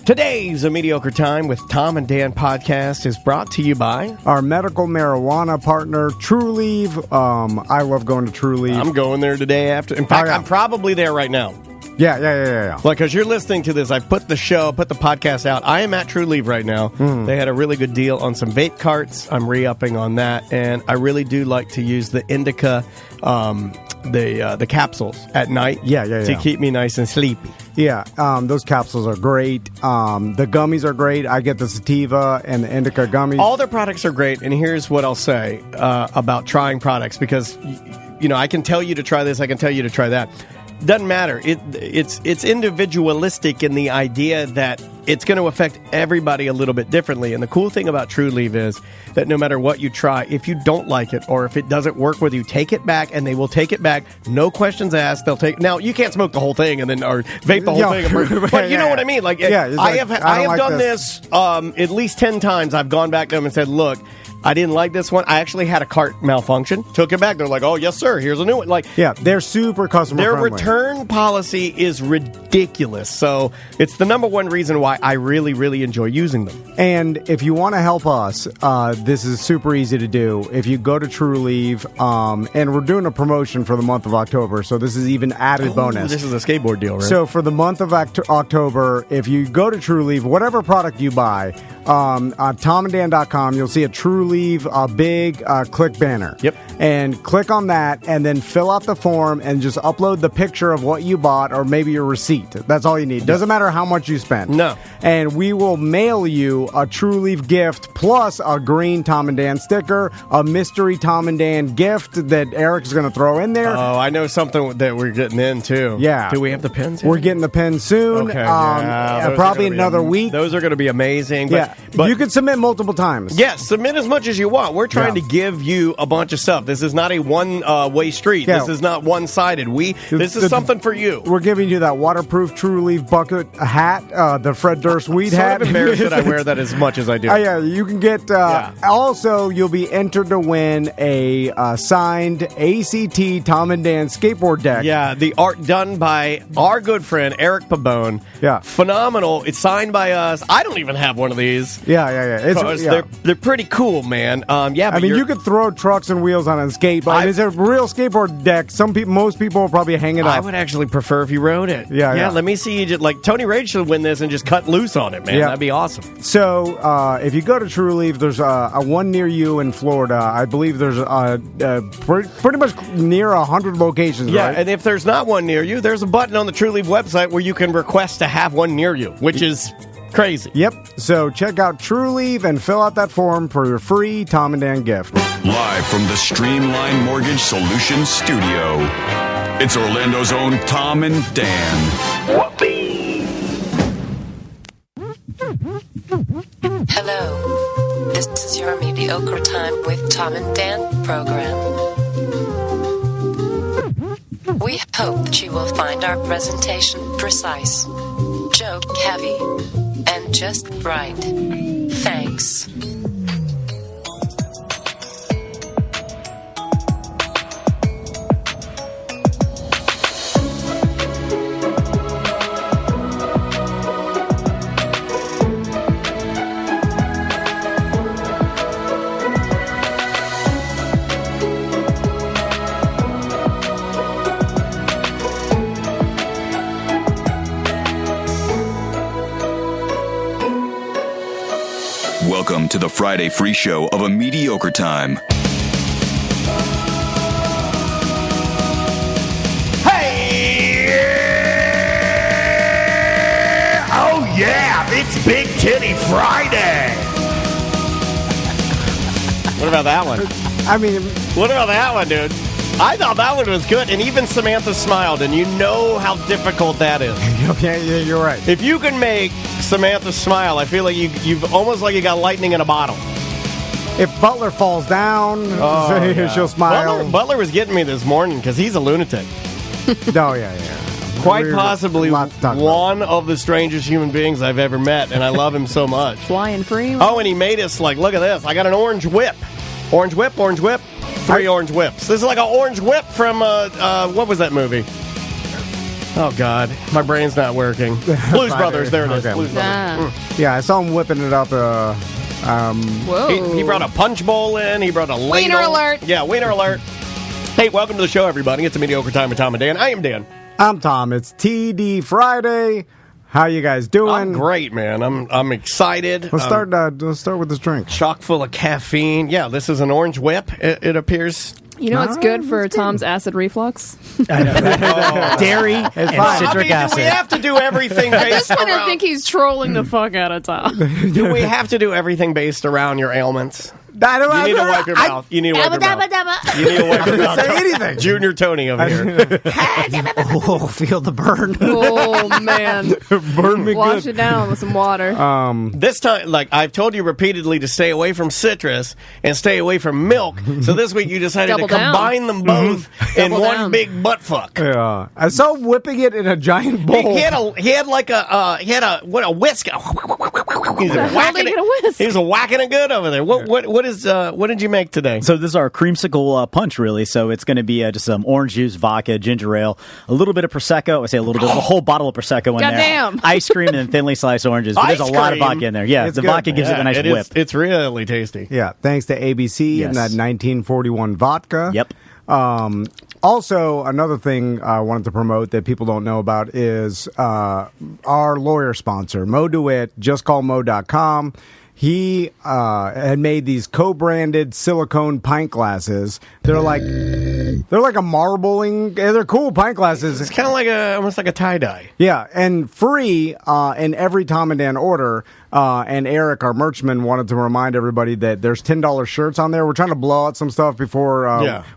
Today's A Mediocre Time with Tom and Dan podcast is brought to you by our medical marijuana partner, TrueLeave. I love going to TrueLeave. I'm going there today after. In fact, I'm probably there right now. Yeah. Like, because you're listening to this, I put the podcast out. I am at TrueLeave right now. They had a really good deal on some vape carts. I'm re-upping on that, and I really do like to use the indica, the capsules at night. To keep me nice and sleepy. Yeah, those capsules are great. The gummies are great. I get the sativa and the indica gummies. All their products are great, and here's what I'll say about trying products, because I can tell you to try this, I can tell you to try that. Doesn't matter. It's individualistic in the idea that it's going to affect everybody a little bit differently. And the cool thing about TrueLeave is that no matter what you try, if you don't like it or if it doesn't work with you, take it back, and they will take it back. No questions asked. They'll take. Now, you can't smoke the whole thing or vape the whole thing, but you know what I mean. Like, I have done this at least 10 times. I've gone back to them and said, "Look, I didn't like this one. I actually had a cart malfunction. Took it back. They're like, oh, yes, sir. Here's a new one." Like, yeah, they're super customer friendly. Their return policy is ridiculous. So it's the number one reason why I really, really enjoy using them. And if you want to help us, this is super easy to do. If you go to TrueLeave, and we're doing a promotion for the month of October, so this is even added bonus. This is a skateboard deal, right? So for the month of October, if you go to TrueLeave, whatever product you buy, on TomandDan.com, you'll see a TrueLeave big click banner. Yep. And click on that, and then fill out the form and just upload the picture of what you bought or maybe your receipt. That's all you need. Doesn't matter how much you spent. No. And we will mail you a TrueLeave gift plus a green Tom and Dan sticker, a mystery Tom and Dan gift that Eric's going to throw in there. Oh, I know something that we're getting in, too. Yeah. Do we have the pens in? We're getting the pens soon. Okay. Probably another week. Those are going to be amazing. But you can submit multiple times. Yes, submit as much as you want. We're trying to give you a bunch of stuff. This is not a one-way street. Yeah. This is not one-sided. This is something for you. We're giving you that waterproof TrueLeave bucket hat, the Fred Durst weed hat. I'm embarrassed that I wear that as much as I do. Yeah, you can get... Also, you'll be entered to win a signed ACT Tom and Dan skateboard deck. Yeah, the art done by our good friend, Eric Pabone. Yeah. Phenomenal. It's signed by us. I don't even have one of these. Yeah. They're pretty cool, man. You could throw trucks and wheels on a skate, but it's a real skateboard deck. Most people will probably hang it up. I would actually prefer if you rode it. Yeah. Let me see you just like Tony Raid should win this and just cut loose on it, man. Yeah. That'd be awesome. So if you go to TrueLeave, there's a one near you in Florida. I believe there's pretty much near 100 locations. Yeah, right? And if there's not one near you, there's a button on the TrueLeave website where you can request to have one near you, which is crazy. Yep. So check out TrueLeave and fill out that form for your free Tom and Dan gift. Live from the Streamline Mortgage Solutions studio, it's Orlando's own Tom and Dan. Hello. This is your Mediocre Time with Tom and Dan program. We hope that you will find our presentation precise, joke heavy, and just right. Thanks. Welcome to the Friday free show of A Mediocre Time. Hey! Oh, yeah! It's Big Titty Friday! What about that one? What about that one, dude? I thought that one was good, and even Samantha smiled, and you know how difficult that is. Yeah, you're right. If you can make Samantha smile, I feel like you've almost like you got lightning in a bottle. If Butler falls down, she'll smile. Butler was getting me this morning because he's a lunatic. Quite possibly one of the strangest human beings I've ever met, and I love him so much. Flying free? Oh, and he made us like, look at this. I got an orange whip. Orange whip. 3 orange whips. This is like an orange whip from, what was that movie? Oh, God. My brain's not working. Blues Brothers. There it is. Okay. Blues Brothers. Yeah, I saw him whipping it up. Whoa. He brought a punch bowl in. He brought a ladle. Wiener alert. Yeah, wiener alert. Hey, welcome to the show, everybody. It's a mediocre time with Tom and Dan. I am Dan. I'm Tom. It's TD Friday. How you guys doing? I'm great, man. I'm excited. Let's start with this drink. Chock full of caffeine. Yeah, this is an orange whip, it appears. You know what's good for Tom's acid reflux? I know. Dairy and citric acid. Do we have to do everything At this based point, I around... think he's trolling the fuck out of Tom. Do we have to do everything based around your ailments? You I need to wipe your mouth. You need to wipe your mouth. You need to wipe your mouth. Say anything. Junior Tony over here. Oh, feel the burn. Oh, man. Burn me Wash good. it down with some water. This time, like I've told you repeatedly to stay away from citrus and stay away from milk. So this week you decided Double to combine them both in Double one down. big butt fuck. Yeah, I saw him whipping it in a giant bowl. He had a whisk. He was the hell whacking did he it. get a whisk? He was whacking it good over there. What did you make today? So this is our creamsicle punch, really. So it's going to be just some orange juice, vodka, ginger ale, a little bit of Prosecco. I say a little bit. There's a whole bottle of Prosecco in there. Goddamn. Ice cream and then thinly sliced oranges. But there's a Ice lot of cream? vodka in there. Yeah, It's the good. vodka gives it a nice it is- whip. It's really tasty. Yeah, thanks to ABC and Yes. that 1941 vodka. Yep. Also, another thing I wanted to promote that people don't know about is our lawyer sponsor, Mo DeWitt, justcallmo.com. He had made these co-branded silicone pint glasses. They're like a marbling. They're cool pint glasses. It's kind of almost like a tie-dye. Yeah, and free in every Tom and Dan order. And Eric, our merchman, wanted to remind everybody that there's $10 shirts on there. We're trying to blow out some stuff before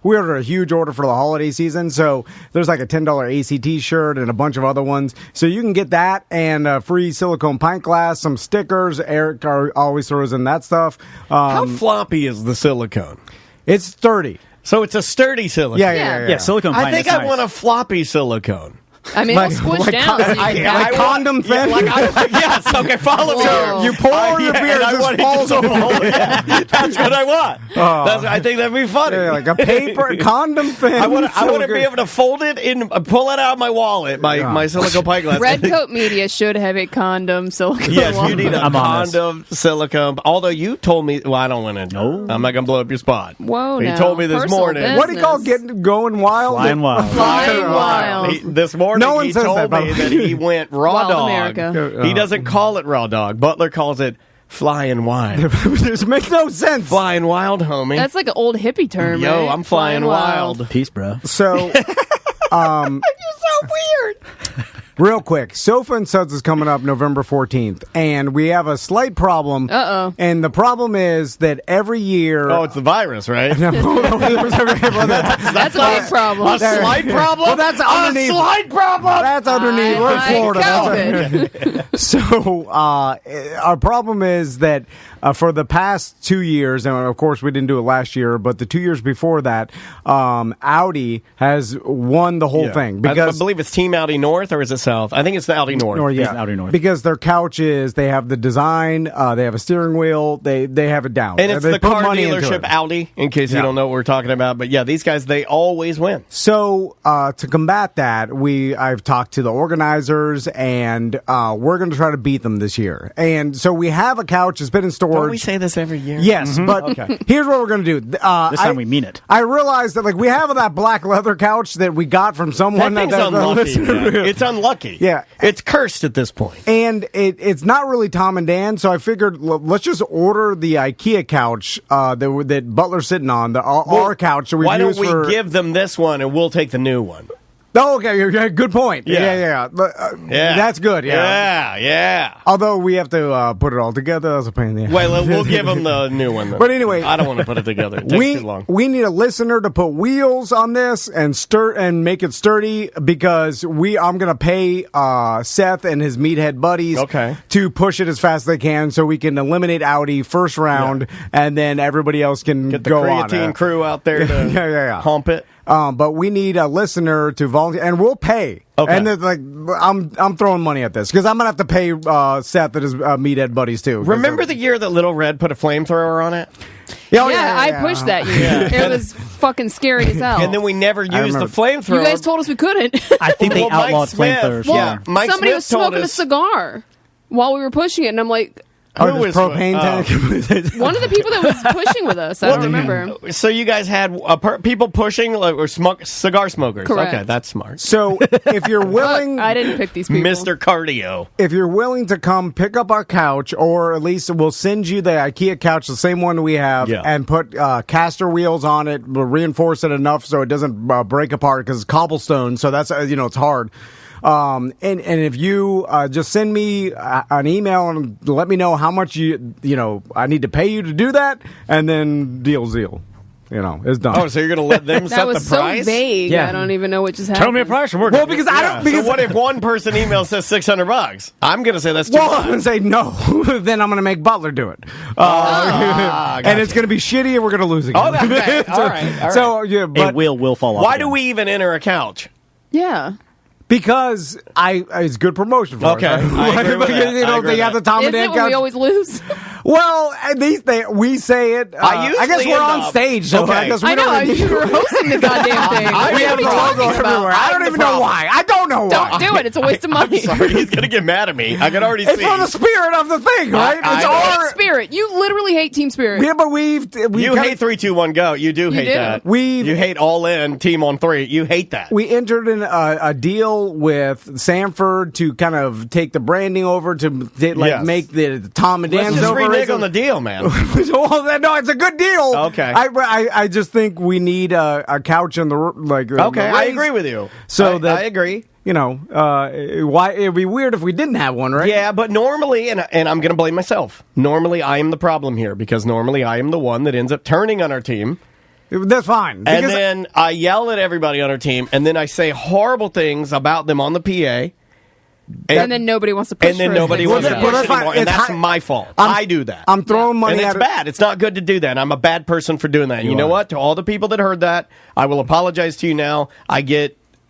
we ordered a huge order for the holiday season. So there's like a $10 ACT shirt and a bunch of other ones. So you can get that and a free silicone pint glass, some stickers. Eric always throws in that stuff. How floppy is the silicone? It's sturdy. So it's a sturdy silicone. Yeah. Yeah, silicone pint I think is I nice. want a floppy silicone. I mean, it'll squish down. So you can like condom thin? Yes, okay, follow me. Whoa. You pour your beer, and I it want just falls it to over. fall. Yeah, that's what I want. I think that'd be funny. Yeah, like a paper condom thin. I want to silicone. be able to fold it and pull it out of my wallet, my silicone pie glass. Red Coat Media should have a condom silicone. Yes, you wallet. need a I'm on this. condom silicone. Although you told me, well, I don't want to. No. I'm not gonna blow up your spot. Whoa, You now. told me this Personal morning. business. What do you call going wild? Flying wild. Flying wild. This morning, No one he says told that, by me the way. that he went raw Wild dog. America. He doesn't call it raw dog. Butler calls it flying wild. This makes no sense. Flying wild, homie. That's like an old hippie term. Yo, right? I'm flying wild. Peace, bro. So, You're so weird. real quick, Sofa and Suds is coming up November 14th, and we have a slight problem. Uh-oh. And the problem is that every year... Oh, it's the virus, right? Well, that's, That's a big problem. A slight problem? Well, that's underneath. A slight problem? that's underneath. We're in Hi, Florida. COVID. So our problem is that for the past 2 years, and of course we didn't do it last year, but the 2 years before that, Audi has won the whole thing. I Because believe it's Team Audi North, or is it South? I think it's the Audi North. Or, It's Audi North. Because their couches, they have the design, they have a steering wheel, they have it down. And it's They the put car money into dealership it. Audi, in case you don't know what we're talking about. But yeah, these guys, they always win. So to combat that, I've talked to the organizers, and we're going to try to beat them this year. And so we have a couch. It's been in storage. Don't we say this every year? Yes, but here's what we're going to do. This time we mean it. I realized that we have that black leather couch that we got from someone. That thing's unlucky. Man. It's unlucky. Yeah. It's cursed at this point. And it's not really Tom and Dan, so I figured let's just order the IKEA couch that Butler's sitting on, our couch that we've Why don't used we for... give them this one and we'll take the new one? Oh, okay, good point. Yeah. Yeah. That's good, Yeah. Although we have to put it all together. That's a pain in the ass. Wait, we'll give them the new one. Then. But anyway, I don't want to put it together. It takes too long. We need a listener to put wheels on this and make it sturdy because I'm going to pay Seth and his meathead buddies to push it as fast as they can so we can eliminate Audi first round and then everybody else can Get the go on creatine it. crew out there to hump it. But we need a listener to volunteer, and we'll pay. Okay. And it's like I'm throwing money at this because I'm gonna have to pay Seth and his meathead buddies too. Remember the year that Little Red put a flamethrower on it? I pushed that year. It was fucking scary as hell. And then we never used the flamethrower. You guys told us we couldn't. I think they Well, Mike outlawed Smith- flamethrowers. Well, Yeah. Mike Somebody Smith was told smoking a us- cigar while we were pushing it, and I'm like, Oh, Who this was- propane tank. one of the people that was pushing with us. I don't remember. So you guys had people pushing or cigar smokers. Correct. Okay, that's smart. So if you're willing, Look, I didn't pick these people. Mr. Cardio. if you're willing to come pick up our couch, or at least we'll send you the IKEA couch, the same one we have, Yeah. and put caster wheels on it. We'll reinforce it enough so it doesn't break apart because it's cobblestone. So that's it's hard. And if you just send me an email and let me know how much I need to pay you to do that, and then deal's deal. It's done. Oh, so you're going to let them That set was the price? so vague. Yeah. I don't even know what just happened. Tell me a price and we're Well, because I don't. Because So what if one person email says $600? I'm going to say that's too well, I'm much. going to say no. Then I'm going to make Butler do it. Ah, And it's going to be shitty, and we're going to lose again. Oh, okay. All right. So yeah, A but wheel will fall off. Why again. do we even enter a couch? Yeah. because it's good promotion for Okay. us. I agree with that. I agree They with have the that. Tom Is and it Dan when we couch. always lose? Well, at least we say it. I guess usually we're end on up- stage, so Okay. I guess we I know. don't really You were hosting the goddamn thing. we What have are the you logo talking everywhere. about? I don't even know why. I don't know why. Don't do it. It's a waste of money. I'm sorry, he's going to get mad at me. I can already It's see. for the spirit of the thing, right? I It's know. our. Team Spirit. You literally hate Team Spirit. Yeah, but we You hate 3, 2, 1, go. You do hate do. that. We've- You hate all in, team on 3. You hate that. We entered in a deal with Sanford to kind of take the branding over to Yes. make the Tom and Let's Dan's just over. renege on the deal, man. Well, no, it's a good deal. Okay. I just think we need a couch in the Okay, I agree with you. So I agree. Why it'd be weird if we didn't have one, right? Yeah, but normally, and I'm going to blame myself. Normally, I am the problem here because normally I am the one that ends up turning on our team. That's fine. And Because then I yell at everybody on our team, and then I say horrible things about them on the PA. And then nobody wants to push And then for nobody it. wants to Well, push that's fine. anymore, and It's that's high- my fault. I'm- I do that. I'm throwing money and at it's it. bad. It's not good to do that. I'm a bad person for doing that. And you know what? To all the people that heard that, I will apologize to you now.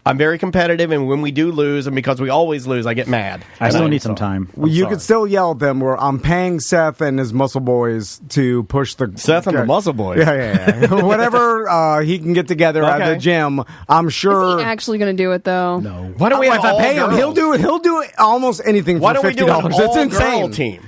I'm very competitive, and when we do lose, and because we always lose, I get mad. I still need some time. you sorry. could still yell at them. Where I'm paying Seth and his muscle boys to push the Seth and the muscle boys. Yeah. Whatever he can get together at Okay. the gym. I'm Is sure. he actually going to do it, though? No. Why don't we have if I all pay him, girls? he'll do almost anything Why for don't we do $50. an It's all-girl insane. team?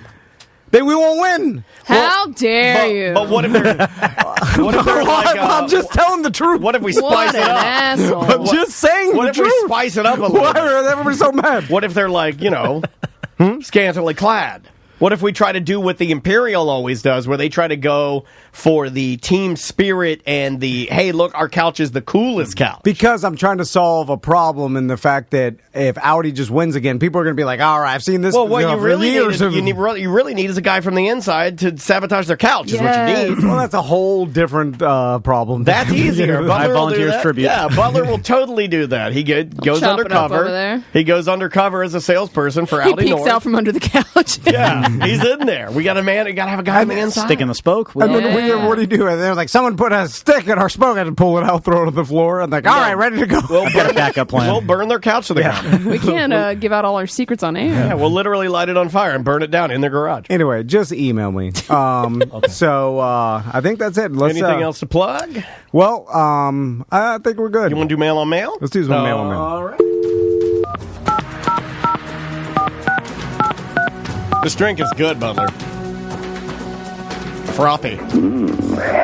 Then we won't win. How dare you? But what if they're like, I'm just telling the truth. what if we what spice an it up? asshole. I'm just saying What the if truth. we spice it up a little Why bit? are everybody so mad? What if they're like, scantily clad? What if we try to do what the Imperial always does, where they try to go for the team spirit and the, hey, look, our couch is the coolest couch? Because I'm trying to solve a problem in the fact that if Audi just wins again, people are going to be like, all right, I've seen this Well, what for you really years. need, you really need is a guy from the inside to sabotage their couch. Is what Yes. you need. Well, that's a whole different problem. That's easier. Butler will do volunteers that. tribute. Yeah, Butler will totally do that. He goes chop it up undercover. over there. He goes undercover as a salesperson for He Audi peeks North. out from under the couch. Yeah, he's in there. We got a man. We got to have a guy on the inside. Stick in the spoke. And then Yeah. what do you do? And they're like, someone put a stick in our smoke and pull it out, throw it on the floor, and like, all right, ready to go. We'll Got a backup plan. We'll burn their couch to the ground. We can't give out all our secrets on air. Yeah, we'll literally light it on fire and burn it down in their garage. Anyway, just email me. So I think that's it. Let's, Anything else to plug? Well, I think we're good. You want to do mail on mail? Let's do some mail on mail. All right. This drink is good, Butler. Frothy.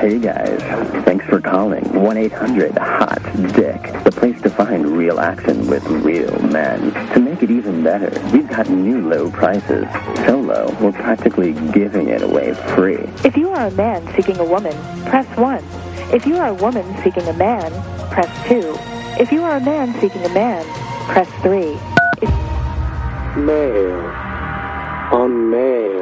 Hey guys, thanks for calling 1-800-HOT-DICK, the place to find real action with real men. To make it even better, we've got new low prices. So low, we're practically giving it away free. If you are a man seeking a woman, press 1. If you are a woman seeking a man, press 2. If you are a man seeking a man, press 3. Mail on mail.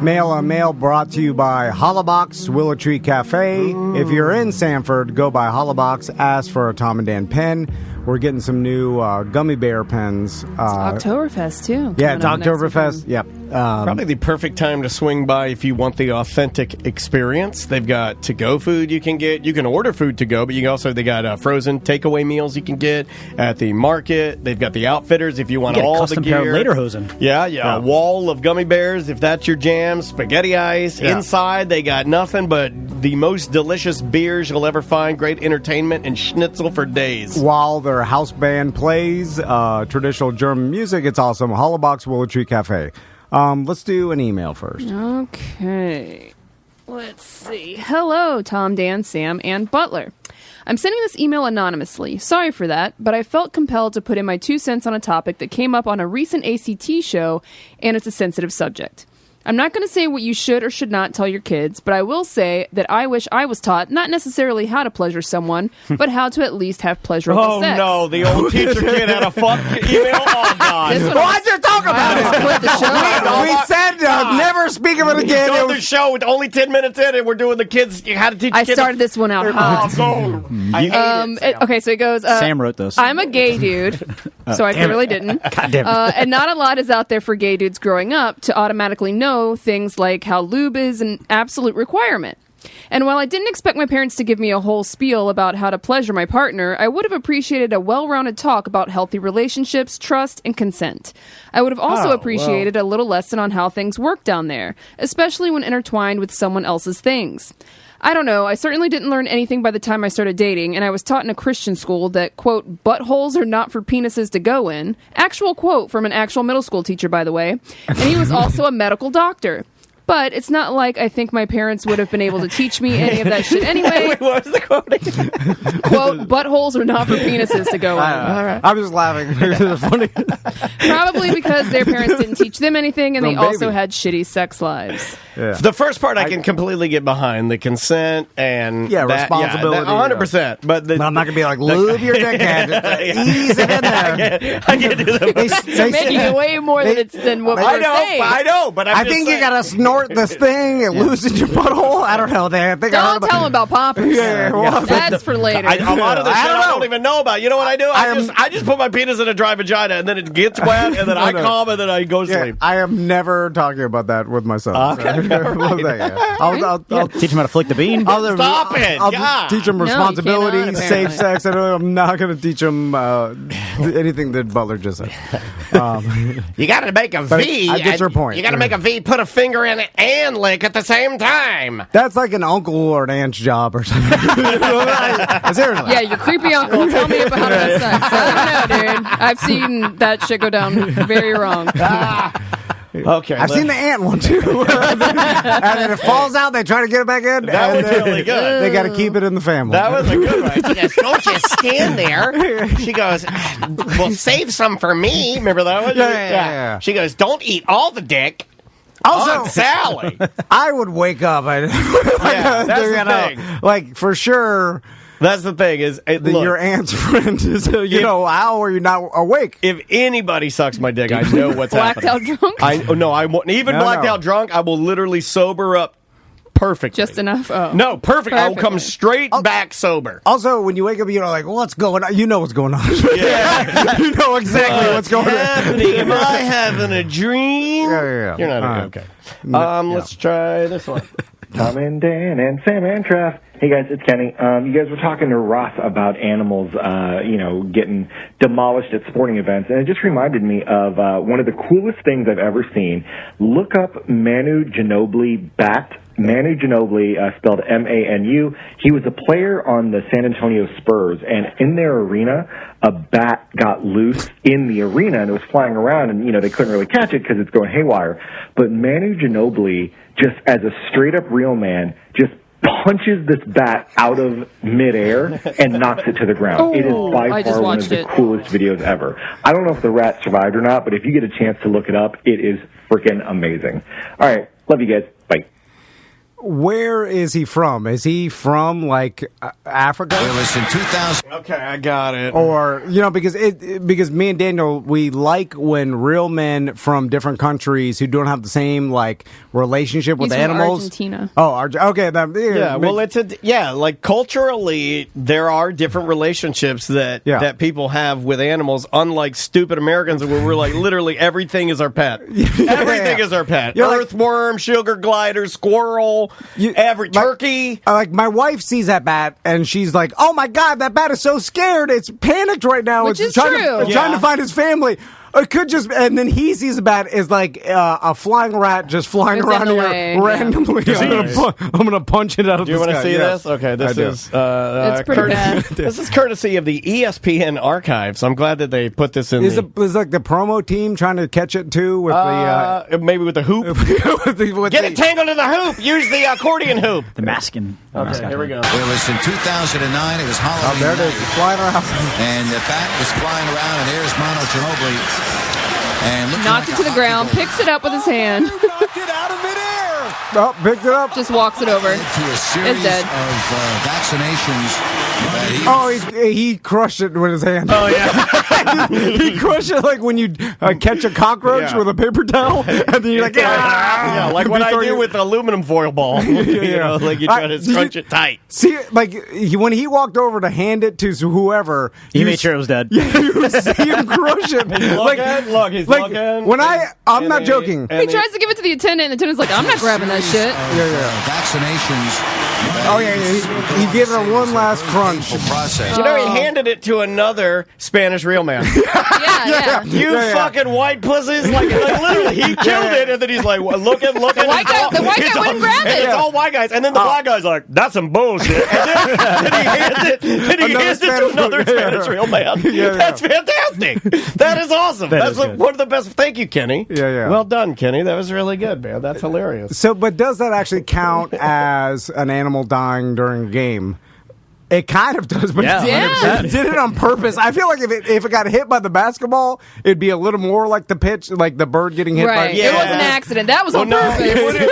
Mail on Mail brought to you by Hollabox, Willow Tree Cafe. If you're in Sanford, go by Hollabox, ask for a Tom and Dan pen. We're getting some new gummy bear pens. Oktoberfest, too. Yeah, it's coming up next Oktoberfest. weekend. Yep. Probably the perfect time to swing by if you want the authentic experience. They've got to-go food you can get. You can order food to go, but they got frozen takeaway meals you can get at the market. They've got the outfitters if you want all the gear. Lederhosen. Yeah, a wall of gummy bears if that's your jam. Spaghetti ice. Yeah. Inside, they got nothing but the most delicious beers you'll ever find. Great entertainment and schnitzel for days. While their house band plays traditional German music, it's awesome. Hollowbox Willow Tree Cafe. Let's do an email first. Okay. Let's see. Hello, Tom, Dan, Sam, and Butler. I'm sending this email anonymously. Sorry for that, but I felt compelled to put in my 2 cents on a topic that came up on a recent ACT show, and it's a sensitive subject. I'm not going to say what you should or should not tell your kids, but I will say that I wish I was taught not necessarily how to pleasure someone, but how to at least have pleasurable sex. Oh, no, the old teacher kid had a fuck email? Oh, God. Why'd you talk about it? Quit the show. We said never speak of it again. It was the show with only 10 minutes in, and we're doing the kids, how to teach kids. I started this one out hot. Okay, so it goes, Sam wrote this. I'm a gay dude, so I clearly didn't. God damn it. And not a lot is out there for gay dudes growing up to automatically know things like how lube is an absolute requirement. And while I didn't expect my parents to give me a whole spiel about how to pleasure my partner, I would have appreciated a well-rounded talk about healthy relationships, trust, and consent. I would have also appreciated a little lesson on how things work down there, especially when intertwined with someone else's things. I don't know, I certainly didn't learn anything by the time I started dating, and I was taught in a Christian school that, quote, buttholes are not for penises to go in. Actual quote from an actual middle school teacher, by the way. And he was also a medical doctor. But it's not like I think my parents would have been able to teach me any of that shit anyway. Wait, what was the quote? Quote, buttholes are not for penises to go in. I'm just laughing. It's funny. Probably because their parents didn't teach them anything, and they also had shitty sex lives. Yeah. The first part I can completely get behind, the consent and responsibility. 100%. But I'm not going to be like, lube your dickhead. Ease it in there. I can't do that. They're making it way more than what we're saying. I know, but I think you got to snort this thing and loosen your butthole. I don't know. Don't tell them about poppers. That's for later. A lot of the shit I don't even know about. You know what I do? I just put my penis in a dry vagina, and then it gets wet, and then I come, and then I go sleep. I am never talking about that with my son. Okay. I'll teach him how to flick the bean. Stop it! I'll teach him responsibility, safe sex. I'm not going to teach him anything that Butler just said. You got to make a V. I get your point. You got to make a V, put a finger in it, and lick at the same time. That's like an uncle or an aunt's job or something. Seriously. Yeah, your creepy uncle. Tell me about how to have sex. I don't know, dude. I've seen that shit go down very wrong. Okay, I've seen the ant one too. And then it falls out. They try to get it back in. That was really good. They got to keep it in the family. That was a good one. She goes, don't just stand there. She goes, well, save some for me. Remember that one? Yeah. She goes, don't eat all the dick. Also, Sally. I would wake up. That's the thing. Like, for sure. That's the thing is, your aunt's friend is, how are you not awake? If anybody sucks my dick, I know what's blacked happening. Blacked out drunk? I won't. Even blacked out drunk, I will literally sober up perfectly. Just enough? Oh. No, perfect. I will come straight back sober. Also, when you wake up, you're like, what's going on? You know what's going on. Yeah. You know exactly what's going on. Am I having a dream? Yeah. You're not okay. Let's try this one. Tom and Dan and Sam and Trev. Hey guys, it's Kenny. You guys were talking to Ross about animals, getting demolished at sporting events, and it just reminded me of one of the coolest things I've ever seen. Look up Manu Ginobili bat. Manu Ginobili, spelled M-A-N-U. He was a player on the San Antonio Spurs, and in their arena, a bat got loose in the arena, and it was flying around, and, they couldn't really catch it because it's going haywire. But Manu Ginobili, just as a straight-up real man, just punches this bat out of midair and knocks it to the ground. Oh, it is by far one of the coolest videos ever. I don't know if the rat survived or not, but if you get a chance to look it up, it is freaking amazing. All right. Love you guys. Bye. Where is he from? Is he from like Africa? It was in 2000. Okay, I got it. Or because me and Daniel, we like when real men from different countries who don't have the same like relationship with He's from animals. Argentina. Oh, okay. Like culturally, there are different relationships that people have with animals. Unlike stupid Americans, where we're like literally everything is our pet. Everything is our pet. Earthworm, sugar glider, squirrel. Turkey. Like my wife sees that bat and she's like, "Oh my god, that bat is so scared! It's panicked right now. Which it's is trying true. trying to find his family." It could just, and then he sees a bat as like a flying rat just flying around here randomly. Yeah. I'm gonna punch it out of the sky. Do you want to see this? Okay, this is it's pretty bad. This is courtesy of the ESPN archives. I'm glad that they put this in. Is like the promo team trying to catch it too with maybe with the hoop? Get it tangled in the hoop. Use the accordion hoop. The masking. Okay, here we go. It was in 2009. It was Halloween. There it is, flying around, and the bat was flying around, and there's Mono Ginobili. And knocked it to the ground, picks it up with his hand. Knocked it out of midair. Oh, picked it up. Just walks it over. To a series It's dead. of vaccinations. He crushed it with his hand. Oh yeah, he crushed it like when you catch a cockroach with a paper towel, and then you're like, yeah, like what I do with the aluminum foil ball. You know, like you try to scrunch it tight. See, like when he walked over to hand it to whoever, he made sure it was dead. Yeah, you see him crush it. He's looking. When I'm not joking. He tries to give it to the attendant, and the attendant's like, "I'm not grabbing that shit." Vaccinations. Oh yeah, he gave her one last crunch. Process. You know, he handed it to another Spanish real man. Yeah. You fucking white pussies! Like literally, he killed it, and then he's like, looking. The white guy wouldn't grab it. It's all white guys, and then the black guy's like, "That's some bullshit." And then he hands it to another Spanish real man. That's fantastic. That is awesome. That's one of the best. Thank you, Kenny. Yeah. Well done, Kenny. That was really good, man. That's hilarious. So, but does that actually count as an animal dying during a game? It kind of does, but it did it on purpose. I feel like if it got hit by the basketball, it'd be a little more like the pitch, like the bird getting hit by. It was an accident. That was on purpose.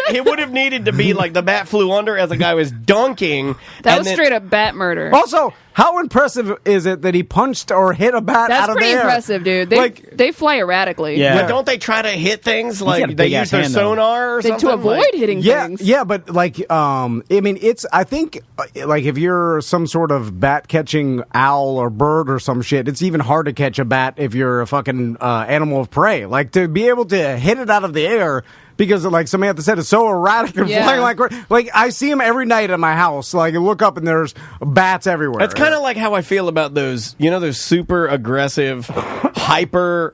It would have needed to be like the bat flew under as the guy was dunking. That was straight up bat murder. Also, how impressive is it that he punched or hit a bat out of the air? That's pretty impressive, dude. They fly erratically. Yeah. But don't they try to hit things like they use their sonar or something? To avoid hitting things. Yeah, but like, I mean, I think, like, if you're some sort of bat-catching owl or bird or some shit, it's even hard to catch a bat if you're a fucking animal of prey. Like, to be able to hit it out of the air... Because, like Samantha said, it's so erratic and flying like I see them every night at my house. Like, I look up and there's bats everywhere. That's kind of like how I feel about those, those super aggressive, hyper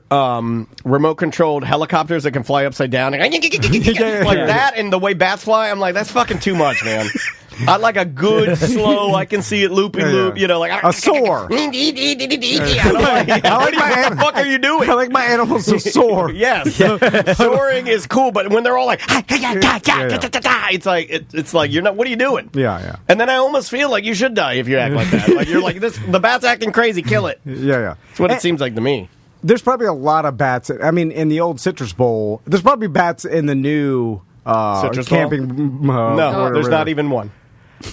remote-controlled helicopters that can fly upside down. Like that, and the way bats fly, I'm like, that's fucking too much, man. I like a good, slow, I can see it loop-y-loop, like... A soar. What the fuck are you doing? I like my animals to soar. Yes. Soaring is cool, but when they're all like... It's like, you're not... What are you doing? Yeah. And then I almost feel like you should die if you act like that. Like, you're like, the bat's acting crazy, kill it. Yeah. That's what it seems like to me. There's probably a lot of bats. I mean, in the old Citrus Bowl, there's probably bats in the new Citrus camping... no, there's not even one.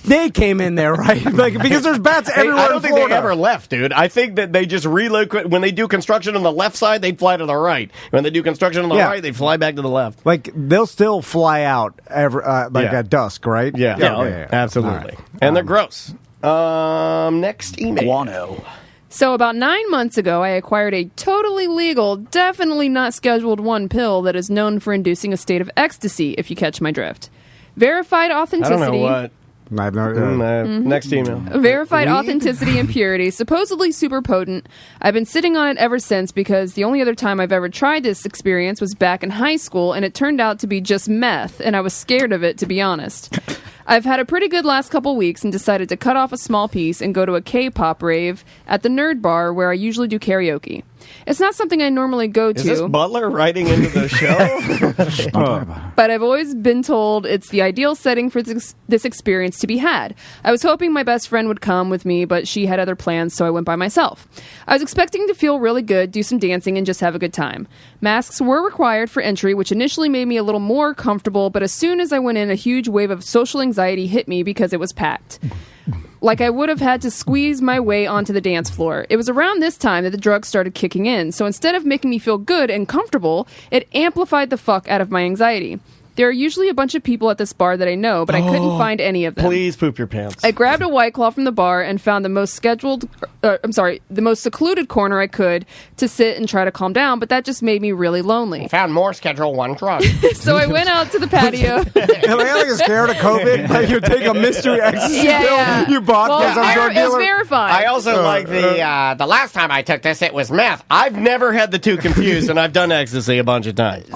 They came in there, right? Like, because there's bats everywhere. I don't think they ever left, dude. I think that they just relocate. When they do construction on the left side, they fly to the right. When they do construction on the right, they fly back to the left. Like, they'll still fly out at dusk, right? Yeah. Absolutely. Right. And they're gross. Next email. Guano. So about 9 months ago, I acquired a totally legal, definitely not scheduled one pill that is known for inducing a state of ecstasy, if you catch my drift. Verified authenticity. I don't know what. Next email. Verified authenticity and purity, supposedly super potent. I've been sitting on it ever since because the only other time I've ever tried this experience was back in high school, and it turned out to be just meth, and I was scared of it, to be honest. I've had a pretty good last couple weeks and decided to cut off a small piece and go to a K-pop rave at the Nerd Bar where I usually do karaoke. It's not something I normally go to. Is this Butler writing into the show? But I've always been told it's the ideal setting for this experience to be had. I was hoping my best friend would come with me, but she had other plans, so I went by myself. I was expecting to feel really good, do some dancing, and just have a good time. Masks were required for entry, which initially made me a little more comfortable, but as soon as I went in, a huge wave of social anxiety hit me because it was packed. Like I would have had to squeeze my way onto the dance floor. It was around this time that the drugs started kicking in, so instead of making me feel good and comfortable, it amplified the fuck out of my anxiety. There are usually a bunch of people at this bar that I know, but I couldn't find any of them. Please poop your pants. I grabbed a White Claw from the bar and found the most secluded corner I could to sit and try to calm down, but that just made me really lonely. I found more Schedule 1 drugs. So I went out to the patio. Am I like scared of COVID? Like you take a mystery ecstasy pill you bought from some drug dealer? It was verified. I also like the last time I took this, it was meth. I've never had the two confused, and I've done ecstasy a bunch of times.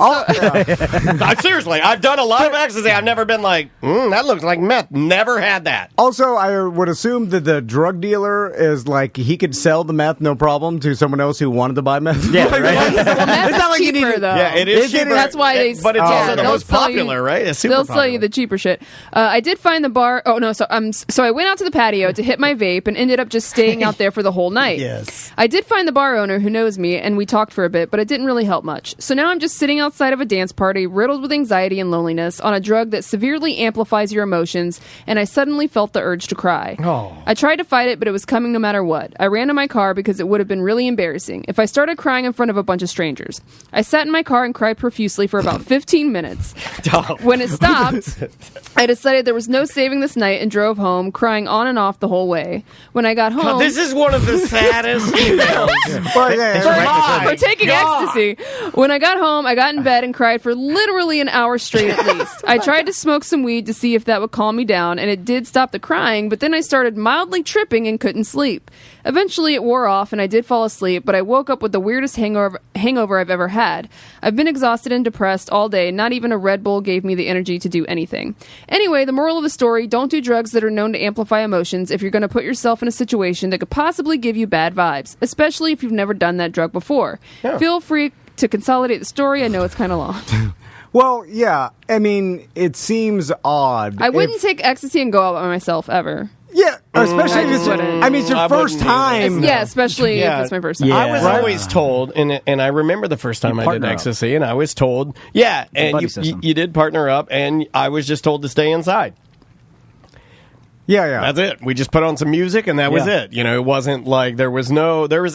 Seriously, I've done a lot of ecstasy. I've never been like, that looks like meth. Never had that. Also, I would assume that the drug dealer is like, he could sell the meth no problem to someone else who wanted to buy meth. Yeah, right. Well, meth is cheaper, though. Yeah, it is cheaper. That's why they... But it's also the most popular, right? It's super They'll sell you the cheaper shit. I did find the bar... Oh, no, so I went out to the patio to hit my vape and ended up just staying out there for the whole night. Yes. I did find the bar owner who knows me, and we talked for a bit, but it didn't really help much. So now I'm just sitting outside of a dance party, riddled with anxiety and loneliness, on a drug that severely amplifies your emotions, and I suddenly felt the urge to cry. Oh. I tried to fight it, but it was coming no matter what. I ran to my car because it would have been really embarrassing if I started crying in front of a bunch of strangers. I sat in my car and cried profusely for about 15 minutes. When it stopped, I decided there was no saving this night and drove home, crying on and off the whole way. When I got home... God, this is one of the saddest emails. For taking ecstasy. When I got home, I got in bed and cried for literally an hour straight at least. I tried to smoke some weed to see if that would calm me down, and it did stop the crying, but then I started mildly tripping and couldn't sleep. Eventually it wore off and I did fall asleep, but I woke up with the weirdest hangover I've ever had. I've been exhausted and depressed all day. Not even a Red Bull gave me the energy to do anything. Anyway, the moral of the story, don't do drugs that are known to amplify emotions if you're going to put yourself in a situation that could possibly give you bad vibes, especially if you've never done that drug before. Yeah. Feel free to consolidate the story. I know it's kind of long. Well, yeah. I mean, it seems odd. I wouldn't take ecstasy and go out by myself ever. Yeah, especially if it's your first time. Yeah, especially if it's my first time. Yeah. I was always told, and I remember the first time I did ecstasy, and I was told, and you did partner up, and I was just told to stay inside. Yeah. That's it. We just put on some music, and that was it. You know, it wasn't like there was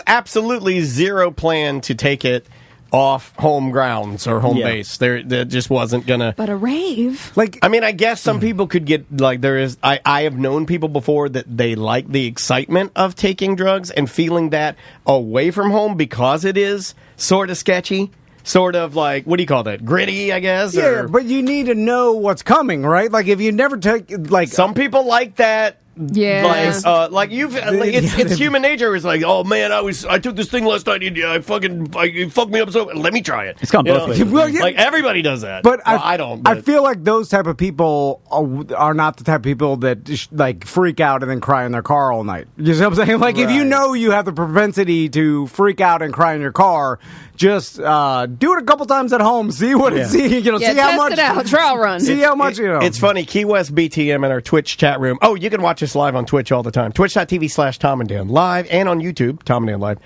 absolutely zero plan to take it off home grounds or home base. There just wasn't gonna. But a rave, I guess some people could get I have known people before that they like the excitement of taking drugs and feeling that away from home because it is sort of sketchy. Sort of like, what do you call that? Gritty, I guess? Yeah, but you need to know what's coming, right? Like, if you never take, some people like that. Yeah, it's human nature. It's like, oh man, I took this thing last night. You fucked me up. So let me try it. It's gone both ways. Like everybody does that, but I don't. But. I feel like those type of people are not the type of people that freak out and then cry in their car all night. You know what I'm saying? Like if you know you have the propensity to freak out and cry in your car, just do it a couple times at home. See what it see how much. Test it out. Trial run. See how much It's funny. Key West BTM in our Twitch chat room. Oh, you can watch us live on Twitch all the time. Twitch.tv/Tom and Dan live, and on YouTube, Tom and Dan live.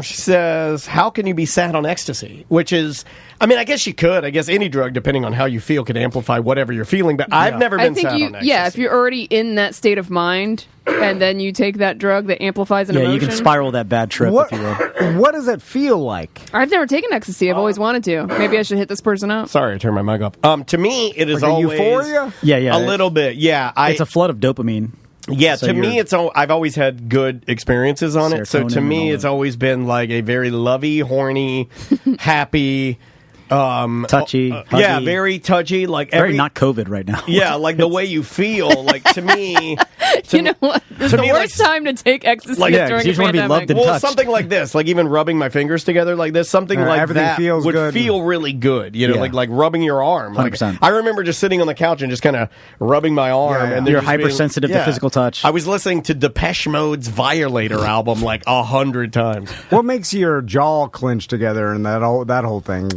She says, how can you be sad on ecstasy? Which is, I guess you could. I guess any drug, depending on how you feel, could amplify whatever you're feeling. But I've never been sad on ecstasy. Yeah, if you're already in that state of mind, and then you take that drug that amplifies an emotion. Yeah, you can spiral that bad trip, if you will. What does it feel like? I've never taken ecstasy. I've always wanted to. Maybe I should hit this person up. Sorry, I turned my mic off. To me, it is always... euphoria? Yeah. A little bit, yeah. It's a flood of dopamine. Yeah, so to me, I've always had good experiences on it. So to me, it's always been like a very lovey, horny, happy, touchy. Very touchy. Like very not COVID right now. Yeah, like the way you feel. Like to me, You know what? It's the worst time to take ecstasy during a pandemic. Well, something like this, like even rubbing my fingers together like this, something like that would feel really good. You know, like rubbing your arm. 100%. I remember just sitting on the couch and just kind of rubbing my arm. And you're hypersensitive to physical touch. I was listening to Depeche Mode's Violator album like 100 times. What makes your jaw clinch together and that whole thing?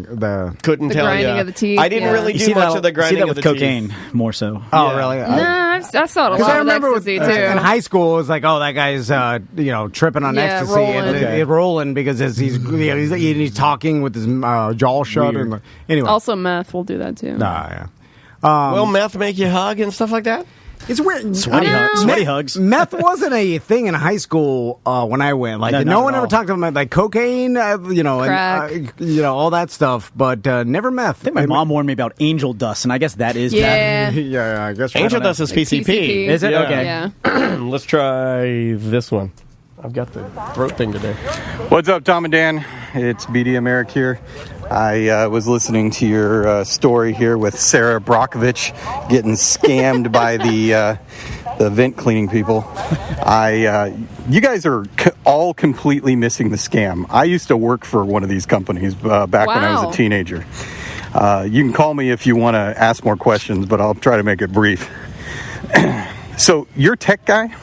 Couldn't tell you. Grinding of the teeth. I didn't really do much of the grinding of the cocaine teeth. more so. Oh, really? Nah, I saw it a lot. I remember with ecstasy too. in high school, it was like, oh, that guy's tripping on ecstasy and rolling because he's talking with his jaw shut. And, anyway, also meth will do that too. Will meth make you hug and stuff like that? It's weird. Sweaty hugs. Meth wasn't a thing in high school when I went. Like no one ever talked about like cocaine, crack. And, all that stuff, but never meth. I think my mom warned me about angel dust, and I guess that is meth. Yeah, I guess angel dust is PCP. Is it? Yeah. Okay. Yeah. Let's try this one. I've got the throat thing today. What's up, Tom and Dan? It's BD Americ here. I was listening to your story here with Sarah Brockovich getting scammed by the vent cleaning people. You guys are all completely missing the scam. I used to work for one of these companies back when I was a teenager. You can call me if you want to ask more questions, but I'll try to make it brief. So your tech guy,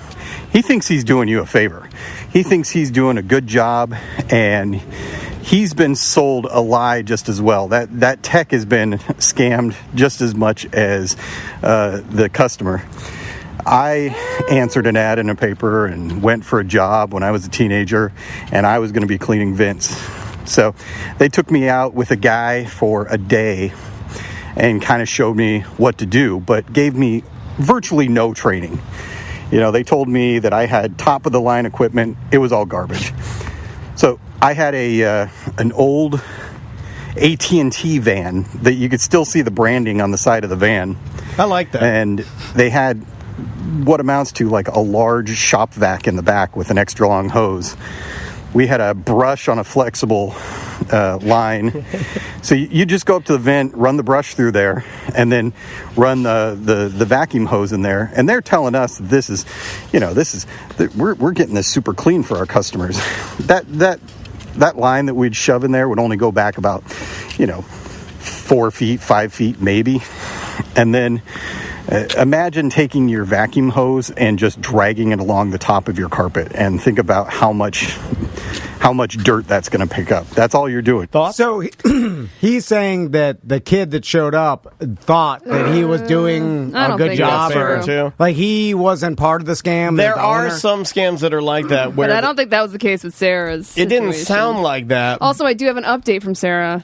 he thinks he's doing you a favor. He thinks he's doing a good job, and he's been sold a lie just as well. That tech has been scammed just as much as the customer. I answered an ad in a paper and went for a job when I was a teenager, and I was going to be cleaning vents. So they took me out with a guy for a day and kind of showed me what to do, but gave me virtually no training. They told me that I had top-of-the-line equipment. It was all garbage. So I had an old AT&T van that you could still see the branding on the side of the van. I like that. And they had what amounts to like a large shop vac in the back with an extra long hose. We had a brush on a flexible line. So you just go up to the vent, run the brush through there, and then run the vacuum hose in there. And they're telling us that we're getting this super clean for our customers. That line that we'd shove in there would only go back about 4 feet, 5 feet maybe. And then imagine taking your vacuum hose and just dragging it along the top of your carpet, and think about how much dirt that's going to pick up. That's all you're doing. Thoughts? So he's saying that the kid that showed up thought that he was doing a good job, or like he wasn't part of the scam. There are some scams that are like that, but I don't think that was the case with Sarah's situation. It didn't sound like that. Also, I do have an update from Sarah.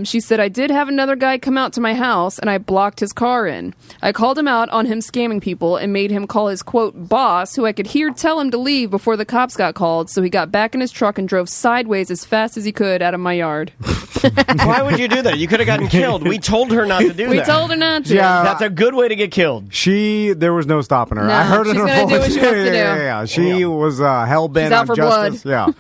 She said, I did have another guy come out to my house, and I blocked his car in. I called him out on him scamming people and made him call his, quote, boss, who I could hear tell him to leave before the cops got called, so he got back in his truck and drove sideways as fast as he could out of my yard. Why would you do that? You could have gotten killed. We told her not to do that. We told her not to. Yeah, that's a good way to get killed. There was no stopping her. No, I heard she's in her gonna voice. do what she wants to do. Yeah. She was hell-bent on justice. Blood.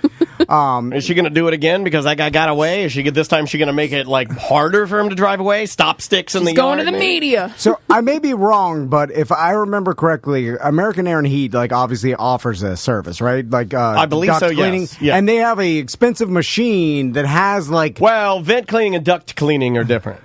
Yeah. Is she going to do it again because that guy got away? Is she this time? She going to make it like harder for him to drive away? Stop sticks in the yard. Going to the media. So I may be wrong, but if I remember correctly, American Air and Heat obviously offers a service, right? I believe so. Cleaning, yes. Yeah. And they have a expensive machine that has vent cleaning and duct cleaning are different.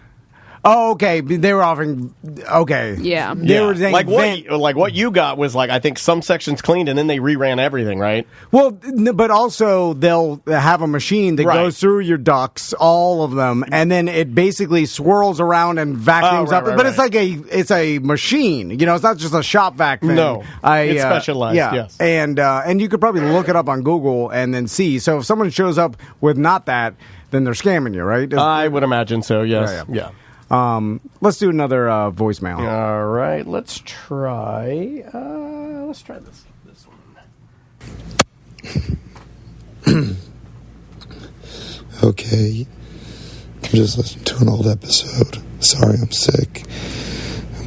Oh, okay. They were offering. Okay. Yeah. They were saying what you got was I think some sections cleaned and then they reran everything, right? Well, but also they'll have a machine that goes through your ducts, all of them, and then it basically swirls around and vacuums up. But it's a machine. It's not just a shop vac thing. No, it's specialized. Yeah. Yes. And you could probably look it up on Google and then see. So if someone shows up with not that, then they're scamming you, right? I would imagine so. Yes. Yeah. Let's do another voicemail. All right, let's try this one. Okay, I'm just listening to an old episode. Sorry, I'm sick.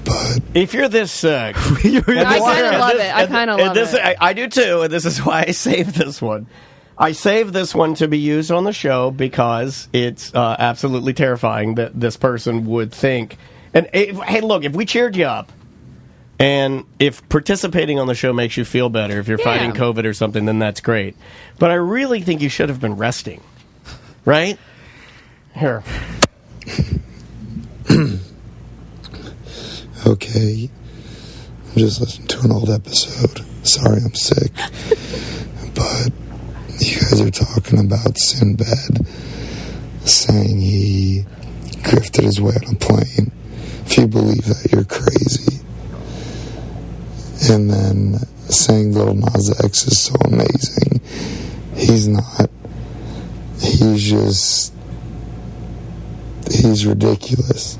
But if you're this sick, I kind of love it. I kind of love it. I do too, and this is why I saved this one. I saved this one to be used on the show because it's absolutely terrifying that this person would think. And hey, look, if we cheered you up, And if participating on the show makes you feel better, if you're fighting COVID or something, then that's great. But I really think you should have been resting. Right? Here. Okay. I'm just listening to an old episode. Sorry, I'm sick. But you guys are talking about Sinbad saying he grifted his way on a plane. If you believe that, you're crazy. And then saying Lil Nas X is so amazing. He's not. He's ridiculous.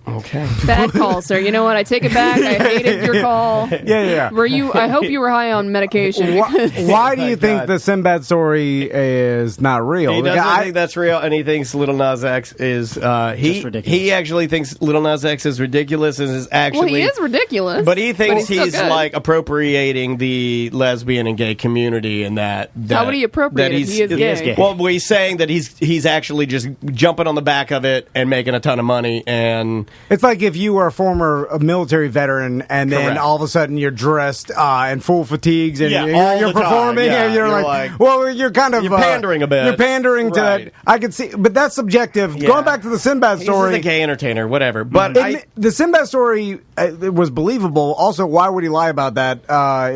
Okay. Bad call, sir. You know what? I take it back. I hated your call. Yeah. Were you? I hope you were high on medication. Why do you think the Sinbad story is not real? He doesn't think that's real, and he thinks Lil Nas X is he actually thinks Lil Nas X is ridiculous and is actually he is ridiculous, but he thinks he's like appropriating the lesbian and gay community, and that how would he appropriate it? He is gay. Well, he's saying that he's actually just jumping on the back of it and making a ton of money, and it's like if you were a former military veteran and then all of a sudden you're dressed in full fatigues and you're performing and you're like, well, you're kind of you're pandering a bit. You're pandering to that. I can see, but that's subjective. Going back to the Sinbad story, he's a gay entertainer, whatever. But the Sinbad story it was believable. Also, why would he lie about that?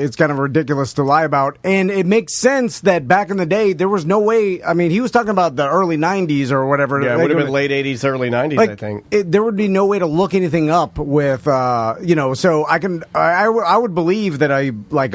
It's kind of ridiculous to lie about, and it makes sense that back in the day there was no way. I mean, he was talking about the early '90s or whatever. Yeah, it would have been late '80s, early '90s. I think there would be no way to look anything up with so I would believe that a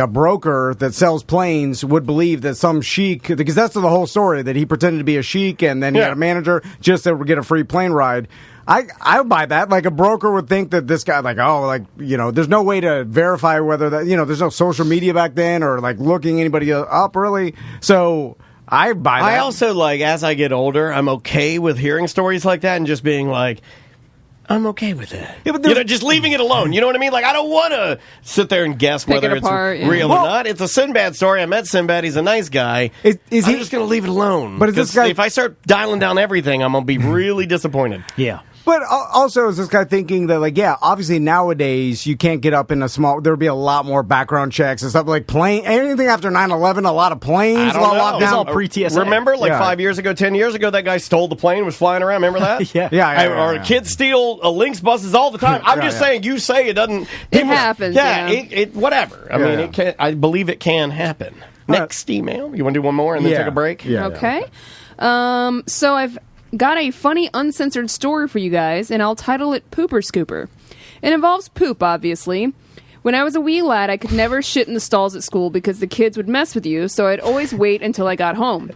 broker that sells planes would believe that some sheik, because that's the whole story, that he pretended to be a sheik and then he had a manager just to get a free plane ride. I would buy that. Like, a broker would think that this guy, there's no way to verify whether that, there's no social media back then or looking anybody up really. So I buy that. I also as I get older, I'm okay with hearing stories like that and just being like, I'm okay with it. Yeah, but just leaving it alone. You know what I mean? I don't want to sit there and guess whether it's real or not. It's a Sinbad story. I met Sinbad. He's a nice guy. I'm just going to leave it alone. But if I start dialing down everything, I'm going to be really disappointed. Yeah. But also, is this guy thinking that, obviously nowadays you can't get up in there would be a lot more background checks and stuff anything after 9/11, a lot of planes, I don't know. locked down. It's all pre-TSA. Remember, 5 years ago, 10 years ago, that guy stole the plane, was flying around. Remember that? Yeah. Kids steal Lynx buses all the time. I'm just saying, you say it doesn't. It happens. Yeah, it whatever. I mean, it can. I believe it can happen. Next email. You want to do one more and then take a break? Yeah. Okay. So I've got a funny uncensored story for you guys, and I'll title it Pooper Scooper. It involves poop, obviously. When I was a wee lad, I could never shit in the stalls at school because the kids would mess with you, so I'd always wait until I got home.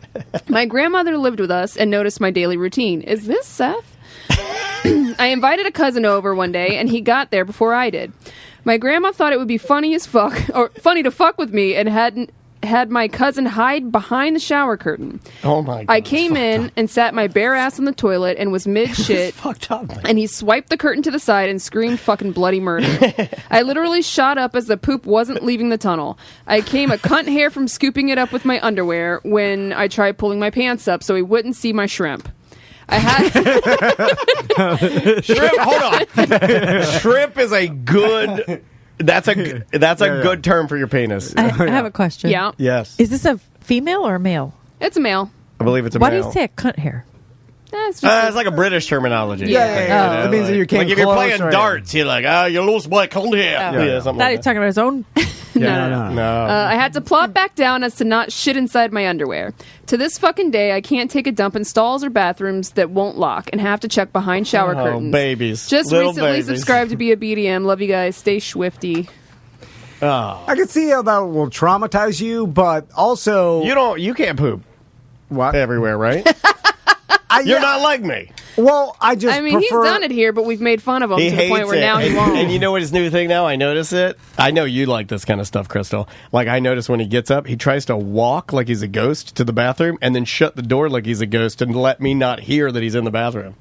My grandmother lived with us and noticed my daily routine. Is this Seth? I invited a cousin over one day, and he got there before I did. My grandma thought it would be funny to fuck with me, and had my cousin hide behind the shower curtain. Oh my God. I came in and sat my bare ass on the toilet and was mid-shit. Fucked up. And he swiped the curtain to the side and screamed fucking bloody murder. I literally shot up as the poop wasn't leaving the tunnel. I came a cunt hair from scooping it up with my underwear when I tried pulling my pants up so he wouldn't see my shrimp. I had shrimp. Hold on. Shrimp is a good. That's a good term for your penis. I have a question. Yeah. Yes. Is this a female or a male? It's a male. I believe it's a Why male. do you say a cunt hair? It's like a British terminology. Yeah. It means that you can't. If you're playing darts, you're like, you lost my cunt hair. Yeah, something like that. He's talking about his own. No. I had to plop back down as to not shit inside my underwear. To this fucking day, I can't take a dump in stalls or bathrooms that won't lock and have to check behind shower curtains. Babies. Just Little recently babies. subscribed to be a BDM. Love you guys. Stay swifty. Oh. I can see how that will traumatize you, but also you can't poop. What? Everywhere, right? You're not like me. Well, he's done it here, but we've made fun of him to the point where now he won't. And you know what his new thing now? I notice it. I know you like this kind of stuff, Crystal. I notice when he gets up, he tries to walk like he's a ghost to the bathroom and then shut the door like he's a ghost and let me not hear that he's in the bathroom.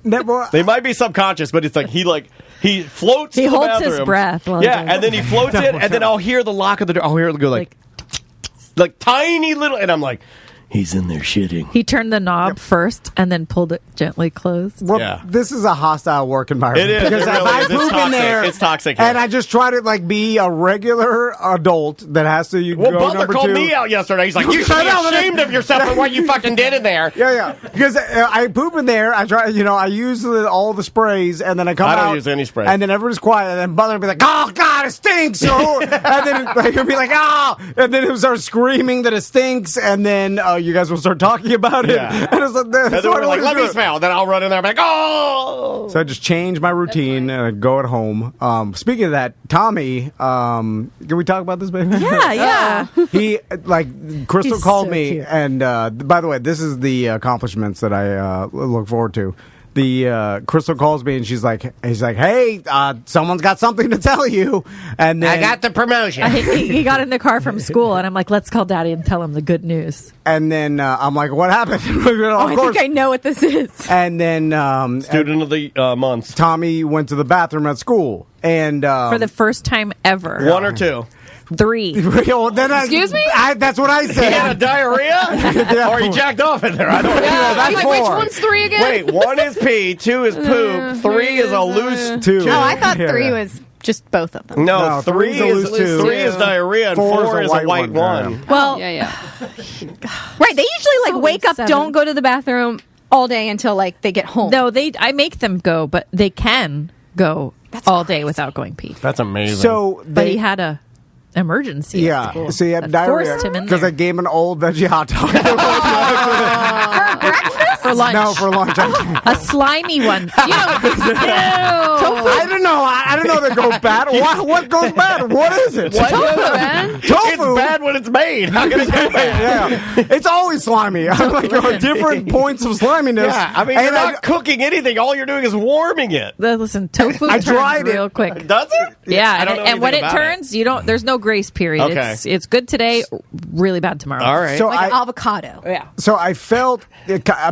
They might be subconscious, but it's he floats to the bathroom. He holds his breath. And then he floats in, and then I'll hear the lock of the door. I'll hear it go like tiny little, and I'm like, He's in there shitting. He turned the knob first and then pulled it gently closed. Well, this is a hostile work environment. It is. Because It if really I is. It's poop in toxic. there, It's toxic. and I just try to like be a regular adult that has to Well, go Butler number called 2. me out yesterday. He's like, you should be ashamed of yourself for what you fucking did in there. Yeah. Because I poop in there. I try, I use all the sprays, and then I come out. I don't use any spray. And then everybody's quiet, and then Butler will be like, "Oh God, it stinks!" and then he'll be like, "Oh!" And then he'll start screaming that it stinks, and then you guys will start talking about it. Yeah. And it's like, And then we're like, let me smell. Then I'll run in there and be like, oh! So I just change my routine and I go at home. Speaking of that, Tommy, can we talk about this, baby? Yeah. He, Crystal He's called so me, cute. and by the way, this is the accomplishments that I look forward to. The Crystal calls me and he's like, hey, someone's got something to tell you. And then I got the promotion. He got in the car from school, and I'm like, let's call Daddy and tell him the good news. And then I'm like, what happened? I think I know what this is. And then Student of the month. Tommy went to the bathroom at school, and For the first time ever. 1 or 2. 3. Excuse me? That's what I He said. had a diarrhea? Or he jacked off in there? I don't know. that's Wait, which 4. one's 3 again? Wait, 1 is pee, 2 is poop, 3 is a loose 2. Oh, I thought Yeah. 3 was just both of them. No, No, 3 three's a is loose 2. 3 is diarrhea, and 4 is a white one. Well, Yeah. Right, they usually Only wake up, 7. don't go to the bathroom all day until they get home. no, I make them go, but they can go That's all day crazy. without going pee. That's amazing. So But he had a emergency. at school so he had that diarrhea forced him in because there. I gave him an old veggie hot dog. for lunch. No, for lunch. A slimy one. I don't know. I don't know that goes bad. What goes bad? What is it? What? Tofu, man. It's bad when it's made. How can it go bad? Yeah, it's always slimy. I'm like different points of sliminess. Yeah, I mean, you're not cooking anything. All you're doing is warming it. Listen, tofu I turns tried it. real quick. Does it? Yeah, I don't know and when anything it about turns, there's no grace period. Okay. It's good today, really bad tomorrow. All right. So like I, avocado. Yeah. so I felt,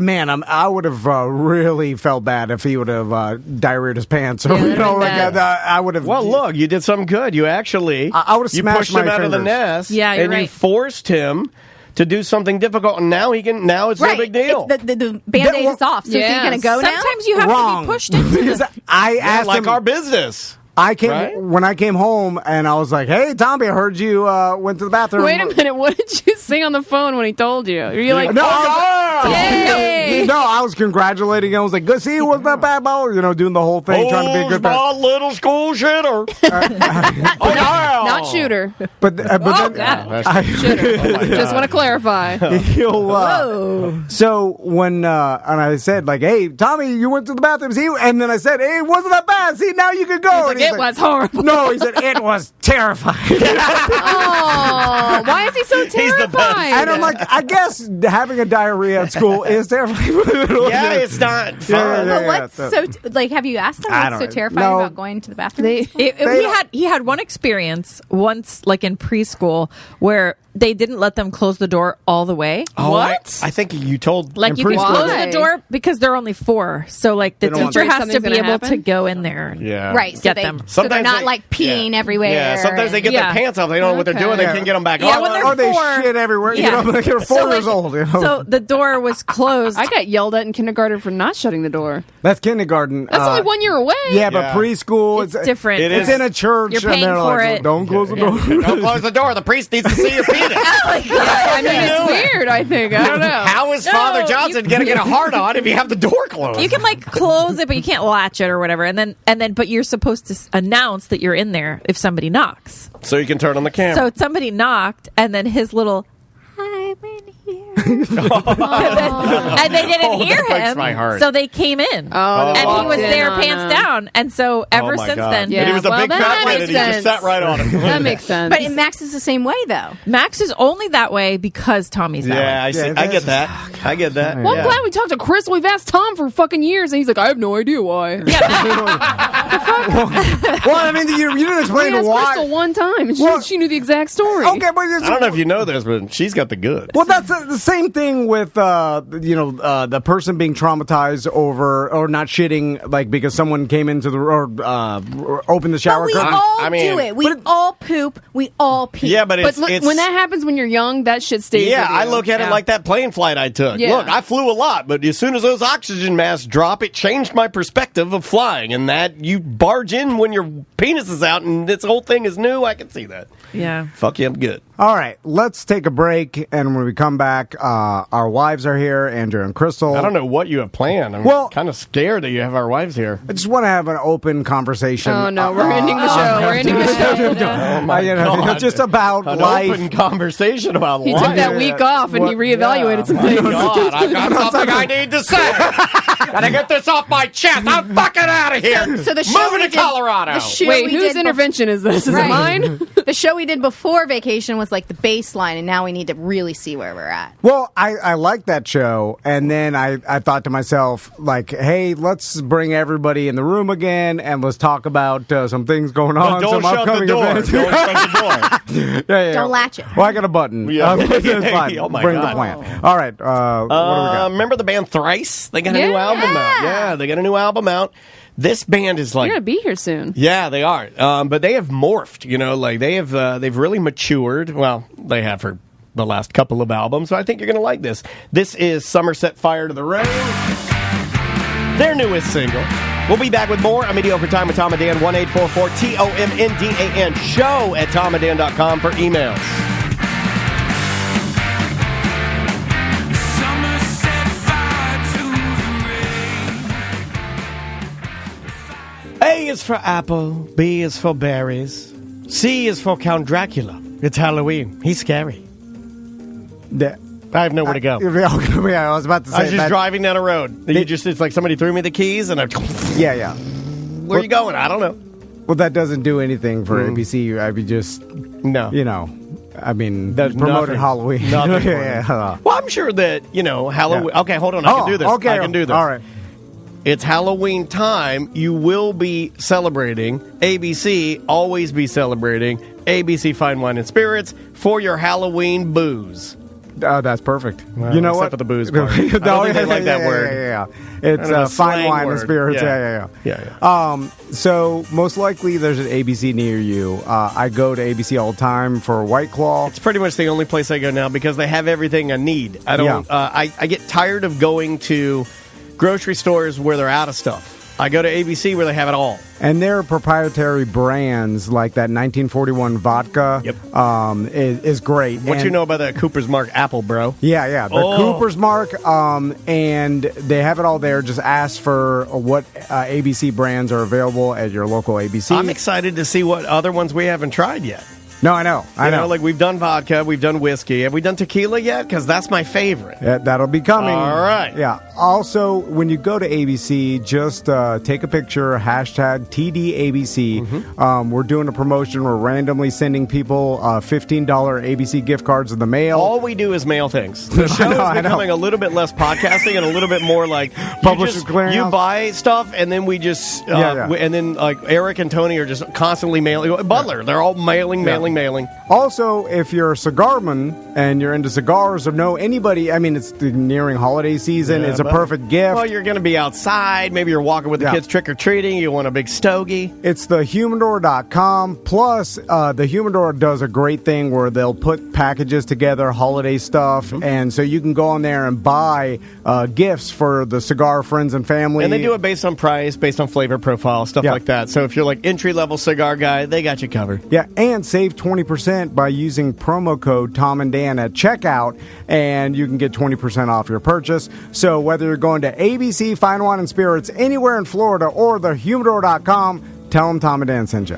man, I would have really felt bad if he would have diarrheaed his pants. Or, Yeah, that'd been bad. I would have. Well, look, you did something good. You actually, I would've you smashed pushed him my out of the fingers. nest. Yeah, you're and you right. forced him to do something difficult, and now he can. Now it's Right. no big deal. It's the Band-Aid is off. So is he Yeah. going to go now? Sometimes you have Wrong. to be pushed into Because the... I Yeah, asked like him. our business. I came right? when I came home, and I was like, "Hey, Tommy, I heard you went to the bathroom." Wait a minute. What did you sing on the phone when he told you? Are you like, No, Yay! no, I was congratulating him. I was like, "Good, see, it wasn't that bad, Bo." Doing the whole thing, trying to be a good my parent. little school shitter. not shooter. But then, God. I, Just want to clarify. So when and I said like, "Hey, Tommy, you went to the bathroom," and then I said, "Hey, it wasn't that bad. See, now you can go." And It was horrible. No, he said it was terrifying. Oh, why is he so terrified? And I'm like, I guess having a diarrhea at school is terrifying. Yeah, it's not fun. Yeah, But what's have you asked them I what's don't so know. terrifying No. about going to the bathroom? He had one experience once, like in preschool, where they didn't let them close the door all the way. Oh, What? I think you told. Like In you can preschool. close Why? the door because they're only 4, so like the They don't want teacher that. has to Something's be gonna able to happen? go in there. And Yeah. Right, so Get they them. so they're Sometimes not they- like peeing Yeah. everywhere. Yeah, sometimes they get Yeah. their pants off. They don't know what they're doing. They Yeah. can't get them back Yeah, on. when they're or they 4. shit everywhere. Yeah. Like they're 4 So, years old. So the door was closed. I got yelled at in kindergarten for not shutting the door. That's kindergarten. That's only 1 year away. Yeah, but Yeah. preschool, It's different. It It's is. in a church. You're and paying they're for like, it. Don't close the door. Don't close the door. The priest needs to see your penis. I mean, it's weird, I think. I don't know. How is No, Father Johnson going to get a hard on if you have the door closed? You can like close it, but you can't latch it or whatever. And then, but you're supposed to announce that you're in there if somebody knocks. So you can turn on the camera. So somebody knocked, and then his little "I'm in here," and they didn't hear that breaks him. my heart. So they came in, Oh, they and he walked was in there on pants him. down. And so ever Oh my since God. then, And he was a well, big that fat kid, makes and he just sense. sat right on him. That makes sense. But Max is the same way though. Max is only that way because Tommy's that Yeah, way. I see. Yeah, I get that. I get that. Well, Yeah. I'm glad we talked to Chris. We've asked Tom for fucking years, and he's like, I have no idea why. Yeah, Well, I mean, you didn't explain I asked why. Crystal one time, and she knew the exact story. Okay, but I don't know if you know this, but she's got the goods. Well, that's the same thing with the person being traumatized over or not shitting, like because someone came into the or opened the shower. But we curtain. all do it. We all poop. We all pee. Yeah, but look, when that happens when you're young, that shit stays. Yeah, with you. I look at it like that plane flight I took. Yeah. Look, I flew a lot, but as soon as those oxygen masks drop, it changed my perspective of flying. And that you barge in when your penis is out and this whole thing is new, I can see that. Yeah. Fuck you, I'm good. All right, let's take a break, and when we come back, our wives are here, Andrew and Crystal. I don't know what you have planned. I'm kind of scared that you have our wives here. I just want to have an open conversation. Oh no, we're ending the show. We're ending the show. Oh my God. Just about An life. open conversation about He life. took that week off and he reevaluated some things. God, I've got something I need to say. Gotta get this off my chest. I'm fucking out of here. So the show Moving we to did- Colorado. the show Wait, we whose did intervention is this? Is it mine? The show we did before vacation was like the baseline, and now we need to really see where we're at. Well, I like that show, and then I thought to myself, like, hey, let's bring everybody in the room again, and let's talk about some things going on. But don't some shut the upcoming door. events. Don't shut the door. Yeah. Don't latch it. Well, I got a button. Yeah. It's fine. Oh, my Bring God. the plant. All right. What do we got? Remember the band Thrice? They got a new album out. Yeah, they got a new album out. This band is like... You're going to be here soon. Yeah, they are. But they have morphed, like they've really matured. Well, they have for the last couple of albums, so I think you're going to like this. This is Summer Set Fire to the Rain, their newest single. We'll be back with more on Mediocre Time with Tom and Dan, 1-844-TOMNDAN, show at tomandan.com for emails. A is for apple, B is for berries, C is for Count Dracula. It's Halloween. He's scary. I have nowhere to go. Yeah, I was about to say I was just driving down a road. It's like somebody threw me the keys and I... Yeah. Where are you going? I don't know. Well, that doesn't do anything for ABC. I mean, just... No. That's promoted Halloween. Nothing. Yeah. Well, I'm sure that, Halloween... Yeah. Okay, hold on. I can do this. Okay. I can do this. All right. It's Halloween time. You will be celebrating. ABC, always be celebrating. ABC Fine Wine and Spirits for your Halloween booze. That's perfect. Well, you know except what? for the booze part. I don't think they like that word. Yeah. I don't know, It's fine slang wine word. and spirits. Yeah. So most likely there's an ABC near you. I go to ABC all the time for White Claw. It's pretty much the only place I go now because they have everything I need. I don't. I get tired of going to grocery stores where they're out of stuff. I go to ABC where they have it all. And their proprietary brands, like that 1941 vodka, is great. What and you know about that Cooper's Mark apple, bro? Yeah. The Cooper's Mark, and they have it all there. Just ask for what ABC brands are available at your local ABC. I'm excited to see what other ones we haven't tried yet. No, I know. Like we've done vodka, we've done whiskey. Have we done tequila yet? Because that's my favorite. Yeah, that'll be coming. All right. Yeah. Also, when you go to ABC, just take a picture, hashtag TDABC. Mm-hmm. We're doing a promotion. We're randomly sending people $15 ABC gift cards in the mail. All we do is mail things. The show is becoming a little bit less podcasting and a little bit more like Publishers Clearinghouse. You buy stuff and then we just and then like Eric and Tony are just constantly mailing. Butler, they're all mailing. Also, if you're a cigarman and you're into cigars or know anybody, I mean, it's the nearing holiday season. It's a perfect gift. Well, you're going to be outside. Maybe you're walking with the kids trick-or-treating. You want a big stogie. It's thehumidor.com. Plus, the Humidor does a great thing where they'll put packages together, holiday stuff, and so you can go on there and buy gifts for the cigar friends and family. And they do it based on price, based on flavor profile, stuff like that. So if you're like entry-level cigar guy, they got you covered. Yeah, and save 20% by using promo code Tom and Dan at checkout, and you can get 20% off your purchase. So whether you're going to ABC Fine Wine and Spirits anywhere in Florida or thehumidor.com, tell them Tom and Dan sent you.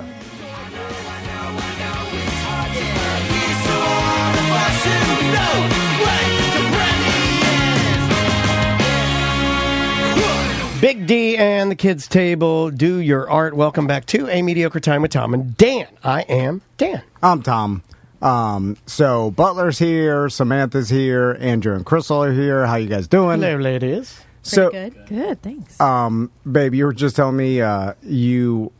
Big D and the Kids Table, do your art. Welcome back to A Mediocre Time with Tom and Dan. I am Dan. I'm Tom. So Butler's here, Samantha's here, Andrew and Crystal are here. How you guys doing? Hello, ladies. So good, thanks. Babe, you were just telling me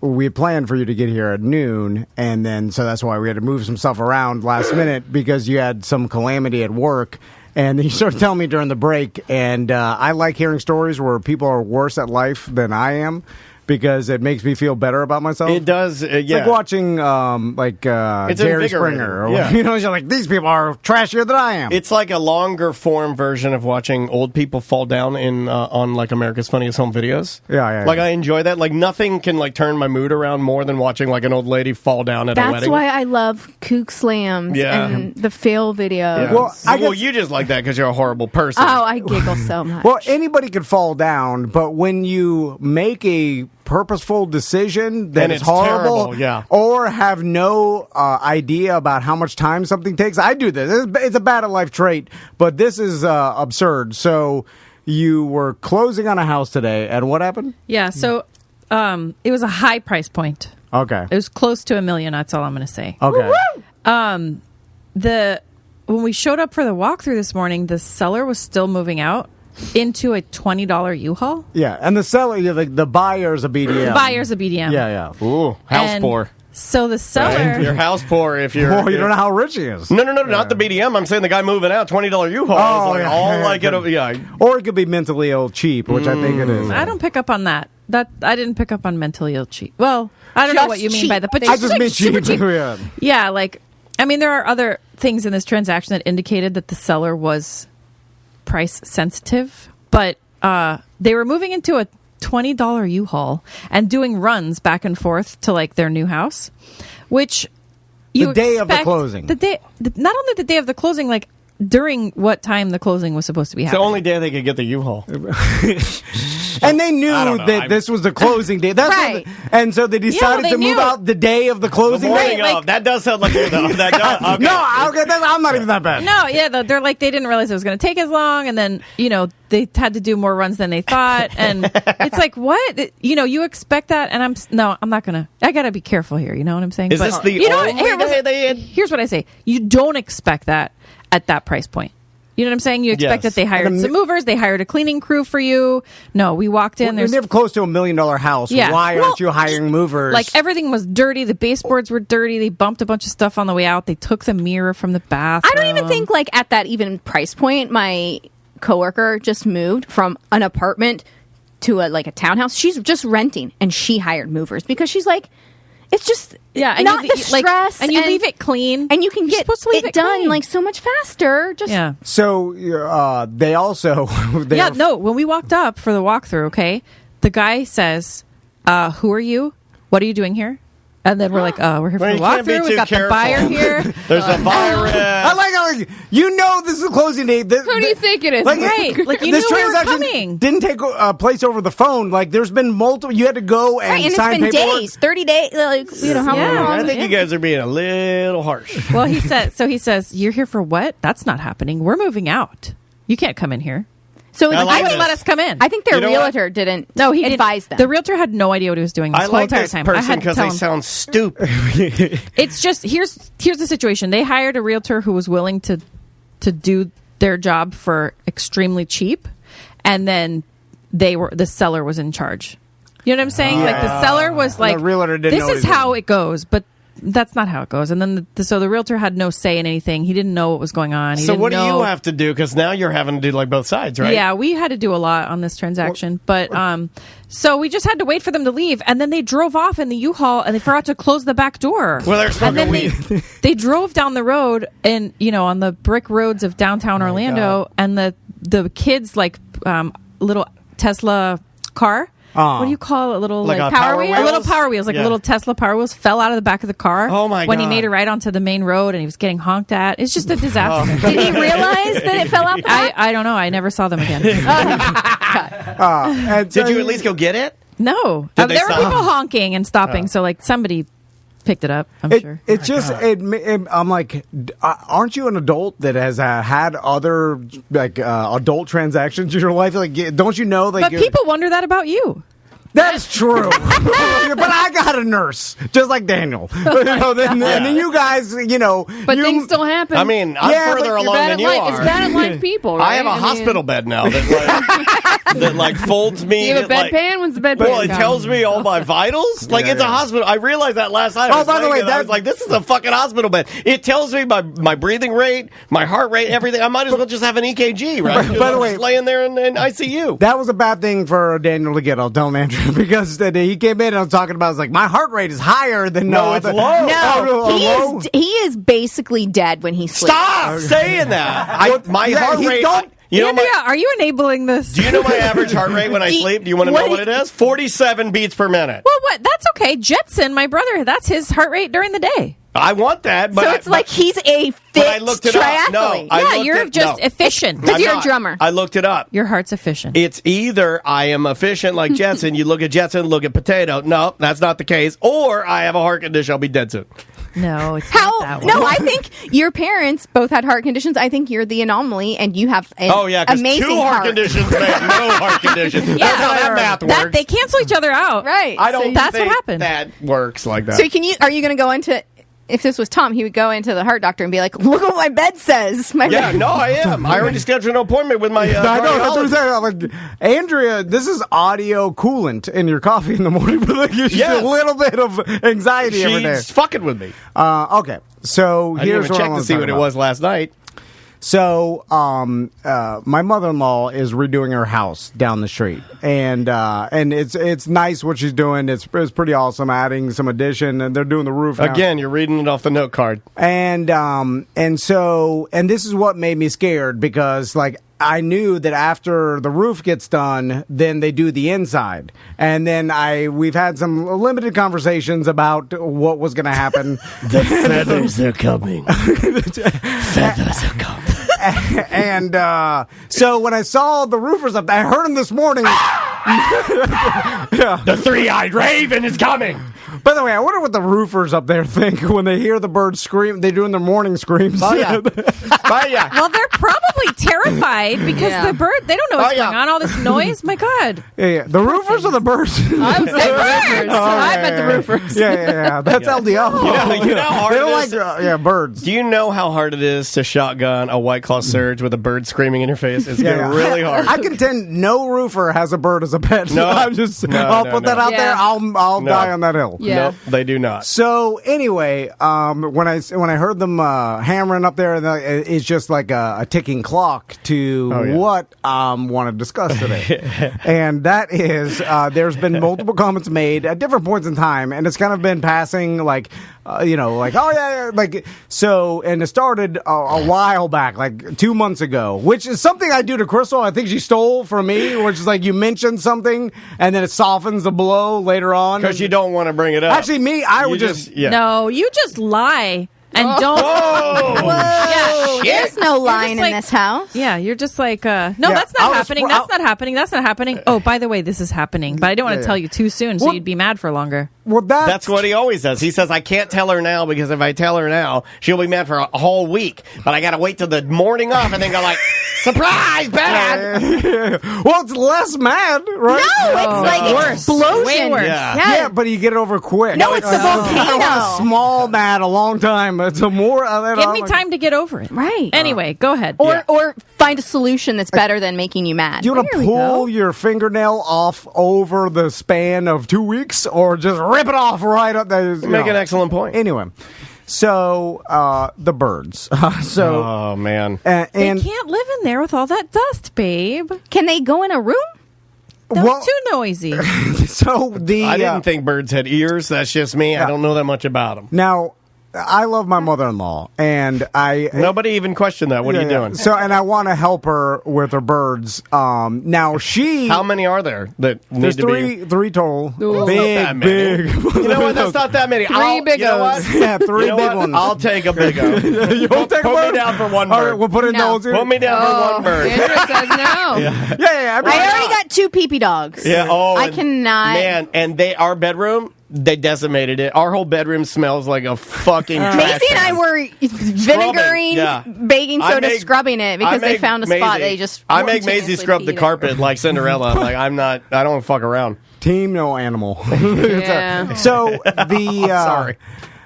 we had planned for you to get here at noon, and then so that's why we had to move some stuff around last minute because you had some calamity at work. And you started telling me during the break, and I like hearing stories where people are worse at life than I am. Because it makes me feel better about myself. It does, yeah. It's like watching, Jerry Springer. Or, you're like, these people are trashier than I am. It's like a longer form version of watching old people fall down on like America's Funniest Home Videos. Yeah. Like I enjoy that. Like nothing can like turn my mood around more than watching like an old lady fall down at a wedding. That's why I love kook slams and the fail videos. Yeah. Well, you just like that because you're a horrible person. Oh, I giggle so much. Well, anybody could fall down, but when you make a purposeful decision that is horrible, or have no idea about how much time something takes. I do this. It's a bad at life trait, but this is absurd. So you were closing on a house today, and what happened? Yeah, so it was a high price point. Okay. It was close to $1 million, that's all I'm going to say. Okay. When we showed up for the walkthrough this morning, the seller was still moving out into a $20 U-Haul. Yeah, and the seller, the buyer's a BDM. The buyer's a BDM. Yeah. Ooh, house poor. So the seller... You're house poor if you're... Well, you don't know how rich he is. No, not the BDM. I'm saying the guy moving out, $20 U-Haul. Or it could be mentally ill cheap, which I think it is. I don't pick up on that. I didn't pick up on mentally ill cheap. Well, I don't know what you mean by that, but I just mean cheap. Yeah, like, I mean, there are other things in this transaction that indicated that the seller was price sensitive, but they were moving into a $20 U-Haul and doing runs back and forth to like their new house, which you the day of the closing. Not only the day of the closing, like during what time the closing was supposed to be happening. It's the only day they could get the U-Haul. And they knew that this was the closing day. That's right. And so they decided to move out the day of the closing day. That does sound like you, though. That does, okay. No, I'm not even that bad. No, yeah, they're like, they didn't realize it was going to take as long, and then, they had to do more runs than they thought, and it's like, what? You expect that, and I'm not going to, I got to be careful here, you know what I'm saying? Is this the only day they had? Here's what I say. You don't expect that at that price point. You know what I'm saying? You expect that they hired some movers, they hired a cleaning crew for you. No, we walked in. You're never close to $1 million house. Yeah. Why aren't you hiring movers? Like everything was dirty. The baseboards were dirty. They bumped a bunch of stuff on the way out. They took the mirror from the bathroom. I don't even think like at that even price point, my coworker just moved from an apartment to a townhouse. She's just renting, and she hired movers because she's like, it's just and not the stress, and you leave it clean, and you can get it done clean. like so much faster. So they also when we walked up for the walkthrough, okay, the guy says, "Who are you? What are you doing here?" And then we're like, we're here for the walkthrough. We got the buyer here. There's a virus. I like how this is the closing date. Who do you think it is? Right. Like, you this knew we were transaction coming. didn't take place over the phone. Like, there's been multiple. You had to go and sign it's been paperwork. days, 30 days. How long? I think you guys are being a little harsh. Well, he says, you're here for what? That's not happening. We're moving out. You can't come in here. So I wouldn't let us come in. I think their realtor didn't. No, he advised them. The realtor had no idea what he was doing this whole entire this time. person because they sound stupid. It's just here's the situation. They hired a realtor who was willing to do their job for extremely cheap, and then the seller was in charge. You know what I'm saying? Like the seller was like, the realtor didn't know "This is how it goes," but that's not how it goes. And then so the realtor had no say in anything. He didn't know what was going on. So what do you have to do? Because now you're having to do like both sides, right? Yeah, we had to do a lot on this transaction, but so we just had to wait for them to leave, and then they drove off in the U-Haul, and they forgot to close the back door. Well, they're smoking weed. They drove down the road, and on the brick roads of downtown Orlando, and the kids little Tesla car. What do you call it? A little Power Wheels? A little Power Wheels, like a little Tesla Power Wheels, fell out of the back of the car. Oh my god! When he made it right onto the main road, and he was getting honked at. It's just a disaster. Did he realize that it fell out? I don't know. I never saw them again. Did you at least go get it? No, there were people honking and stopping. So somebody picked it up. I'm sure. It's just I'm like, aren't you an adult that has had other adult transactions in your life? Like, don't you know? Like, but people wonder that about you. That's true. But I got a nurse, just like Daniel. And then you guys, But things still happen. I mean, I'm further along than you are. It's bad at life people, right? I have a hospital bed now. That, that like folds me. Do you have a like, bedpan? When's the bedpan? well, it come? tells me all my vitals. Like it's a hospital. I realized that last night. Oh, by the way, I was like, this is a fucking hospital bed. It tells me my breathing rate, my heart rate, everything. I might as well just have an EKG, right? By the way, just laying there in ICU. That was a bad thing for Daniel to get. I'll tell Andrew because he came in and I was talking about. I was like, my heart rate is higher than it's low. No, he is basically dead when he sleeps. Stop saying that. My heart rate. Are you enabling this? Do you know my average heart rate when I sleep? Do you want to know what it is? 47 beats per minute. Well, what? That's okay. Jetson, my brother, that's his heart rate during the day. I want that, but so it's like he's a fit I looked it triathlete. up. No, you're just efficient. Because you're a drummer. I looked it up. Your heart's efficient. It's either I am efficient like Jetson, you look at Jetson, look at Potato. No, that's not the case. Or I have a heart condition, I'll be dead soon. No, it's not that one. No, I think your parents both had heart conditions. I think you're the anomaly, and you have an amazing two heart conditions make no heart conditions. Yeah, that's how that math works. They cancel each other out. Right. I don't that's think what happened. that works like that. So are you going to go into... If this was Tom, he would go into the heart doctor and be like, look what my bed says. I am. I already scheduled an appointment with my I know. That's what I'm saying. I'm like, Andrea, this is audio coolant in your coffee in the morning. But like, you a little bit of anxiety every day. She's fucking with me. Okay. So I here's didn't even check to see what it was last night. So, my mother-in-law is redoing her house down the street, and it's nice what she's doing. It's pretty awesome, adding some addition, and they're doing the roof now. Again. You're reading it off the note card, and this is what made me scared because like. I knew that after the roof gets done, then they do the inside. And then we've had some limited conversations about what was going to happen. The feathers are coming. Feathers are coming. And so when I saw the roofers up there, I heard them this morning. The three-eyed raven is coming. By the way, I wonder what the roofers up there think when they hear the birds scream. They're doing their morning screams. Oh, yeah. Well, they're probably terrified because the bird, they don't know what's going on. All this noise. My God. Yeah. The roofers or the birds? I would say roofers. I bet the roofers. Yeah. That's LDL. You know how hard they don't it is? like birds. Do you know how hard it is to shotgun a White Claw Surge with a bird screaming in your face? It's really hard. I contend no roofer has a bird as a pet. No. I'll put that out there. I'll die on that hill. Yeah. Nope, they do not. So anyway, when I heard them hammering up there, it's just like a ticking clock to what I want to discuss today, and that is there's been multiple comments made at different points in time, and it's kind of been passing like. So, and it started a while back, like 2 months ago, which is something I do to Crystal. I think she stole from me, which is like you mention something and then it softens the blow later on. Because you don't want to bring it up. Actually, I would just No, you just lie. And don't. Whoa. There's no lying in this house. Yeah, you're just like, no, that's not happening. That's not happening. That's not happening. Oh, by the way, this is happening. But I don't want to tell you too soon, so you'd be mad for longer. Well, that's what he always says. He says, I can't tell her now because if I tell her now, she'll be mad for a whole week. But I got to wait till the morning off and then go like, surprise, bad. Well, it's less mad, right? No, it's like explosion. Way worse. Yeah, but you get it over quick. No, it's the volcano. I want a small mad a long time. It's a more. Give me time to get over it. Right. Anyway, go ahead. Or find a solution that's better than making you mad. Do you want to pull your fingernail off over the span of 2 weeks, or just rip it off right up there? Make an excellent point. Anyway. So, the birds. Oh, man. They can't live in there with all that dust, babe. Can they go in a room? That's too noisy. So, I didn't think birds had ears. That's just me. I don't know that much about them. Now, I love my mother-in-law, and nobody even questioned that. What are you doing? So, and I want to help her with her birds. Now how many are there that there's need to be? three total. Big. You know what? That's not that many. Three big ones. Yeah, three big ones. I'll take a big one. You'll take put me down for one bird. All right, we'll put it in those. Put me down for one bird. Andrew says no. Yeah. I already got 2 pee-pee dogs. Yeah. Oh, I cannot. Man, and our bedroom. They decimated it. Our whole bedroom smells like a fucking trash Maisie and I can. were vinegering, baking soda, scrubbing it because they found a spot they just. I make Maisie scrub the carpet like Cinderella. Like I don't fuck around. Team no animal. Yeah. So the sorry,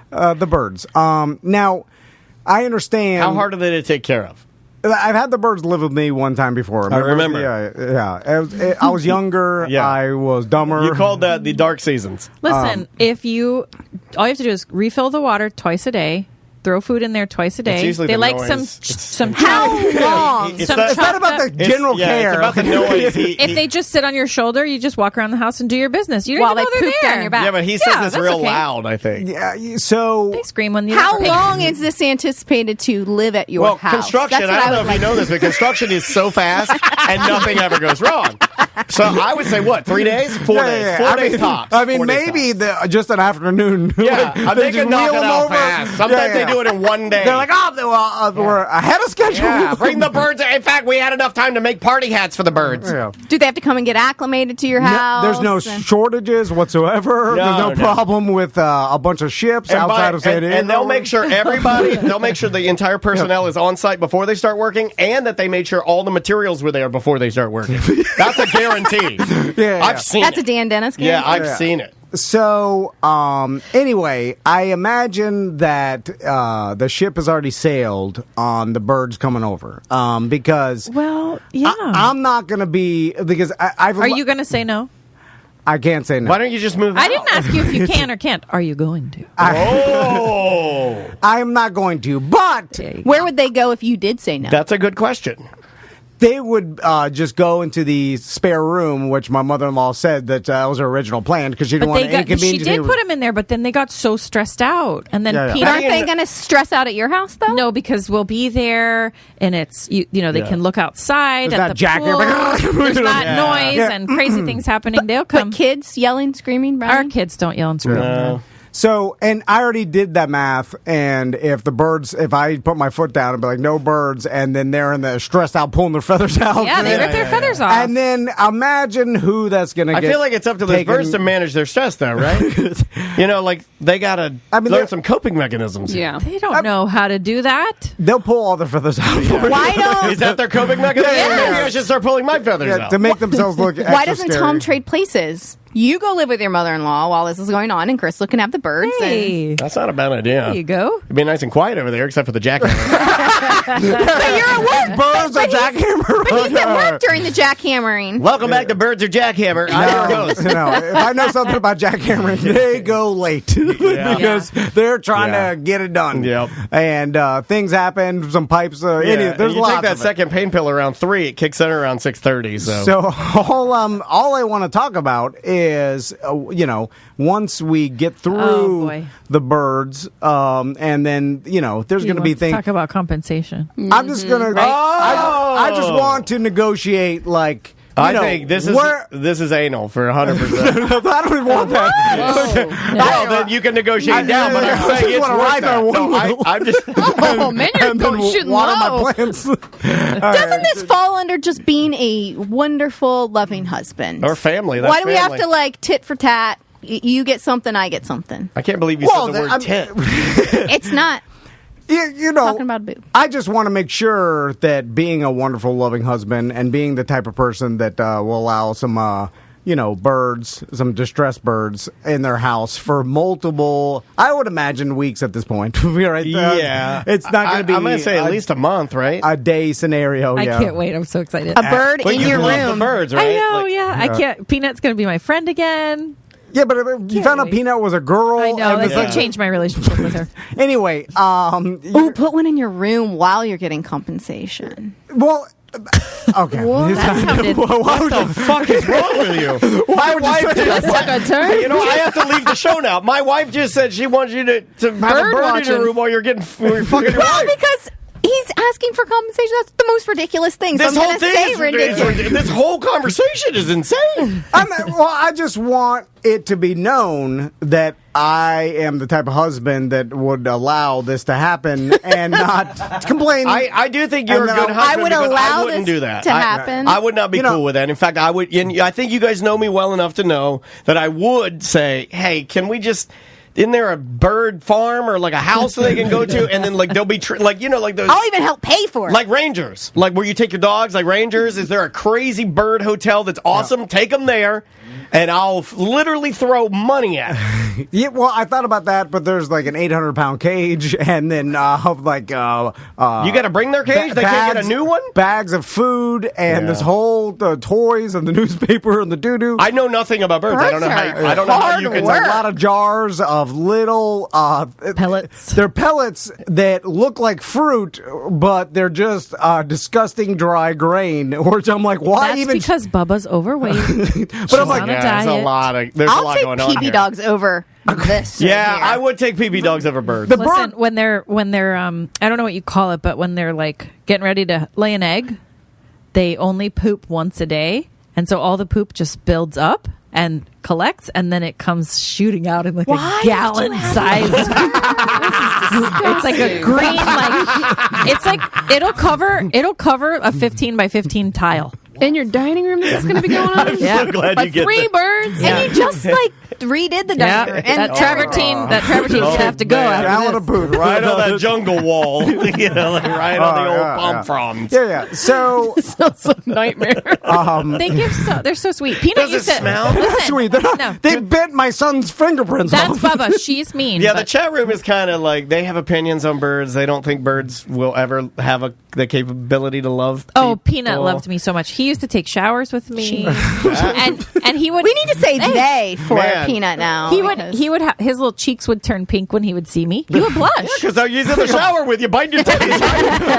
the birds. Now I understand how hard are they to take care of. I've had the birds live with me one time before. I remember. Yeah. I was younger. Yeah. I was dumber. You called that the dark seasons. Listen, all you have to do is refill the water twice a day. Throw food in there twice a day. They like noise. some. How long? It's not about the general care. It's about the noise. If they just sit on your shoulder, you just walk around the house and do your business. You don't While even know they they're poop there. down your back. Yeah, but he says this that's real okay. loud, I think. Yeah, so They scream when you. How long is this anticipated to live at your Well, house? construction, That's I what don't know would if like you know this, but construction is so fast and nothing ever goes wrong. So I would say, 3 days? 4 days. 4 days tops. I mean, 4 days maybe tops. just an afternoon. Yeah, They they just can knock wheel it them out over. fast. Sometimes they do it in one day. They're like, we're ahead of schedule. Yeah, bring the birds. In fact, we had enough time to make party hats for the birds. Yeah. Do they have to come and get acclimated to your house? There's no shortages whatsoever. There's no problem with a bunch of ships outside of San Diego. And they'll make sure they'll make sure the entire personnel is on site before they start working, and that they made sure all the materials were there before they start working. That's a guarantee. I've seen That's it. a Dan Dennis game. Yeah, I've seen it. So, anyway, I imagine that the ship has already sailed on the birds coming over. Because I'm not going to be because I've. Are you going to say no? I can't say no. Why don't you just move? I didn't ask you if you can or can't. Are you going to? I'm not going to. But where would they go if you did say no? That's a good question. They would just go into the spare room, which my mother-in-law said that was her original plan because she didn't want to inconvenience. She did put them in there, but then they got so stressed out, and then Aren't they going to stress out at your house though? No, because we'll be there, and it's they can look outside at the pool. There's not noise and crazy things happening. They'll come. But kids yelling, screaming. Our kids don't yell and scream. No. So, and I already did that math, and if I put my foot down and be like, no birds, and then they're in the stressed out pulling their feathers out. Yeah, they rip their feathers off. And then imagine who that's going to get. I feel like it's up to those birds to manage their stress, though, right? They got to learn some coping mechanisms. Yeah. They don't know how to do that. They'll pull all their feathers out. Why don't... Is that their coping mechanism? Yes. Maybe I should start pulling my feathers out. To make themselves look extra Why doesn't scary. Tom trade places? You go live with your mother-in-law while this is going on, and Crystal can have the birds. Hey. That's not a bad idea. There you go. It'd be nice and quiet over there, except for the jackhammer. But you're at work. Birds are jackhammer. But he's at work during the jackhammering. Welcome back to Birds or Jackhammer. I'm your host. No, if I know something about jackhammering, they go late because they're trying to get it done. Yep. And things happen, some pipes. There's you lots take that of it. second pain pill around 3, it kicks in around 6:30. So all I want to talk about is, once we get through the birds, and then, there's going to be things. Talk about compensation. I'm just going to. I just want to negotiate, like. I think this is anal for 100%. I don't want that. Well, then you can negotiate down, but I'm saying it's worth that. So I'm just. Oh, man, you're shooting water low. my plants. Doesn't this fall under just being a wonderful, loving husband? Or family. That's Why do we have family. to, tit for tat? You get something, I get something. I can't believe you said the word tit. It's not. Talking about a boob. I just want to make sure that being a wonderful, loving husband and being the type of person that will allow some, birds, some distressed birds in their house for multiple, I would imagine, weeks at this point. Right? Yeah. It's not going to be. I'm going to say at least a month, right? A day scenario. I yeah. can't wait. I'm so excited. A bird But in you your love room. the birds, right? I know, I can't. Peanut's going to be my friend again. Yeah, but if you found out Peanut was a girl. I know. and That's changed my relationship with her. Anyway, Ooh, put one in your room while you're getting compensation. well. Okay. What? That sounded. What the fuck is wrong with you? My wife just took a turn. I have to leave the show now. My wife just said she wants you to have a bird in watching. your room while you're fucking your Well, wife. because he's asking for compensation. That's the most ridiculous thing. So This I'm whole going to thing say is ridiculous. This whole conversation is insane. I just want it to be known that I am the type of husband that would allow this to happen and not complain. I do think you're a good husband. I would because allow I wouldn't this do that. to happen. I would not be cool with that. In fact, I would. And I think you guys know me well enough to know that I would say, "Hey, can we just?" Isn't there a bird farm or like a house that they can go to, and then they'll be like those. I'll even help pay for it. Like Rangers, like where you take your dogs, like Rangers. Is there a crazy bird hotel that's awesome? Yeah. Take them there. and I'll literally throw money at it. Yeah, well, I thought about that, but there's like an 800-pound cage, and then you got to bring their cage. They can't get a new one. Bags of food and this whole toys and the newspaper and the doo-doo. I know nothing about birds. I don't know how you can. A lot of jars of little pellets. They're pellets that look like fruit, but they're just disgusting dry grain. Which I'm like, why That's even? because Bubba's overweight. But I'm like, there's a lot going on here. I'll take PB dogs over this. Yeah, I would take PB dogs over birds. Listen, when they're I don't know what you call it, but when they're like getting ready to lay an egg, they only poop once a day, and so all the poop just builds up and collects, and then it comes shooting out in like a gallon size. It's like a green, it's like it'll cover a 15 by 15 tile. In your dining room, this is going to be going on. I'm so glad you get 3 birds, and you just redid the dining room. And that travertine gonna have to go after this. Right on that jungle wall, right on the old pom-froms. Yeah. So sounds like a nightmare. They're so sweet. Peanut Does used it to smell? They're sweet. They bent my son's fingerprints That's off. Bubba. She's mean. Yeah, the chat room is kind of like they have opinions on birds. They don't think birds will ever have the capability to love people. Peanut loved me so much. He used to take showers with me, and he would. We need to say they for Peanut now. He would his little cheeks would turn pink when he would see me. He would blush because he's in the shower with you, biting your toes.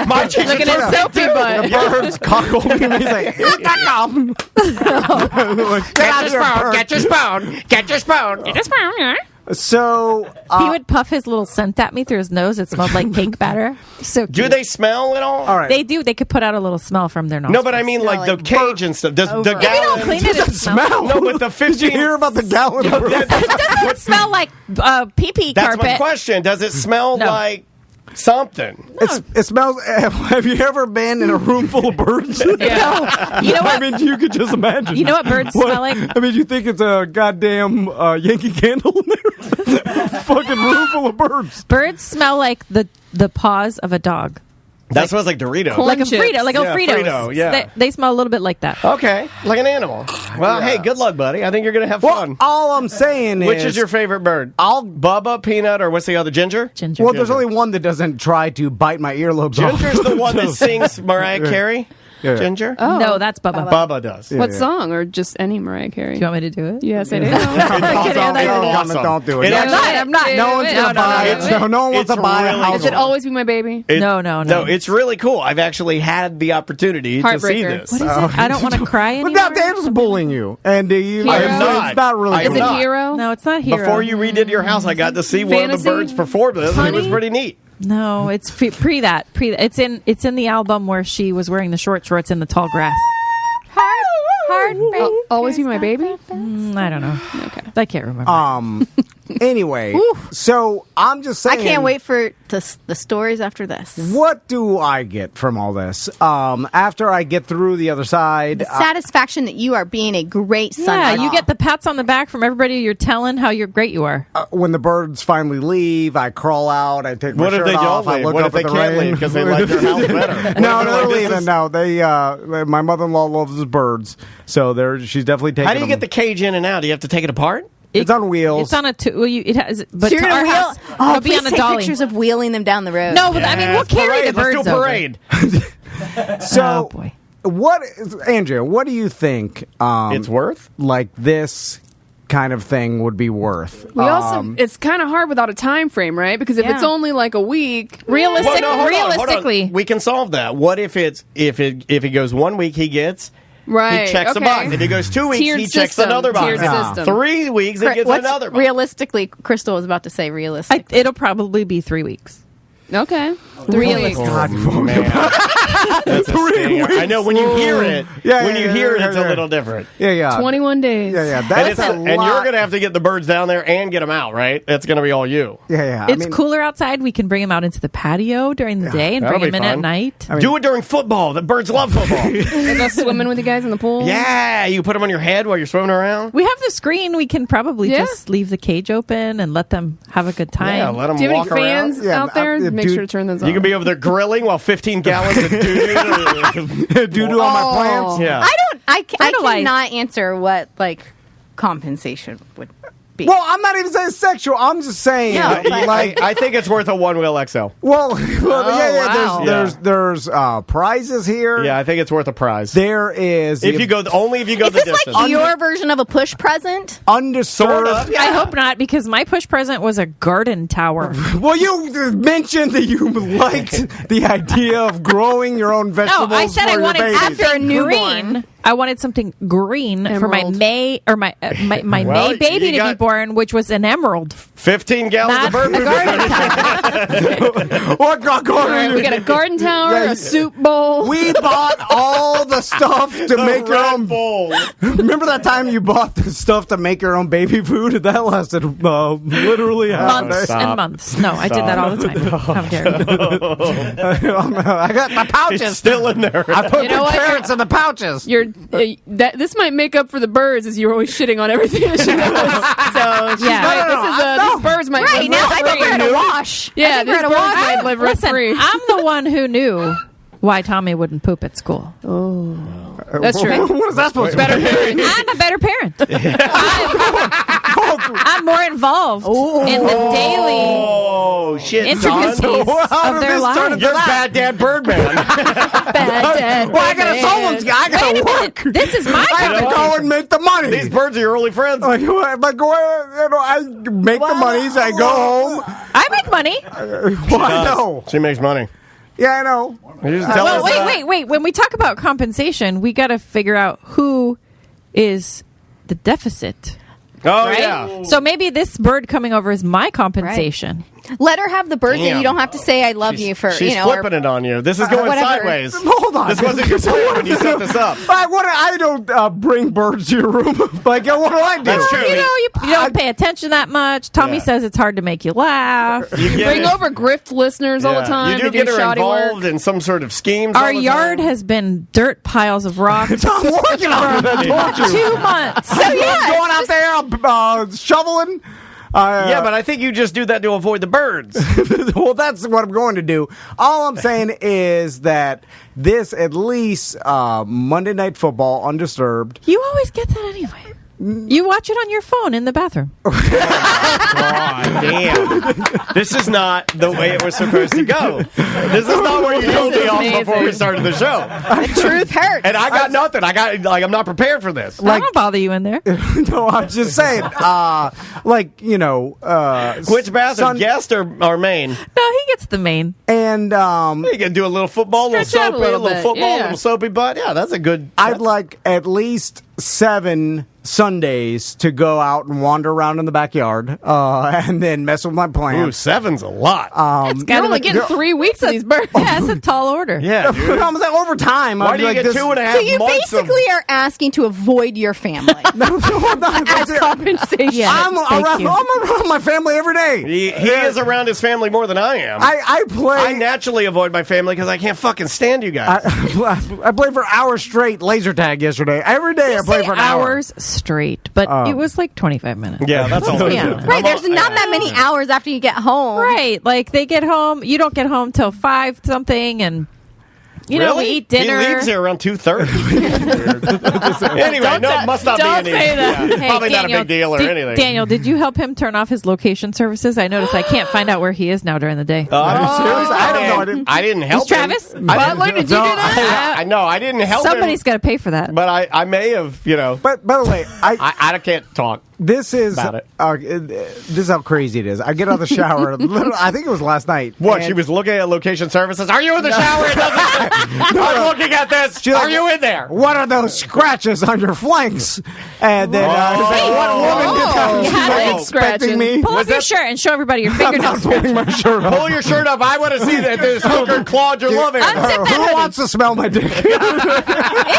My cheeks look at his soapy butt. The bird's cockle. He's like, get your spoon. Get your spoon. So he would puff his little scent at me through his nose. It smelled like cake batter. So cute. Do they smell at all? All right. They do. They could put out a little smell from their nostrils. No, but I mean like the cage and stuff. Does the Maybe don't gallon clean it. It smell? No, but the 15. Did you hear about the gallon? It doesn't smell like pee-pee That's carpet. my question. Does it smell like something? It smells. Have you ever been in a room full of birds? Yeah. You know what? I mean, you could just imagine. You know what birds smell like? I mean, you think it's a goddamn Yankee Candle in there? Fucking room full of birds. Birds smell like the paws of a dog. That smells like Doritos. Like a Frito, like Yeah, Fritos. Frito, yeah. They smell a little bit like that. Okay, like an animal. Well, hey, good luck, buddy. I think you're going to have fun. All I'm saying Which is your favorite bird? Bubba, Peanut, or what's the other? Ginger? Ginger. Well, there's only one that doesn't try to bite my earlobes off. Ginger's the one that sings Mariah Carey? Yeah. Ginger? Oh. No, that's Bubba. Bubba does. What song, or just any Mariah Carey? Do you want me to do it? Yes, I do. Don't do it. I'm not. No one's going to buy it. No one wants to buy a house. Is it Always Be My Baby? No. No, it's really cool. I've actually had the opportunity to see Heartbreaker. this. What is it? I don't want to cry anymore. But now Dan's bullying you. And I am not. It's not really Is cool. it Hero? No, it's not Hero. Before you redid your house, I got to see one of the birds perform this, and it was pretty neat. No, it's pre that. It's in the album where she was wearing the short shorts in the tall grass. Always Be My Baby? I don't know. Okay. I can't remember. Anyway, so I'm just saying. I can't wait for the stories after this. What do I get from all this? After I get through the other side, The satisfaction that you are being a great son. Yeah, you get the pats on the back from everybody you're telling how great you are. When the birds finally leave, I crawl out. I take my What if shirt they off. don't I leave? look What up if they at the can't rain. leave because they like their house better? No, they're This leaving. is- No, they. My mother-in-law loves birds, so she's definitely taking. How do you get the cage in and out? Do you have to take it apart? It's on wheels. It's on a it has. But So you're to gonna our wheel? house, Oh, it'll be please on a take dolly. pictures of wheeling them down the road. No, but I mean, we'll carry the birds Let's do a parade. So, Oh, boy. what, Andrea? What do you think? It's worth? Like this kind of thing would be worth. We also, it's kind of hard without a time frame, right? Because if it's only like a week, realistically, Hold on. We can solve that. What if it's if it goes 1 week, he gets. Right. He checks a box. If he goes 2 weeks, Tiered he checks system. another box. Tiered system. 3 weeks, he gets another box. Realistically, Crystal was about to say realistic. It'll probably be 3 weeks. Okay. 3 weeks. Oh, man. That's a stinger. I know when you hear it. It's a little different. Yeah. 21 days. Yeah. And you're going to have to get the birds down there and get them out, right? That's going to be all you. Yeah. It's cooler outside. We can bring them out into the patio during the day and That'll bring be them in at fun. night. Do it during football. The birds love football. They go swimming with you guys in the pool. Yeah, you put them on your head while you're swimming around. We have the screen. We can probably just leave the cage open and let them have a good time. Yeah, let them Do you have walk any around. fans out there? Make sure to turn those on. You can be over there grilling while 15 gallons of doo-doo on my plants. Yeah. I cannot answer what compensation would be. Well, I'm not even saying sexual. I'm just saying, I think it's worth a one-wheel XL. Well, wow. There's prizes here. Yeah, I think it's worth a prize. There is if you go the Is this distance. like your version of a push present? Undisturbed. Sort of, yeah. I hope not, because my push present was a garden tower. Well, you mentioned that you liked the idea of growing your own vegetables. No, I said for I your wanted babies. after a newborn. green. I wanted something green for my Emerald. May or my Well, May baby you to be got- born, which was an emerald. 15 gallons Not of bird a food. garden tower. What garden? We got a garden tower, Yeah, a soup bowl. We bought all the stuff to make your own bowl. Remember that time you bought the stuff to make your own baby food? That lasted literally half a Months day. and months. No, I did that all the time. How dare you. I got my pouches. It's still in there. I put You know my what? carrots in the pouches. This might make up for the birds, as you're always shitting on everything that she does. So Yeah. these birds might Right live now, I rent think we're free. at a wash. Yeah, I think these we're at a birds wash. might live rent Listen, free. I'm the one who knew why Tommy wouldn't poop at school. That's true. What is that supposed to Better be? parent. I'm a better parent. I'm more involved in the daily Oh, shit, intricacies son. How of did their this turn lives. into You're that? bad dad Birdman. Bad dad. Well, I gotta Wait a work. minute. This is my I have to company. go and make the money. These birds are your only friends. I make the monies. I go home. I make money. Well, I know. She makes money. Yeah, I know. You just tell Well, us, wait. When we talk about compensation, we got to figure out who is the deficit. Oh, right? yeah. So maybe this bird coming over is my compensation. Let her have the birds, and Damn. you don't have to say "I love you" for She's or- flipping it on you. This is going whatever. sideways. Hold on. This wasn't your plan when you set this up. I don't bring birds to your room. Like, what do I do? That's true. You know, you don't pay attention that much. Tommy Yeah. says it's hard to make you laugh. You get Bring it. over grift listeners all the time. You do to get her shoddy work. involved in some sort of schemes. Our all the yard time. has been dirt piles of rocks I'm working on it. I told you. 2 months. So yeah, going out there shoveling. Yeah, but I think you just do that to avoid the birds. Well, that's what I'm going to do. All I'm saying is that this, at least Monday Night Football, undisturbed. You always get that anyway. You watch it on your phone in the bathroom. God damn. This is not the way it was supposed to go. This is not what you told me off before we started the show. The truth hurts. And I got nothing. I'm not prepared for this. I don't bother you in there. No, I'm just saying, Which bathroom, guest or main? No, he gets the main. And You can do a little football, a little Stretch out soapy, a a little little bit, football, a yeah. little soapy butt. Yeah, that's a good. I'd like at least 7 Sundays to go out and wander around in the backyard and then mess with my plants. Ooh, 7's a lot. You're only getting 3 weeks of these birds. Yeah, it's a tall order. Yeah, dude. I'm saying over time. Why I'd do be you like, get this- 2.5 So you months of... basically are asking to avoid your family as compensation. Yeah. I'm around my family every day. He is around his family more than I am. I play. I naturally avoid my family because I can't fucking stand you guys. I played for hours straight laser tag yesterday. Every day I play for an hour. hours straight, but it was like 25 minutes. Yeah, that's all I do. Yeah. Right, there's not that many hours after you get home. Right, like they get home, you don't get home till 5 something, and you know we Really? eat dinner. He leaves here around 2:30. Anyway, no, it must not don't be any. say that. Yeah, Hey, probably Daniel, not a big deal or anything. Daniel, did you help him turn off his location services? I noticed I can't find out where he is now during the day. I'm serious? I don't know. I didn't help Is Travis? him. Butler, did you do that? I know. I didn't help Somebody's him. got to pay for that. But I may have, But by the way, I can't talk. this is About it. this is how crazy it is. I get out of the shower. Literally, I think it was last night. What? and She was looking at location services. Are you in the shower? It doesn't- I'm looking at this. She's Are like, you in there? What are those scratches on your flanks? And then I was like, what woman did that? You She's had like, leg expecting scratching. me. Pull Was up your that- shirt and show everybody your I'm not fingernails. pulling my shirt up. Pull your shirt up. I want to see that this hooker clawed your loving. Who wants to smell my dick?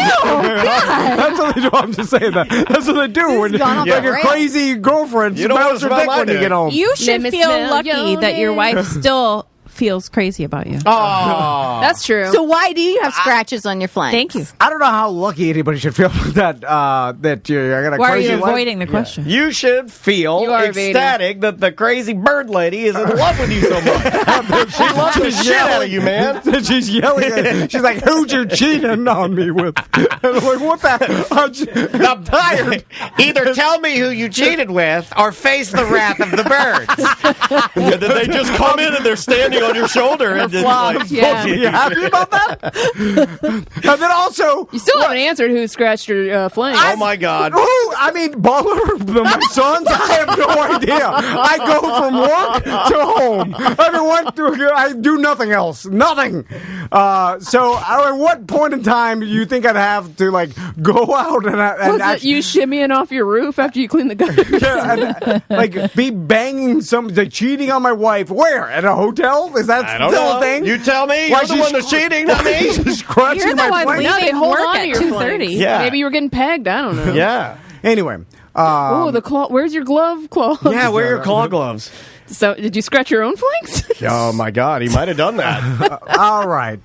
That's what they do. I'm just saying that. That's what they do when gone off like the your rails. crazy girlfriend You don't wanna smells your smell dick my when you dick. get home. You should Let me feel smell lucky your that your dick. wife still feels crazy about you. Oh, that's true. So why do you have scratches on your flanks? Thank you. I don't know how lucky anybody should feel that you're gonna. Why are you avoiding the question? You should feel ecstatic that the crazy bird lady is in love with you so much. She loves the shit out of you, man. She's yelling at you. She's like, "Who'd you cheating on me with?" And I'm like, "What the? I'm tired. Either tell me who you cheated with, or face the wrath of the birds." And then they just come in and they're standing on your shoulder and just like, yeah. You happy about that? And then also, you still haven't answered who scratched your flank. Oh my God! I mean, Butler, my sons. I have no idea. I go from work to home. I do nothing else. Nothing. So, at what point in time do you think I'd have to like go out and was it you shimmying off your roof after you clean the gutters? and, like be banging like cheating on my wife? Where, at a hotel? Is that still a thing? You tell me. You're the one that's cheating, not me. Scratching You're the my one flank. No, they hold work on to at your 2:30. flanks. Yeah. Maybe you were getting pegged. I don't know. Yeah. Anyway. Oh, the claw. Where's your glove claws? Yeah, where are your claw gloves? So, did you scratch your own flanks? Oh my God, he might have done that. All right.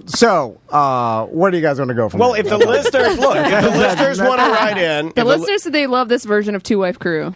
So, where do you guys want to go from? Well, there? if the listeners want to write in, The listeners said they love this version of Two Wife Crew.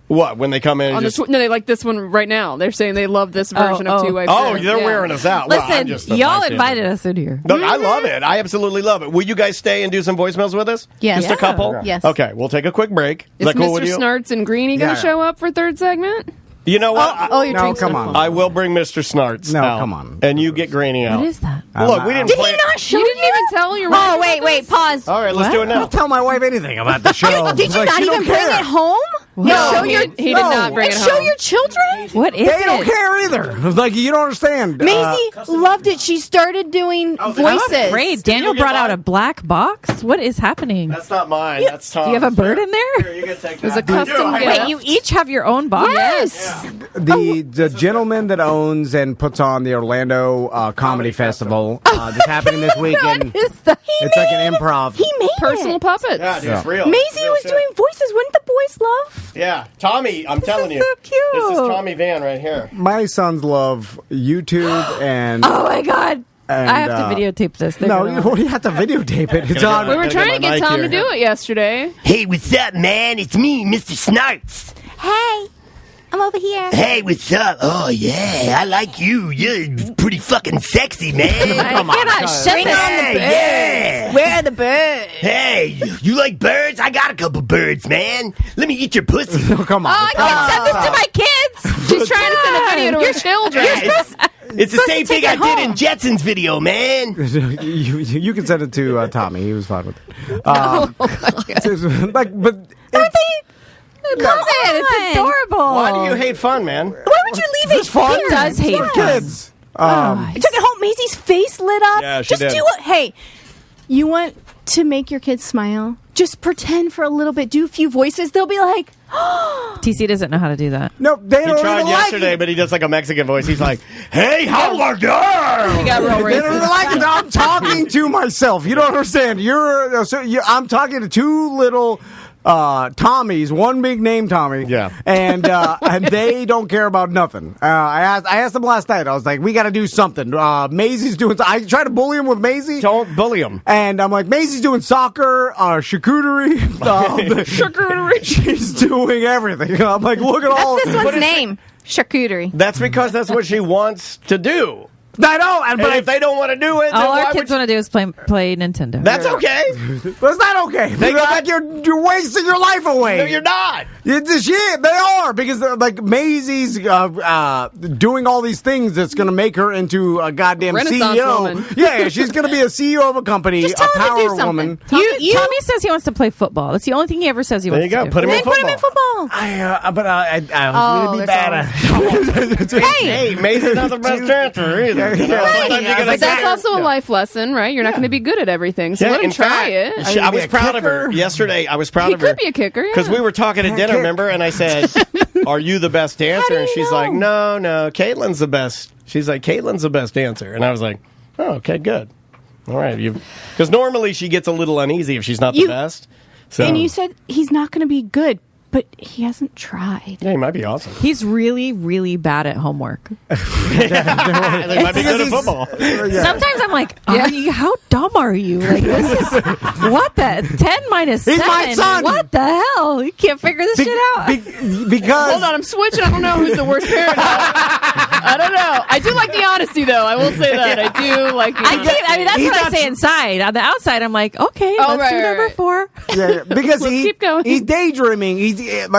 what when they come in? And No, they like this one right now. They're saying they love this version of Two Wife Crew. Oh, they're wearing us out. Well, I'm Listen, just y'all invited us in here. No, I love it. I absolutely love it. Will you guys stay and do some voicemails with us? Yes. Just a couple? Yes. Okay, we'll take a quick break. Is that cool with Mr. you? Snarts and Greenie going to show up for third segment? You know what? Oh, your No, drinks come are on. full. I will bring Mr. Snarts. No, out, come on. And you get Greenie out. What is that? Look, we didn't Did play he not show You didn't even tell your wife Oh, about wait, this? pause. All right, let's do it now. Don't tell my wife anything about the show. Did you Like, not she even don't bring care. it home? No, Show he your, did not bring it and home. show your children? What is They don't it? care either. Like, you don't understand. Maisie loved it. She started doing voices. I'm afraid. Daniel brought out a black box. What is happening? That's not mine. That's Tom's. Do you have a bird in there? Here, you can take It was a that. custom gift. Wait, you each have your own box? Yes. The gentleman that owns and puts on the Orlando Comedy Festival that's happening this weekend. What is that? It's like an improv. He made Personal it. puppets. Yeah, dude, it's real. Maisie It's real was shit. doing voices. Wouldn't the boys love? Yeah, Tommy, I'm telling you. so cute. This is Tommy Van right here. My sons love YouTube and. Oh my God. and, I have to videotape this. They're No, gonna- you have to videotape it. It's on. We were trying to get Tom to do it yesterday. Hey, what's up, man? It's me, Mr. Snarts. Hey, I'm over here. Hey, what's up? Oh, yeah, I like you. You're pretty fucking sexy, man. Come on, bring on the birds. Yeah. Where are the birds? Hey, you like birds? I got a couple birds, man. Let me eat your pussy. Come on. Oh, I can't send this to my kids. She's trying to send a video to her children. It's the same thing I did in Jetson's video, man. you can send it to Tommy. He was fine with it. Like, but Come on, it's adorable. Why do you hate fun, man? Why would you leave it's it fun. here? He does hate for fun. kids. I took it home. Maisie's face lit up. Yeah, she Just did. do it. Hey, you want to make your kids smile? Just pretend for a little bit. Do a few voices. They'll be like, TC doesn't know how to do that. No, they He don't tried even yesterday, like it. but he does like a Mexican voice. He's like, "Hey, how are you?" He got real They don't even racist. like it. I'm talking to myself. You don't understand. I'm talking to two little Tommies, one big name Tommy. Yeah. And they don't care about nothing. I asked them last night. I was like, we got to do something. Maisie's doing. I tried to bully him with Maisie. Don't bully him. And I'm like, Maisie's doing soccer, charcuterie. Charcuterie. She's doing everything. I'm like, look at all. "That's this one's name, charcuterie." That's because that's what she wants to do. I know, And but if they don't want to do it, then All why our would kids want to do is play Nintendo. That's okay. but it's not okay. You're wasting your life away. No, you're not. Shit, they are because like Maisie's doing all these things that's going to make her into a goddamn Renaissance CEO. woman. Yeah, she's going to be a CEO of a company, Just a tell her to do power something. woman. Tommy says he wants to play football. That's the only thing he ever says he There wants you go. to do. Put him in Then put him in football. football. But I Oh, was really there's bad. Hey, Maisie's not the best dancer either. You know? Sometimes you gotta But that's get- also a life lesson, right? You're not going to be good at everything, so Yeah, let him in try fact, it. I was proud of her yesterday. I was proud He of her. could be a kicker, yeah. Because we were talking at dinner, remember? And I said, "Are you the best dancer?" And she's like, "No, Caitlin's the best." She's like, "Caitlin's the best dancer," and I was like, "Oh, okay, good. All right." Because normally she gets a little uneasy if she's not the best. So And you said he's not going to be good, But he hasn't tried. Yeah, he might be awesome. He's really, really bad at homework. They might be good at football. Sometimes I'm like, how dumb are you? Like, this is, what the? 10 minus 7. He's my son. What the hell? You can't figure this shit out. Because... Hold on, I'm switching. I don't know who's the worst parent. I don't know. I do like the honesty, though. I will say that. I do like the honesty. I mean, that's what I say inside. On the outside, I'm like, okay, let's do number 4. Yeah, because keep going. He's daydreaming. He's got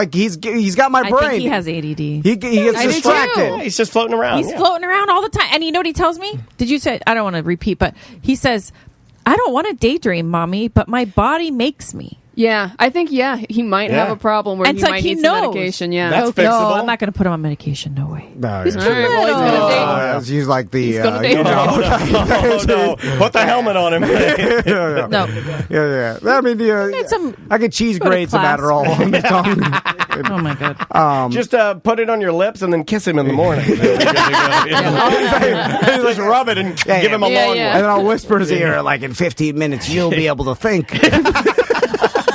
my brain. I think he has ADD. He gets distracted. He's just floating around. He's floating around all the time. And you know what he tells me? Did you say, I don't want to repeat, but he says, I don't want to daydream, Mommy, but my body makes me. Yeah, I think, he might have a problem where and he it's might like he need some knows. medication. Yeah. That's No, fixable. I'm not going to put him on medication. No way. No, He's too All right, little. well, he's She's like the... He's gonna date Oh, no. Put the helmet on him. No. Yeah. I mean, I get cheese Go to grates of class. Adderall on the tongue. Oh, my God. Just put it on your lips and then kiss him in the morning. Just rub it and give him a long one. And then I'll whisper in his ear, like, in 15 minutes, you'll be able to think.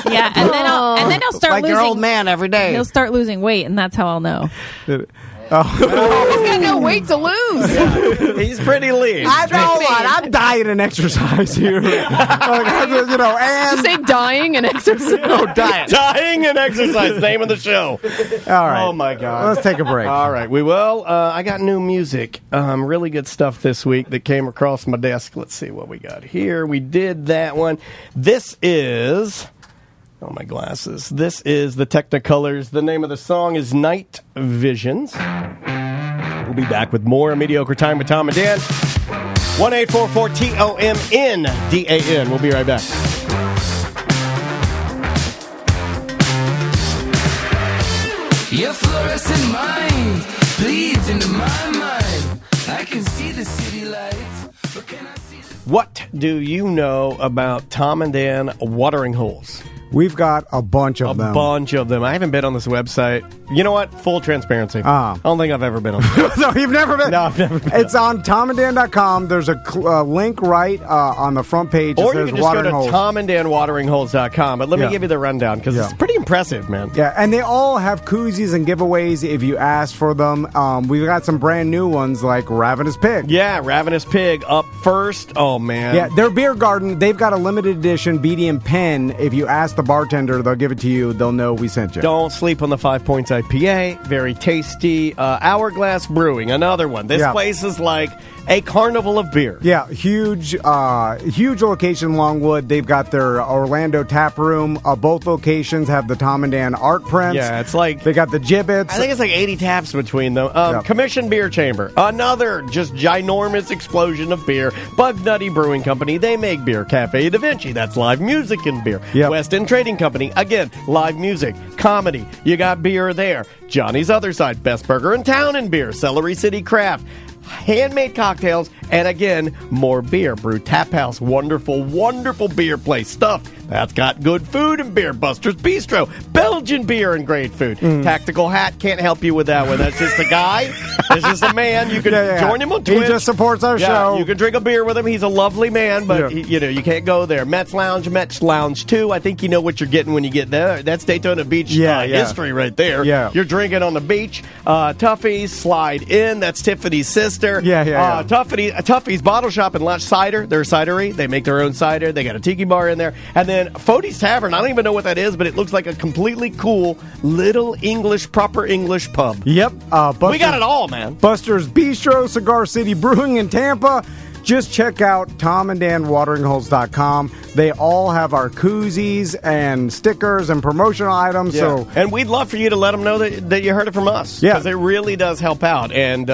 Yeah, and then he'll start like losing. your old man every day. He'll start losing weight, and that's how I'll know. He's got no weight to lose. He's pretty lean. I'm dying and exercise here. And say dying and exercise. No, diet. Dying and exercise. Name of the show. All right. Oh, my God. Let's take a break. All right. We will. I got new music. Really good stuff this week that came across my desk. Let's see what we got here. We did that one. This is... Oh, my glasses. This is the Technicolors. The name of the song is Night Visions. We'll be back with more Mediocre Time with Tom and Dan. 1-844-TOMNDAN. We'll be right back. Your fluorescent mind bleeds into my mind. I can see the city lights, but can I see the... What do you know about Tom and Dan watering holes? We've got a bunch of them. A bunch of them. I haven't been on this website. You know what? Full transparency. I don't think I've ever been on this. No, you've never been? No, I've never been. It's on tomandan.com. There's a link right on the front page. Or that you says can just go to holes. tomandanwateringholes.com. But let me give you the rundown because it's pretty impressive, man. Yeah, and they all have koozies and giveaways if you ask for them. We've got some brand new ones like Ravenous Pig. Yeah, Ravenous Pig up first. Oh, man. Yeah, their beer garden, they've got a limited edition BDM pen. If you ask the bartender, they'll give it to you. They'll know we sent you. Don't sleep on the 5 Points IPA. Very tasty. Hourglass Brewing, another one. This place is like a carnival of beer. Yeah, huge location, Longwood. They've got their Orlando tap room. Both locations have the Tom and Dan art prints. Yeah, it's like... They got the gibbets. I think it's like 80 taps between them. Commission Beer Chamber. Another just ginormous explosion of beer. Bug Nutty Brewing Company. They make beer. Cafe Da Vinci. That's live music and beer. West End Trading Company. Again, live music. Comedy. You got beer there. Johnny's Other Side. Best Burger in Town and beer. Celery City Craft. Handmade cocktails, and again, more beer. Brew Tap House, wonderful, wonderful beer place. Stuff that's got good food and beer. Buster's Bistro, Belgian beer and great food. Tactical Hat, can't help you with that one. That's just a guy. That's just a man. You can join him on Twitch. He just supports our show. You can drink a beer with him. He's a lovely man, but you can't go there. Mets Lounge 2. I think you know what you're getting when you get there. That's Daytona Beach history right there. Yeah. You're drinking on the beach. Tuffy's Slide In. That's Tiffany's sister. Tuffy's Bottle Shop and Lunch Cider. They're a cidery. They make their own cider. They got a tiki bar in there. And then Fody's Tavern. I don't even know what that is, but it looks like a completely cool little proper English pub. Yep. We got it all, man. Buster's Bistro, Cigar City Brewing in Tampa. Just check out tomandanwateringholes.com. They all have our koozies and stickers and promotional items. So, and we'd love for you to let them know that you heard it from us. Yeah. Because it really does help out. And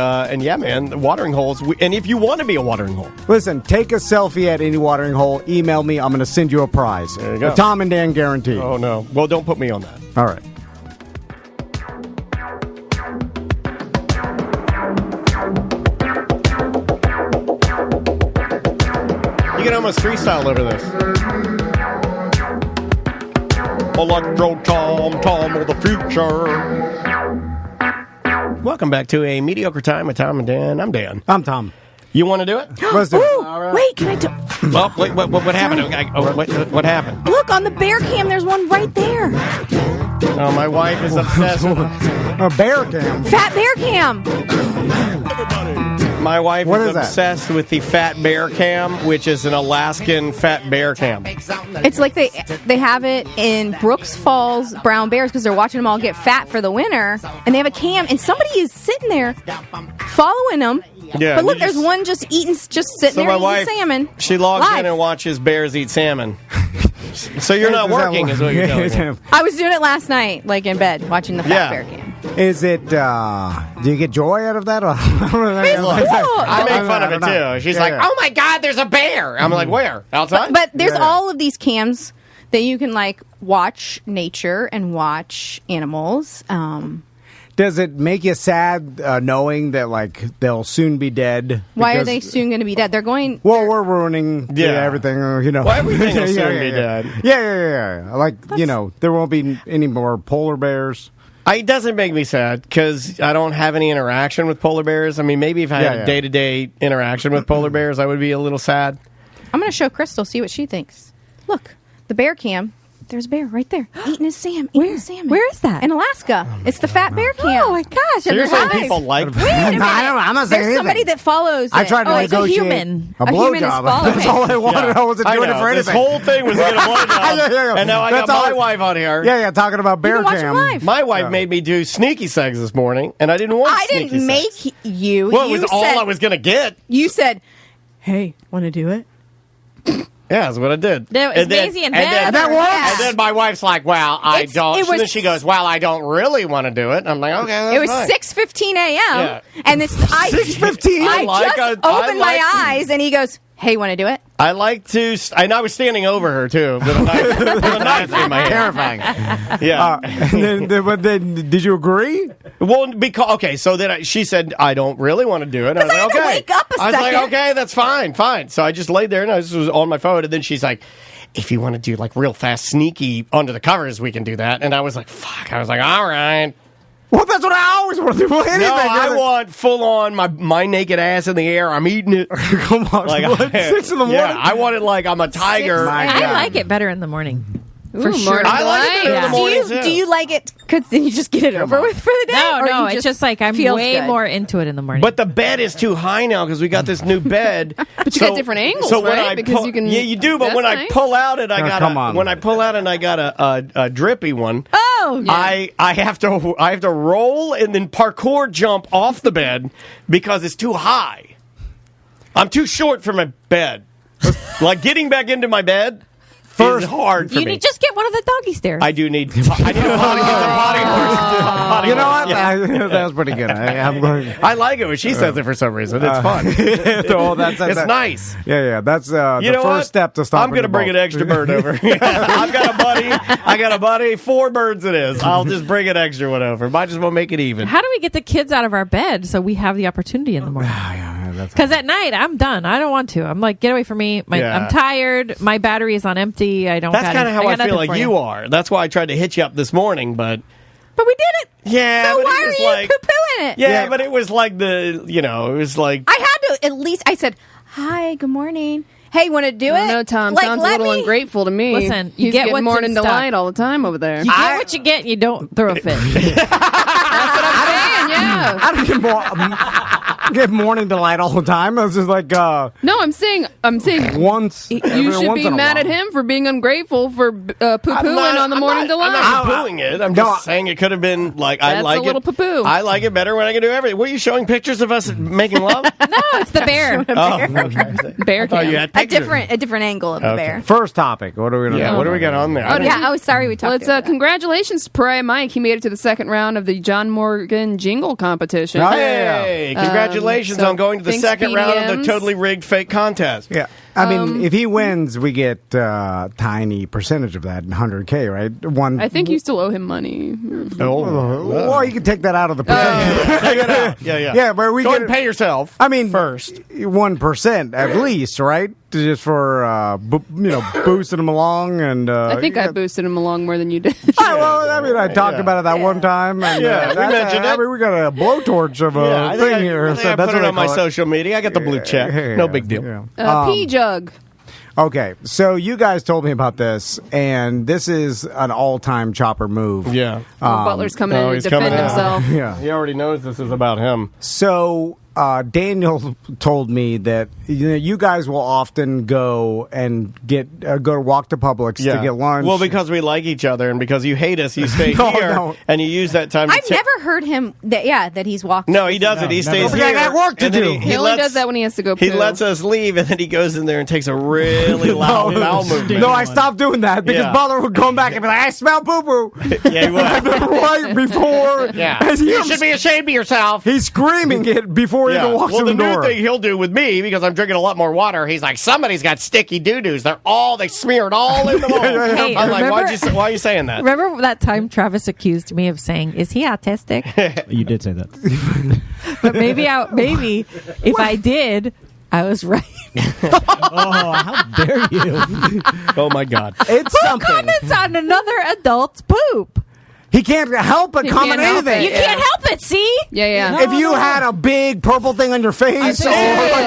yeah, man, watering holes. And if you want to be a watering hole. Listen, take a selfie at any watering hole. Email me. I'm going to send you a prize. There you go. A Tom and Dan guarantee. Oh, no. Well, don't put me on that. All right. You can almost freestyle over this. Electro Tom of the future. Welcome back to a Mediocre Time with Tom and Dan. I'm Dan. I'm Tom. You want to do it? Let's do it. Ooh, wait, can I do... Well, wait, what happened? What happened? Look, on the bear cam, there's one right there. Oh, my wife is obsessed with a bear cam. Fat bear cam. My wife is obsessed with the Fat Bear Cam, which is an Alaskan fat bear cam. It's like they have it in Brooks Falls brown bears because they're watching them all get fat for the winter, and they have a cam, and somebody is sitting there following them. Yeah, but look, there's one just sitting there eating salmon. She logs live. in and watches bears eat salmon. So you're not working, is what you're telling me. I was doing it last night, like in bed, watching the Fat Bear Cam. Is it, do you get joy out of that? I make fun of it, too. She's like, oh, my God, there's a bear. I'm like, where? Outside? But there's all of these cams that you can, like, watch nature and watch animals. Does it make you sad knowing that, like, they'll soon be dead? Why are they soon going to be dead? They're going... Well, we're ruining everything, you know. Well, everything will soon be dead. Yeah. Like, you know, there won't be any more polar bears. It doesn't make me sad because I don't have any interaction with polar bears. I mean, maybe if I had a day-to-day interaction with polar bears, I would be a little sad. I'm going to show Crystal, see what she thinks. Look, the bear cam. There's a bear right there eating his salmon. Where is that? In Alaska. It's the Fat Bear Cam. Oh my gosh! So you're saying people like? Wait a minute. I'm not saying There's somebody that follows. I tried to negotiate a human. A blowjob. That's all I wanted. I wasn't doing it for anything. This whole thing was get a blowjob, and now I got my wife on here. Yeah, talking about bear cam. My wife made me do sneaky sex this morning, and I didn't want. I didn't make you. Well, it was all I was going to get. You said, "Hey, want to do it?" Yeah, that's what I did. It's Maisie and Ben. That works. And then my wife's like, well, I don't. And then she goes, well, I don't really want to do it. And I'm like, okay, that's It was fine. 6:15 a.m. And it's 6:15. I just opened my eyes, and he goes, hey, want to do it? I like to, and I was standing over her, too, with a knife in my hand. Terrifying. Yeah. But then, did you agree? Well, because, okay, so then she said, I don't really want to do it. And I was like, okay. Wake up a I was second. like, okay, that's fine. So I just laid there, and I was on my phone, and then she's like, if you want to do, like, real fast, sneaky, under the covers, we can do that. And I was like, fuck. I was like, all right. Well, that's what I always want to do. Anything. No, I want full on my naked ass in the air. I'm eating it. Come on, like, 6 in the morning? Yeah, I want it like I'm a tiger. I like it better in the morning. For sure. I like it better in the morning, Do you like it because then you just get it over with for the day? No, it's just like I'm way more into it in the morning. But the bed is too high now because we got this new bed. But you got different angles, right? Because you can. Yeah, you do. But when I pull out it, when I pull out and I got a drippy one. Oh, yeah. I have to roll and then parkour jump off the bed because it's too high. I'm too short for my bed. Like getting back into my bed. First, hard for me. You need just get one of the doggy stairs. I do need. I need a potty. You know what? That was pretty good. I like it when she says it for some reason. It's fun. It's nice. Yeah. That's the you know first step to stop. I'm going to bring an extra bird over. I've got a buddy. 4 birds it is. I'll just bring an extra one over. Might as well make it even. How do we get the kids out of our bed so we have the opportunity in the morning? Because at night I'm done. I don't want to. I'm like, get away from me. I'm tired. My battery is on empty. I don't. That's kind of how I feel like you are. That's why I tried to hit you up this morning, but we did it. Yeah. So but why are you poo-pooing it? Yeah, but it was like it was like I had to at least. I said, "Hi, good morning." Hey, want to do it? No, Tom. Sounds a little ungrateful to me. Listen, you He's get getting what's morning in delight stock. all the time over there. You get what you get. You don't throw a fit. That's what I'm saying. Yeah. I don't get morning delight all the time. It's just like no, I'm saying once you should be mad at him for being ungrateful for poo-pooing on the morning delight. I'm not poo-pooing it. I'm just saying it could have been like I like a little poo-poo. I like it better when I can do everything. Were you showing pictures of us making love? No, it's the bear. Bear cam. You had a different angle of the bear. First topic. What are we going to what do we got on there? Sorry we talked about congratulations to Pariah Mike. He made it to the second round of the John Morgan Jingle Competition. Hey, congratulations on going to the second round of the totally rigged fake contest. Yeah. I mean, if he wins, we get tiny percentage of that, 100K, right? I think you still owe him money. Well, you can take that out of the percentage. Yeah, but we go get and pay yourself. I mean, first 1% at least, right? Just for boosting him along, and I think I boosted him along more than you did. I talked about it that one time, and we mentioned it. I mean, we got a blowtorch of a thing here. I So put that's it what on my call it. social media. I got the blue check. No big deal. Pea jug. Okay, so you guys told me about this, and this is an all-time Chopper move. Yeah. Butler's coming in to defend himself. Yeah. He already knows this is about him. So Daniel told me that you guys will often go and go walk to Publix to get lunch. Well, because we like each other, and because you hate us, you stay No, here, no. and you use that time. I've never heard him that he's walking. No, he doesn't. He stays here. I got work to and then do. He only does that when he has to go poo. He lets us leave, and then he goes in there and takes a really loud bowel movement. No, I stopped doing that because Yeah. Butler would come back and be like, "I smell poo poo." Yeah, he would. Right before. Yeah. You should be ashamed of yourself. He's screaming it before he even walks well, in the the door. new thing he'll do with me, because I'm drinking a lot more water, he's like, somebody's got sticky doo-doos. They smear it all in the bowl. Hey, I'm like, remember- why are you saying that? Remember that time Travis accused me of saying, "Is he autistic?" You did say that. But maybe if I did, I was right. Oh, how dare you! Oh my God. It's Who something. comments on another adult's poop? He can't help but He comment can't help anything. it. You can't help it, see? Yeah. If you had a big purple thing on your face, think or so. you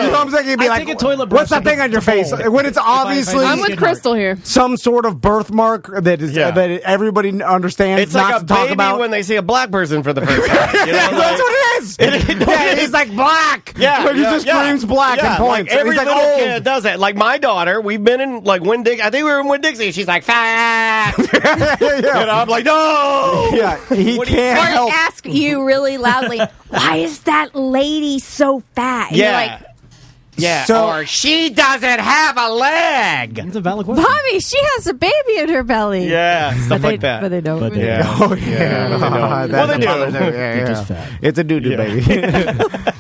know what I'm saying, you'd be I like, take a toilet brush "What's that and thing on your face?" fold. When it's obviously I'm with Crystal here. some sort of birthmark that is that everybody understands It's not like a to talk baby about. when they see a black person for the first time. You know, That's what it is. Yeah, he's like black. Yeah, Like, he just screams black and points. Like every He's like, little "Oh." kid does that. Like my daughter, we've been in like Winn-Dixie. I think we were in Winn-Dixie. She's like fat. And I'm like, no. Yeah, he What do you can't Or help. ask you really loudly, why is that lady so fat? And you're like, Yeah, So- or she doesn't have a leg. It's a valid question. Mommy, she has a baby in her belly. Yeah, stuff like that. But they don't. But they Yeah. Oh yeah, Well, they do. Yeah, just fat. It's a doo-doo baby.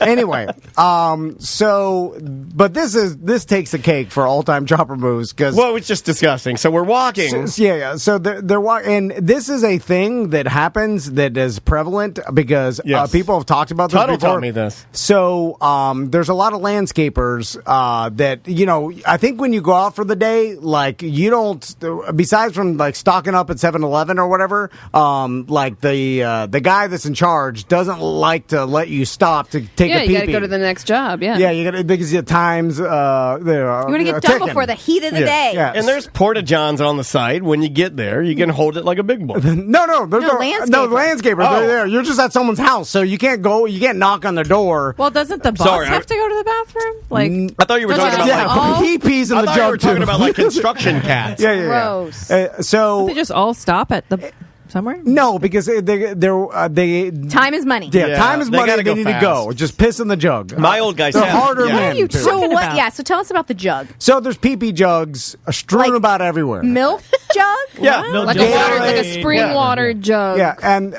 Anyway, but this takes the cake for all-time Chopper moves because. Well, it's just disgusting. So we're walking. Yeah. So they're and this is a thing that happens that is prevalent because Yes. people have talked about this Tuttle before. taught me this. So there's a lot of landscapers that I think when you go out for the day, like you don't, besides from like stocking up at 7-Eleven or whatever, like the guy that's in charge doesn't like to let you stop to take a Yeah, pee-pee. you got to go to the next job. Yeah. Yeah, you got to because the times. You you want to get done before the heat of the day. Yeah. And there's porta johns on the side. When you get there, you can hold it like a big boy. No, there's No, no landscaper. Oh. They're there. You're just at someone's house, so you can't go. You can't knock on their door. Well, doesn't the boss Sorry, have to go to the bathroom? Like, I thought you were talking about like, he pees in I the thought you were jug talking too. about like construction cats. Yeah. Gross. So they just all stop at the somewhere? no, because they Time is money. yeah, time is they money. gotta They go need fast. to go. Just piss in the jug. My old guy They're said, harder yeah. men. too. So what? about? Yeah. So tell us about the jug. So there's pee-pee jugs strewn Like about everywhere. Milk jug. Yeah, Like Yeah. a spring water jug. Yeah, and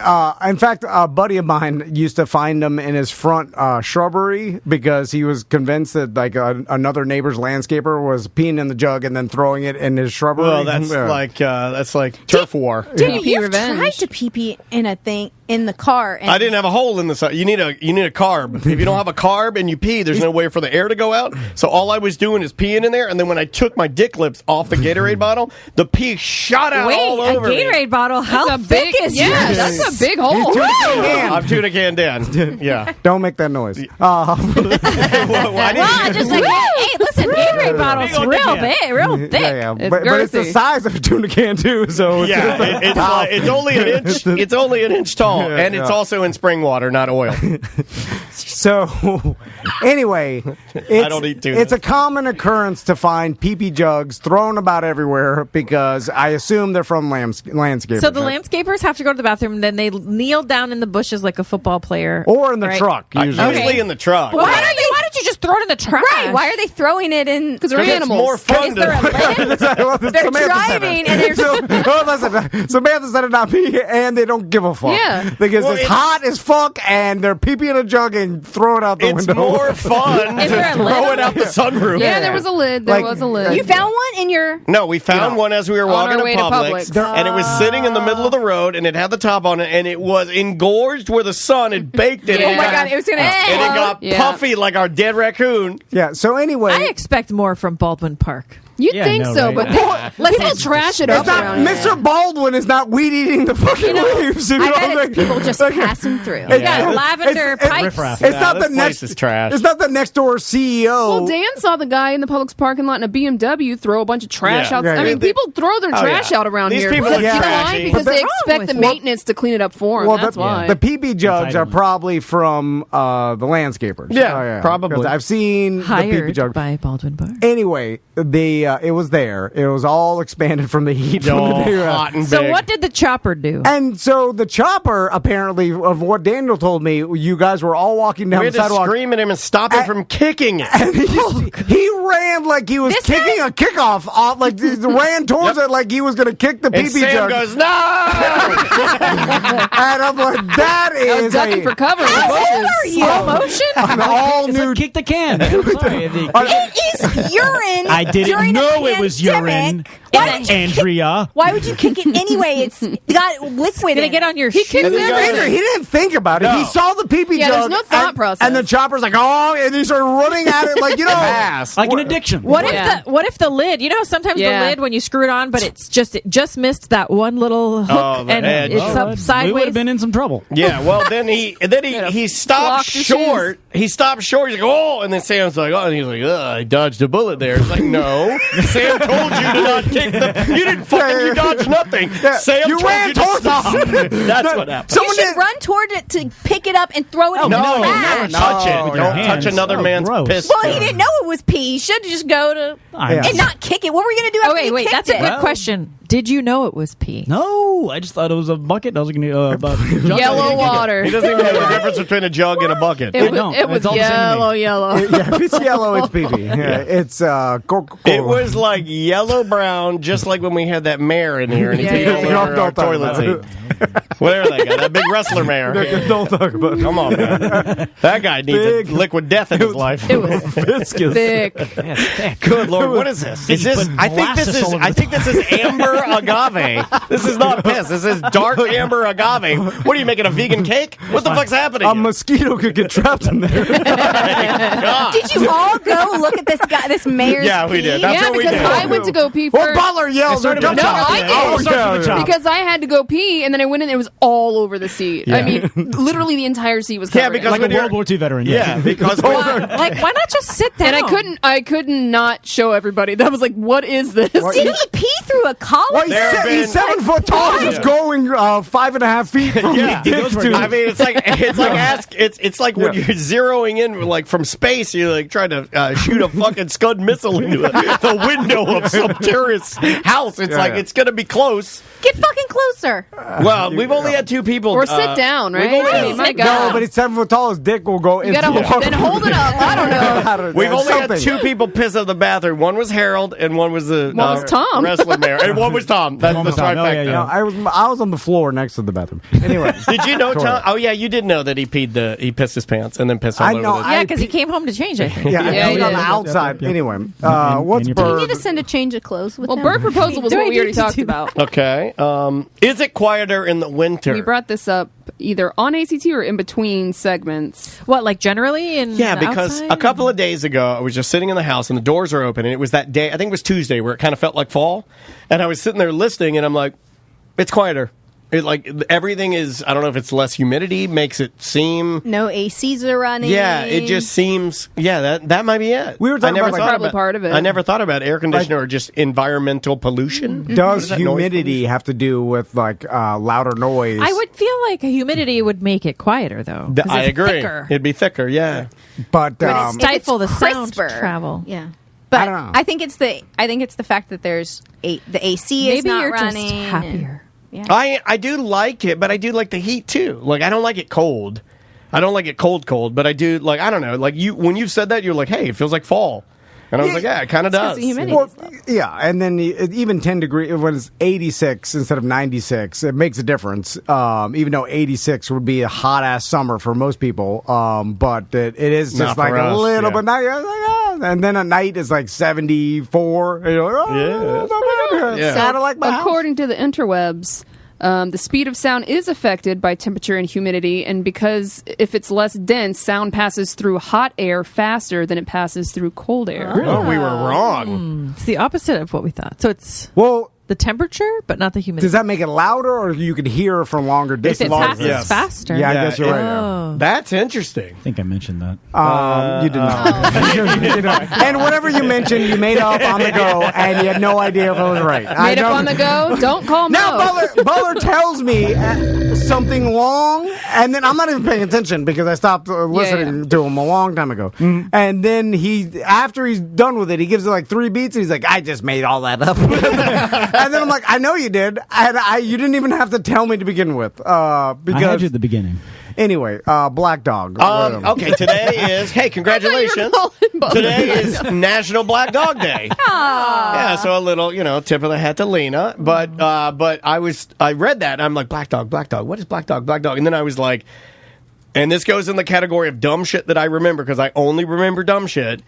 in fact, a buddy of mine used to find them in his front shrubbery because he was convinced that like another neighbor's landscaper was peeing in the jug and then throwing it in his shrubbery. Well, that's like turf war. Dude, Pee-pee you've revenge. tried to pee in a thing in the car. And I didn't have a hole in the side. You need a carb. If you don't have a carb and you pee, there's no way for the air to go out. So all I was doing is peeing in there, and then when I took my dick lips off the Gatorade bottle, the pee shot out all Wait, a over me. Gatorade bottle? How That's a thick big, is yeah, yours? that's a big hole. I'm tuna canned in. Yeah. Don't make that noise. Well, Well, just like, hey, listen, Gatorade bottle's Big old real dick, big, real thick. Yeah. It's But it's the girthy. size of a tuna can too. So Yeah, it's only an inch. It's only an inch tall, Yeah, and it's yeah. also in spring water, not oil. So, anyway, don't eat tuna. it's a common occurrence to find pee-pee jugs thrown about everywhere because I assume they're from landscapers. So the landscapers have to go to the bathroom, then they kneel down in the bushes like a football player. or in the right? truck, usually. Usually in the truck. Why don't you you just throw it in the trash? Right. Why are they throwing it in? Because they're animals. More fun Is there a lid? They're driving and there's... Listen, Samantha said it not pee, and they don't give a fuck. Yeah. Because it's hot as fuck, and they're pee in a jug and throw it out the window. It's more fun to throw it out the sunroof. Yeah, there was a lid. There was a lid. You found one in your... No, we found one as we were walking to Publix, and it was sitting in the middle of the road, and it had the top on it, and it was engorged where the sun had baked it. Oh my God, it was going to explode. And it got puffy like our dead raccoon. Yeah, so anyway... I expect more from Baldwin Park. You'd think so, but people trash it up around here. Mr. Baldwin is not weed eating the fucking leaves. I bet it's people just passing through. Lavender pipes. It's not the next. Is trash. It's not the next door CEO. Well, Dan saw the guy in the Publix parking lot in a BMW throw a bunch of trash out. I mean, people throw their trash out around These here. people are Why? Because they expect the maintenance to clean it up for them. Well, that's why. The PB jugs are probably from the landscapers. Yeah, probably. I've seen the PB Hired jug by Baldwin Park. Anyway, it was there. It was all expanded from the heat. From the day hot and So big. what did the chopper do? And so the chopper, apparently, of what Daniel told me, you guys were all walking down We the had to sidewalk. scream at him and stop him from kicking it. And he ran like he was kicking a kickoff off, like he ran towards it like he was going to kick the And PB Sam jug. goes, no! And I'm like, that I was is ducking for cover. Slow motion? an all new. Kick the can. I'm sorry. It is urine. I didn't during know a it was pandemic. urine, Andrea. Why would you kick it anyway? It's got liquid. Did it get on your He shoe? kicks He didn't think about it. No. He saw the PB Yeah, jug. there's no thought process. And the chopper's like, oh, and he started running at it like, Like an addiction. What if the lid? You know, how sometimes the lid when you screw it on, but it just missed that one little hook the and edge. it's up We would sideways. have been in some trouble. Yeah, well, then he stopped Flocked his short. He stopped short. He's like, oh, and then Sam's like, oh, and he's like, I dodged a bullet there. It's like, no, Sam told you to not kick the. You didn't fucking. You dodged nothing. Sam You told ran you to towards stop. it. That's what happened. You should run toward it to pick it up and throw it in the trash. Touch it. with your Don't touch hands. another Oh, man's gross. piss. Well, he didn't know it was pee. He should just go to and not kick it. What were we going to do after Oh, wait, he kicked that's a it? good question. Did you know it was pee? No, I just thought it was a bucket. I was going to Yellow water. He doesn't even know the difference between a jug and a bucket. It don't. was It's all the same to me. yellow. Yeah, if it's yellow, it's PB. Yeah, it's Coca-Cola. It was like yellow brown, just like when we had that mayor in here and he peed all over our toilet seat. Whatever that guy, that big wrestler mayor. Don't talk about it. Come on, man. That guy needs a liquid death in his life. It was thick. Good Lord, what is this? Is this? I think this is amber agave. This is not piss. This is dark amber agave. What are you making, a vegan cake? What the fuck's happening? A mosquito could get trapped in there. Did you all go look at this mayor's Yeah, we did. pee? That's what we because did. I went to go pee Well, first. Butler yelled. No, I did. Because I had to go pee, and then I went in, and it was all over the seat. Yeah. I mean, literally the entire seat was covered. Yeah, because like a World War II veteran. Yeah, because Like, why not just sit down? And I couldn't not show everybody. That was like, what is this? Did he pee through a collar? Well, he's 7 foot tall, just going 5.5 feet from Yeah, I mean, it's like when you're zeroing in like from space, you're like trying to shoot a fucking Scud missile into the window of some terrorist house. It's like it's gonna be close. Get fucking closer. Well, we've only had two people. Or sit down, right? We've only I mean, my God. No, but he's 7 foot tall. His dick will go into gotta then hold it up. I don't know. We've only had two people piss in the bathroom. One was Harold, and one was the One was Tom. wrestler mayor, and one was Tom. That's the trifecta. No, I was on the floor next to the bathroom. Anyway, did you know Tom? Oh yeah, you did know that he pissed his pants and then pissed all over. Yeah, because he came home to change it. Yeah, I peed on the outside. Anyway, what's Do you Bird? need to send a change of clothes with Well, him? bird proposal was Do what I we already need to talked do about. Okay. Is it quieter in the winter? We brought this up either on ACT or in between segments. What, like generally? Yeah, because outside? a couple of days ago, I was just sitting in the house and the doors are open, and it was that day, I think it was Tuesday, where it kind of felt like fall. And I was sitting there listening, and I'm like, it's quieter. It, like, everything is, I don't know if it's less humidity, makes it seem... No ACs are running. Yeah, it just seems... Yeah, that might be it. We were talking about probably part of it. I never thought about air conditioner or just environmental pollution. Does What is that noise humidity have to do with like louder noise? I would feel like humidity would make it quieter, though. 'cause I it's agree. thicker. It'd be thicker, yeah. But Stifle the sound crisper. travel. Yeah. But I don't know. I think it's the fact that there's the AC is Maybe not you're running. just happier. Yeah. I do like it, but I do like the heat too. Like, I don't like it cold. I don't like it cold, but I do like, I don't know, like when you said that, you're like, hey, it feels like fall. And I was like, yeah, it kind of does. Well, yeah, and then even 10 degrees, when it's 86 instead of 96, it makes a difference. Even though 86 would be a hot-ass summer for most people. But it is just like a little bit nice. And then at night it's like 74. And you're like, So, according to the interwebs, the speed of sound is affected by temperature and humidity, and because if it's less dense, sound passes through hot air faster than it passes through cold air. Oh, we were wrong. It's the opposite of what we thought. So it's the temperature, but not the humidity. Does that make it louder, or you can hear from longer distance? If it passes faster. Yeah, I guess you're right. Oh. That's interesting. I think I mentioned that. You did not. You did not. And whatever you mentioned, you made up on the go, and you had no idea if it was right. Made up on the go? Don't call me. Now, Butler tells me something long, and then I'm not even paying attention because I stopped listening to him a long time ago. Mm-hmm. And then after he's done with it, he gives it like 3 beats, and he's like, I just made all that up. And then I'm like, I know you did, and you didn't even have to tell me to begin with. Because I had you at the beginning. Anyway, Black Dog. Okay, today is, hey, congratulations. Today is National Black Dog Day. Yeah, so a little, tip of the hat to Lena. But I read that, and I'm like, Black Dog, what is Black Dog? And then I was like, and this goes in the category of dumb shit that I remember, because I only remember dumb shit.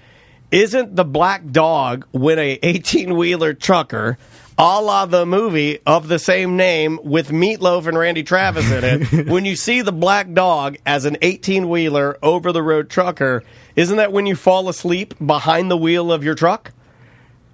Isn't the black dog when a 18-wheeler trucker, a la the movie of the same name with Meatloaf and Randy Travis in it, when you see the black dog as an 18-wheeler over-the-road trucker, isn't that when you fall asleep behind the wheel of your truck?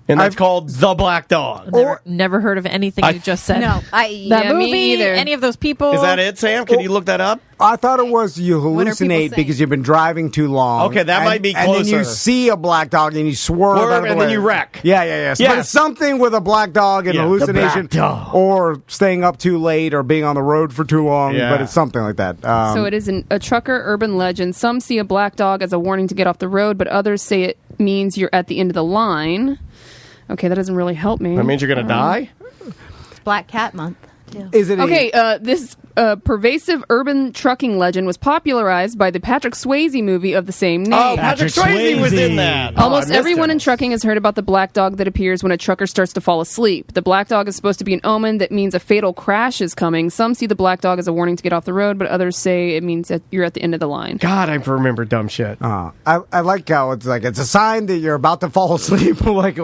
And that's called The Black Dog. Never heard of anything you just said. No, that movie, me either. Any of those people. Is that it, Sam? Can you look that up? I thought it was you hallucinate because you've been driving too long. Okay, that might be closer. And then you see a black dog and you swerve out of the and way. then you wreck. Yeah. Yes. But it's something with a black dog and hallucination, or staying up too late, or being on the road for too long. Yeah. But it's something like that. So it is a trucker urban legend. Some see a black dog as a warning to get off the road, but others say it means you're at the end of the line. Okay, that doesn't really help me. That means you're going to die? It's Black Cat Month. Yeah. Is it this pervasive urban trucking legend was popularized by the Patrick Swayze movie of the same name. Oh, Patrick Swayze was in that. Almost everyone in trucking has heard about the black dog that appears when a trucker starts to fall asleep. The black dog is supposed to be an omen that means a fatal crash is coming. Some see the black dog as a warning to get off the road, but others say it means that you're at the end of the line. God, I remember dumb shit. I like how it's like it's a sign that you're about to fall asleep. Like,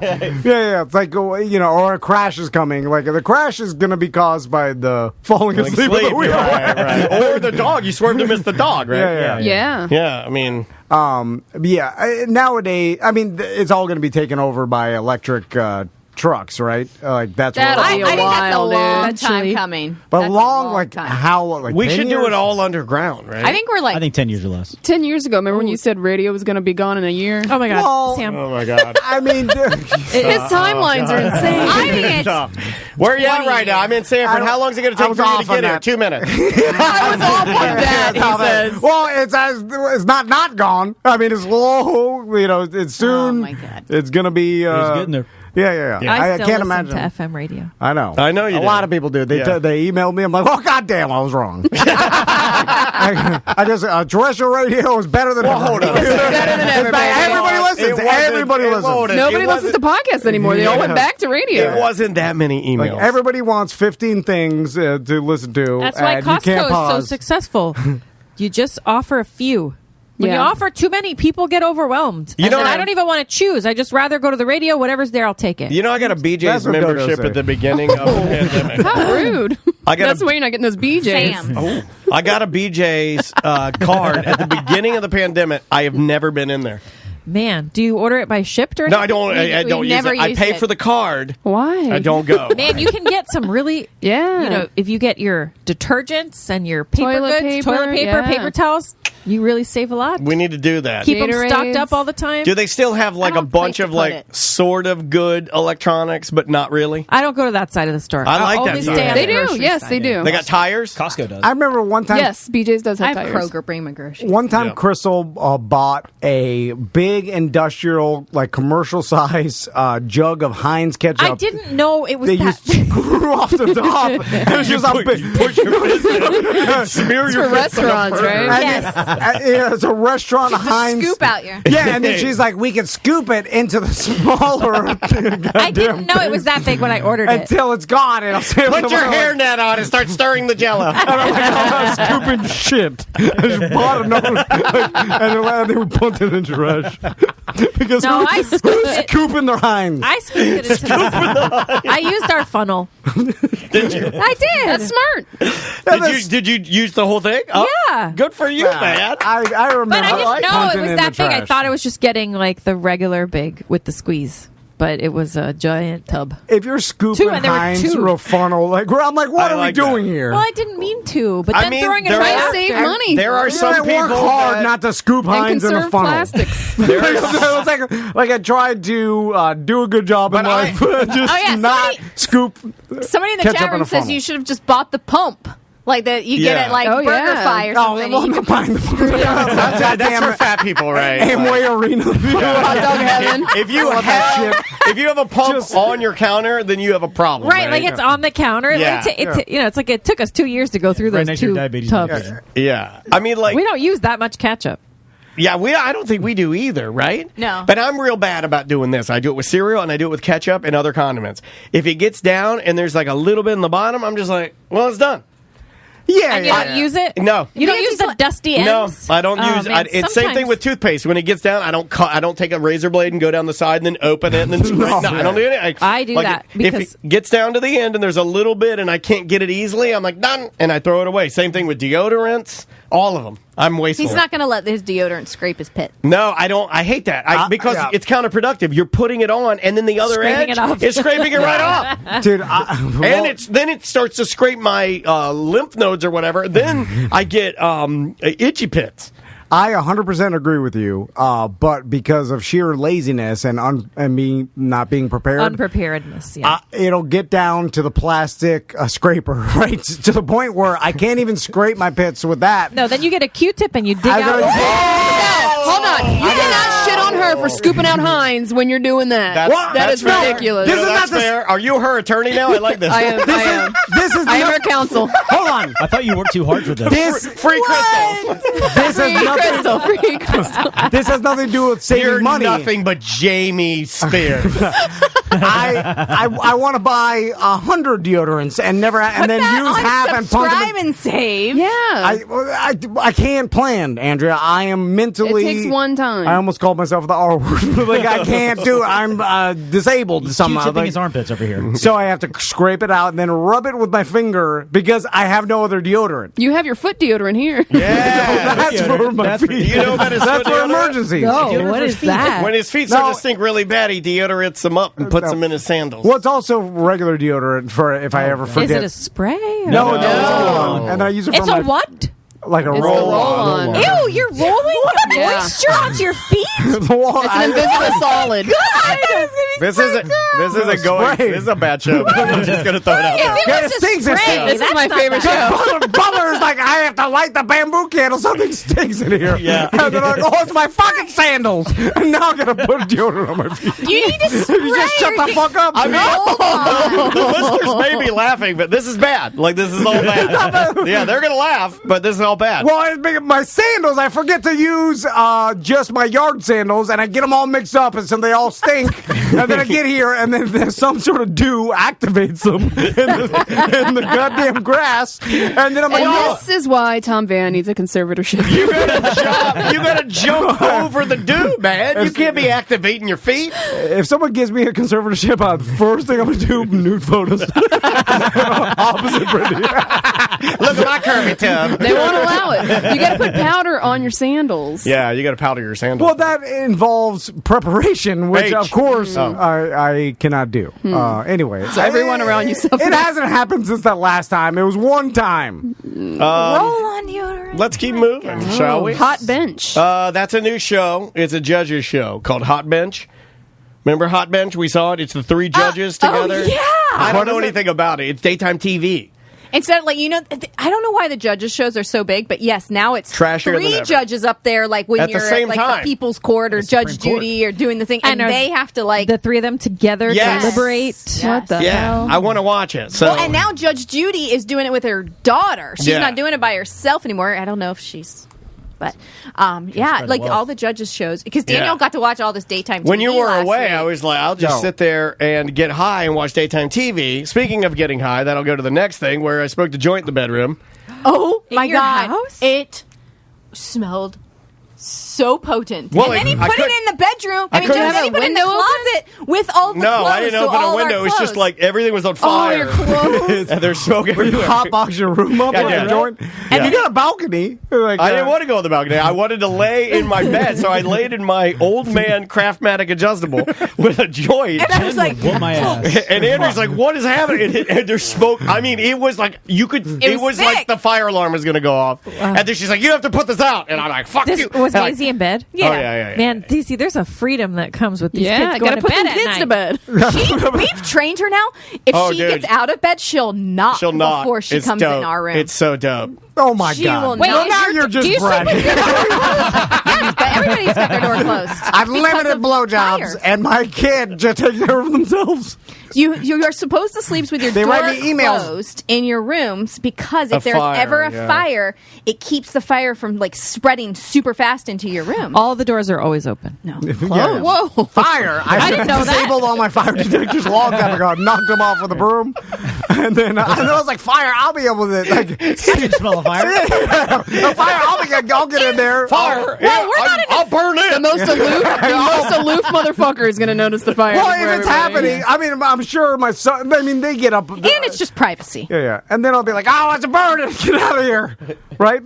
it's like, or a crash is coming. Like the crash is going to be caused by the falling asleep of the wheel. Right. Or the dog. You swerved to miss the dog, right? Yeah. I mean... nowadays, it's all going to be taken over by electric trucks, right? Like that's that'll be a I think that's a while, long dude. time coming. But That's long, time. how long? Like we 10 should years? do it all underground, right? I think we're like I think 10 years or less. 10 years ago, remember when you said radio was going to be gone in a year? Oh my God, Well, Sam. Oh my God. I mean, His timelines are insane. I mean, it's Where are you at right now? I'm in Sanford. How long is it going to take for you to get here? 2 minutes. I was off on that, he says. Well, it's not gone. I mean, it's slow. It's soon. Oh my God. It's going to be. He's getting there. Yeah. I still can't listen imagine. to FM radio. I know. You A do. lot of people do. They emailed me. I'm like, oh goddamn, I was wrong. I just terrestrial radio is better than. Well, hold on. Everybody listens. Everybody listens. Nobody listens to podcasts anymore. They all went back to radio. It wasn't that many emails. Like everybody wants 15 things to listen to. That's why and you can't Costco pause. is so successful. You just offer a few. When you Yeah. offer too many, people get overwhelmed. You know, I don't even want to choose. I just rather go to the radio. Whatever's there, I'll take it. I got a BJ's That's what Dodo membership said. at the beginning of the pandemic. How rude. That's why you're not getting those BJs. Sam. I got a BJ's card at the beginning of the pandemic. I have never been in there. Man, do you order it by shipped or No, anything? I don't use never it. I used pay it. for the card. Why? I don't go. Man, you can get some really, Yeah. if you get your detergents and your paper Toilet goods, paper, toilet paper, yeah. paper towels. You really save a lot. We need to do that. Keep them stocked up all the time. Do they still have like a bunch of like sort of good electronics, but not really? I don't go to that side of the store. I like I'll that. only stay on They the do. grocery Yes, side. they do. They got tires? Costco does. I remember one time. Yes, BJ's does I have have tires. Kroger bring my groceries. One time, Crystal bought a big industrial, like commercial size jug of Heinz ketchup. I didn't know it was They that. used screw off the top. And it was just a big. Push your fist in. Smear It's your for fist on the restaurants, front. right? Yes. Yeah, it's a restaurant Heinz. Scoop out your. Yeah, and then she's like, we can scoop it into the smaller. I didn't know it was that big when I ordered it. Until it's gone, and I'll say, Put your hairnet on and start stirring the jello. And I'm like, I'm not scooping shit. I just bought another, and then we put it in trash. Because No, I who's scooped it. scooping their Heinz? I scooped it into the. I used our funnel. Did you? I did. That's smart. Did you use the whole thing? Oh, Yeah. Good for you, man. I remember. But I didn't know punting it was in that the big. I trash. thought it was just getting like the regular big with the squeeze. But it was a giant tub. If you're scooping And there were Heinz two. through a funnel, like I'm like, what I are like we doing here? Well, I didn't mean to, but I then mean, throwing it there right are- after. Save money. There are some I people work hard that, not to scoop And Heinz in a conserve funnel. plastics. It was like I tried to do a good job in But life, just Oh, yeah, not scoop. Somebody in the ketchup chat in room a says funnel. you should have just bought the pump. Like that you get Yeah. at like Oh, BurgerFi or Oh, something. well, I'm You not can buying the that's for fat people, right? Amway Arena. Hot dog heaven. If you have a pump on your counter, then you have a problem. Right, like it's on the counter. Yeah. It's like it took us 2 years to go through Right those next to your two diabetes tubs. medication. Yeah. I mean, like, We don't use that much ketchup. yeah, I don't think we do either, right? No. But I'm real bad about doing this. I do it with cereal and I do it with ketchup and other condiments. If it gets down and there's like a little bit in the bottom, I'm just like, well, it's done. Yeah, And you don't use it? No. You don't use the dusty ends? No, I don't Oh, use. man, It's same thing sometimes- with toothpaste. When it gets down, I don't take a razor blade and go down the side and then open it and then. No, I don't do it. I do that if because- it gets down to the end and there's a little bit and I can't get it easily, I'm like done, and I throw it away. Same thing with deodorants, all of them. I'm wasteful. He's not going to let his deodorant scrape his pit. No, I don't. I hate that because yeah. it's counterproductive. You're putting it on, and then the other Scraping edge it off. is scraping it right off. Dude. And then it starts to scrape my lymph nodes or whatever. Then I get itchy pits. I 100% agree with you, but because of sheer laziness and me not being prepared, Unpreparedness, yeah. it'll get down to the plastic scraper, right? To the point where I can't even scrape my pits with that. No, then you get a Q-tip and you dig I out. gotta- Hold on. You cannot shit on her for scooping out Heinz when you're doing that. That is fair. ridiculous. You know, that's fair. Are you her attorney now? I like this. I am. This is I am not- her counsel. Hold on. I thought you worked too hard for this. This Free crystal. this Free has nothing. crystal. Free crystal. This has nothing to do with saving You're money. nothing but Jamie Spears. I want to buy 100 deodorants and then use half and pump Subscribe them. and save. Yeah. I can't plan, Andrea. I am mentally. It takes one time. I almost called myself the R word. Like I can't do it. I'm disabled somehow. Q-tipping Like, his armpits over here. so I have to scrape it out and then rub it with my finger because I have no other deodorant. You have your foot deodorant here. Yeah. That's for my feet. You know that is That's foot for deodorant? emergencies. No, what is that? When his feet start No. to stink really bad, he deodorants them up and puts them in his sandals. Well, it's also regular deodorant for if I ever Is forget. it a spray? Or No, it's a roll-on. And I use it for It's my a what? like a It's the roll-on. roll-on. Ew, you're rolling Yeah. moisture onto your feet? It's an invisible solid. This isn't going. Spray. This is a bad show. I'm just gonna throw it out there. If it Yeah, was it a stinks and spray, stuff. This is that's my not favorite bad. show. Butler's like, I have to light the bamboo candle. Something stinks in here. Yeah. And they're like, oh, it's my fucking sandals. And now I'm going to put deodorant on my feet. You need to spray. You just shut the fuck up. I mean, the listeners may be laughing, but this is bad. Like, this is all bad. Yeah, they're going to laugh, but this is all bad. Well, my sandals, I forget to use just my yard sandals, and I get them all mixed up, and so they all stink. And then I get here, and then there's some sort of dew activates them in the goddamn grass. And then I'm like, And oh. this is why Tom Van needs a conservatorship. You gotta jump over the dude, man. You can't be activating your feet. If someone gives me a conservatorship, the first thing I'm going to do, nude photos. Opposite Brittany. Look at my curvy tub. They won't allow it. You got to put powder on your sandals. Yeah, you gotta powder your sandals. Well, that involves preparation, which, H. of course, Oh. I cannot do. Anyway, So everyone around you suffers. It hasn't happened since that last time. It was one time. Roll on deodorant. Let's keep moving, shall we? Hot Bench. That's a new show. It's a judges show called Hot Bench. Remember Hot Bench? We saw it. It's the three judges together. Oh, yeah. I don't know anything about it. It's daytime TV. Instead of, I don't know why the judges' shows are so big, but yes, now it's Trashier than three ever. judges up there, like when At the you're same at time. the People's Court or Judge Judy or doing the thing, and are they have to the three of them together Yes. to deliberate. What the hell? I want to watch it. So Well, and now Judge Judy is doing it with her daughter. She's Yeah. not doing it by herself anymore. I don't know if she's, but like wealth. all the judges shows because Daniel Yeah. got to watch all this daytime. when TV you were last away, week. I was like, I'll just sit there and get high and watch daytime TV. Speaking of getting high, that'll go to the next thing where I smoked a joint in the bedroom. Oh my your god! house? It smelled so potent. Well, and then he I put could- it in the bedroom. I I mean, couldn't then have he a put it in the window closet with all the No, clothes. I didn't so open all a window. our It's just clothes. like everything was on fire. your clothes. And they're smoking everywhere. Hotbox your room up Yeah, with yeah. a joint. And Yeah. you got a balcony. Like, I didn't want to go on the balcony. I wanted to lay in my bed, so I laid in my old man Craftmatic adjustable with a joint. And I was like, Whoop my ass. And Andrew's like, "What is happening?" And there's smoke. I mean, it was like you could. It was thick. like the fire alarm was going to go off. And then she's like, "You have to put this out." And I'm like, "Fuck This you." was And I- Maisie in bed? Oh, yeah. Man, DC, there's a freedom that comes with these Yeah, kids going gotta to put bed them at kids night. to bed. We've trained her now. If Oh, she dude. gets out of bed, she'll knock She'll not. before she It's comes dope. in our room. It's so dope. Oh my She god! will Wait, well, is now your- you're do just you sleep bragging. with your door closed? Yes, but everybody's got their door closed. I've Because limited of blowjobs, fires. and my kid just takes care of themselves. You are supposed to sleep with your They door write me emails. closed in your rooms because A if there's fire, ever a yeah. fire, it keeps the fire from like spreading super fast into your room. All the doors are always open. No. Yeah. Whoa. Fire! I didn't know that. disabled all my fire detectors long time ago. Knocked them off with a broom, and then I was like, "Fire! I'll be able to like." You smell a fire? The fire! I'll get in there. Fire! Well, we're not in I'll burn it. The most aloof motherfucker is going to notice the fire. Well, before if it's everybody. happening, I mean, I'm sure my son. I mean, they get up, And it's just privacy. yeah, and then I'll be like, "Oh, it's a burn! Get out of here!" Right?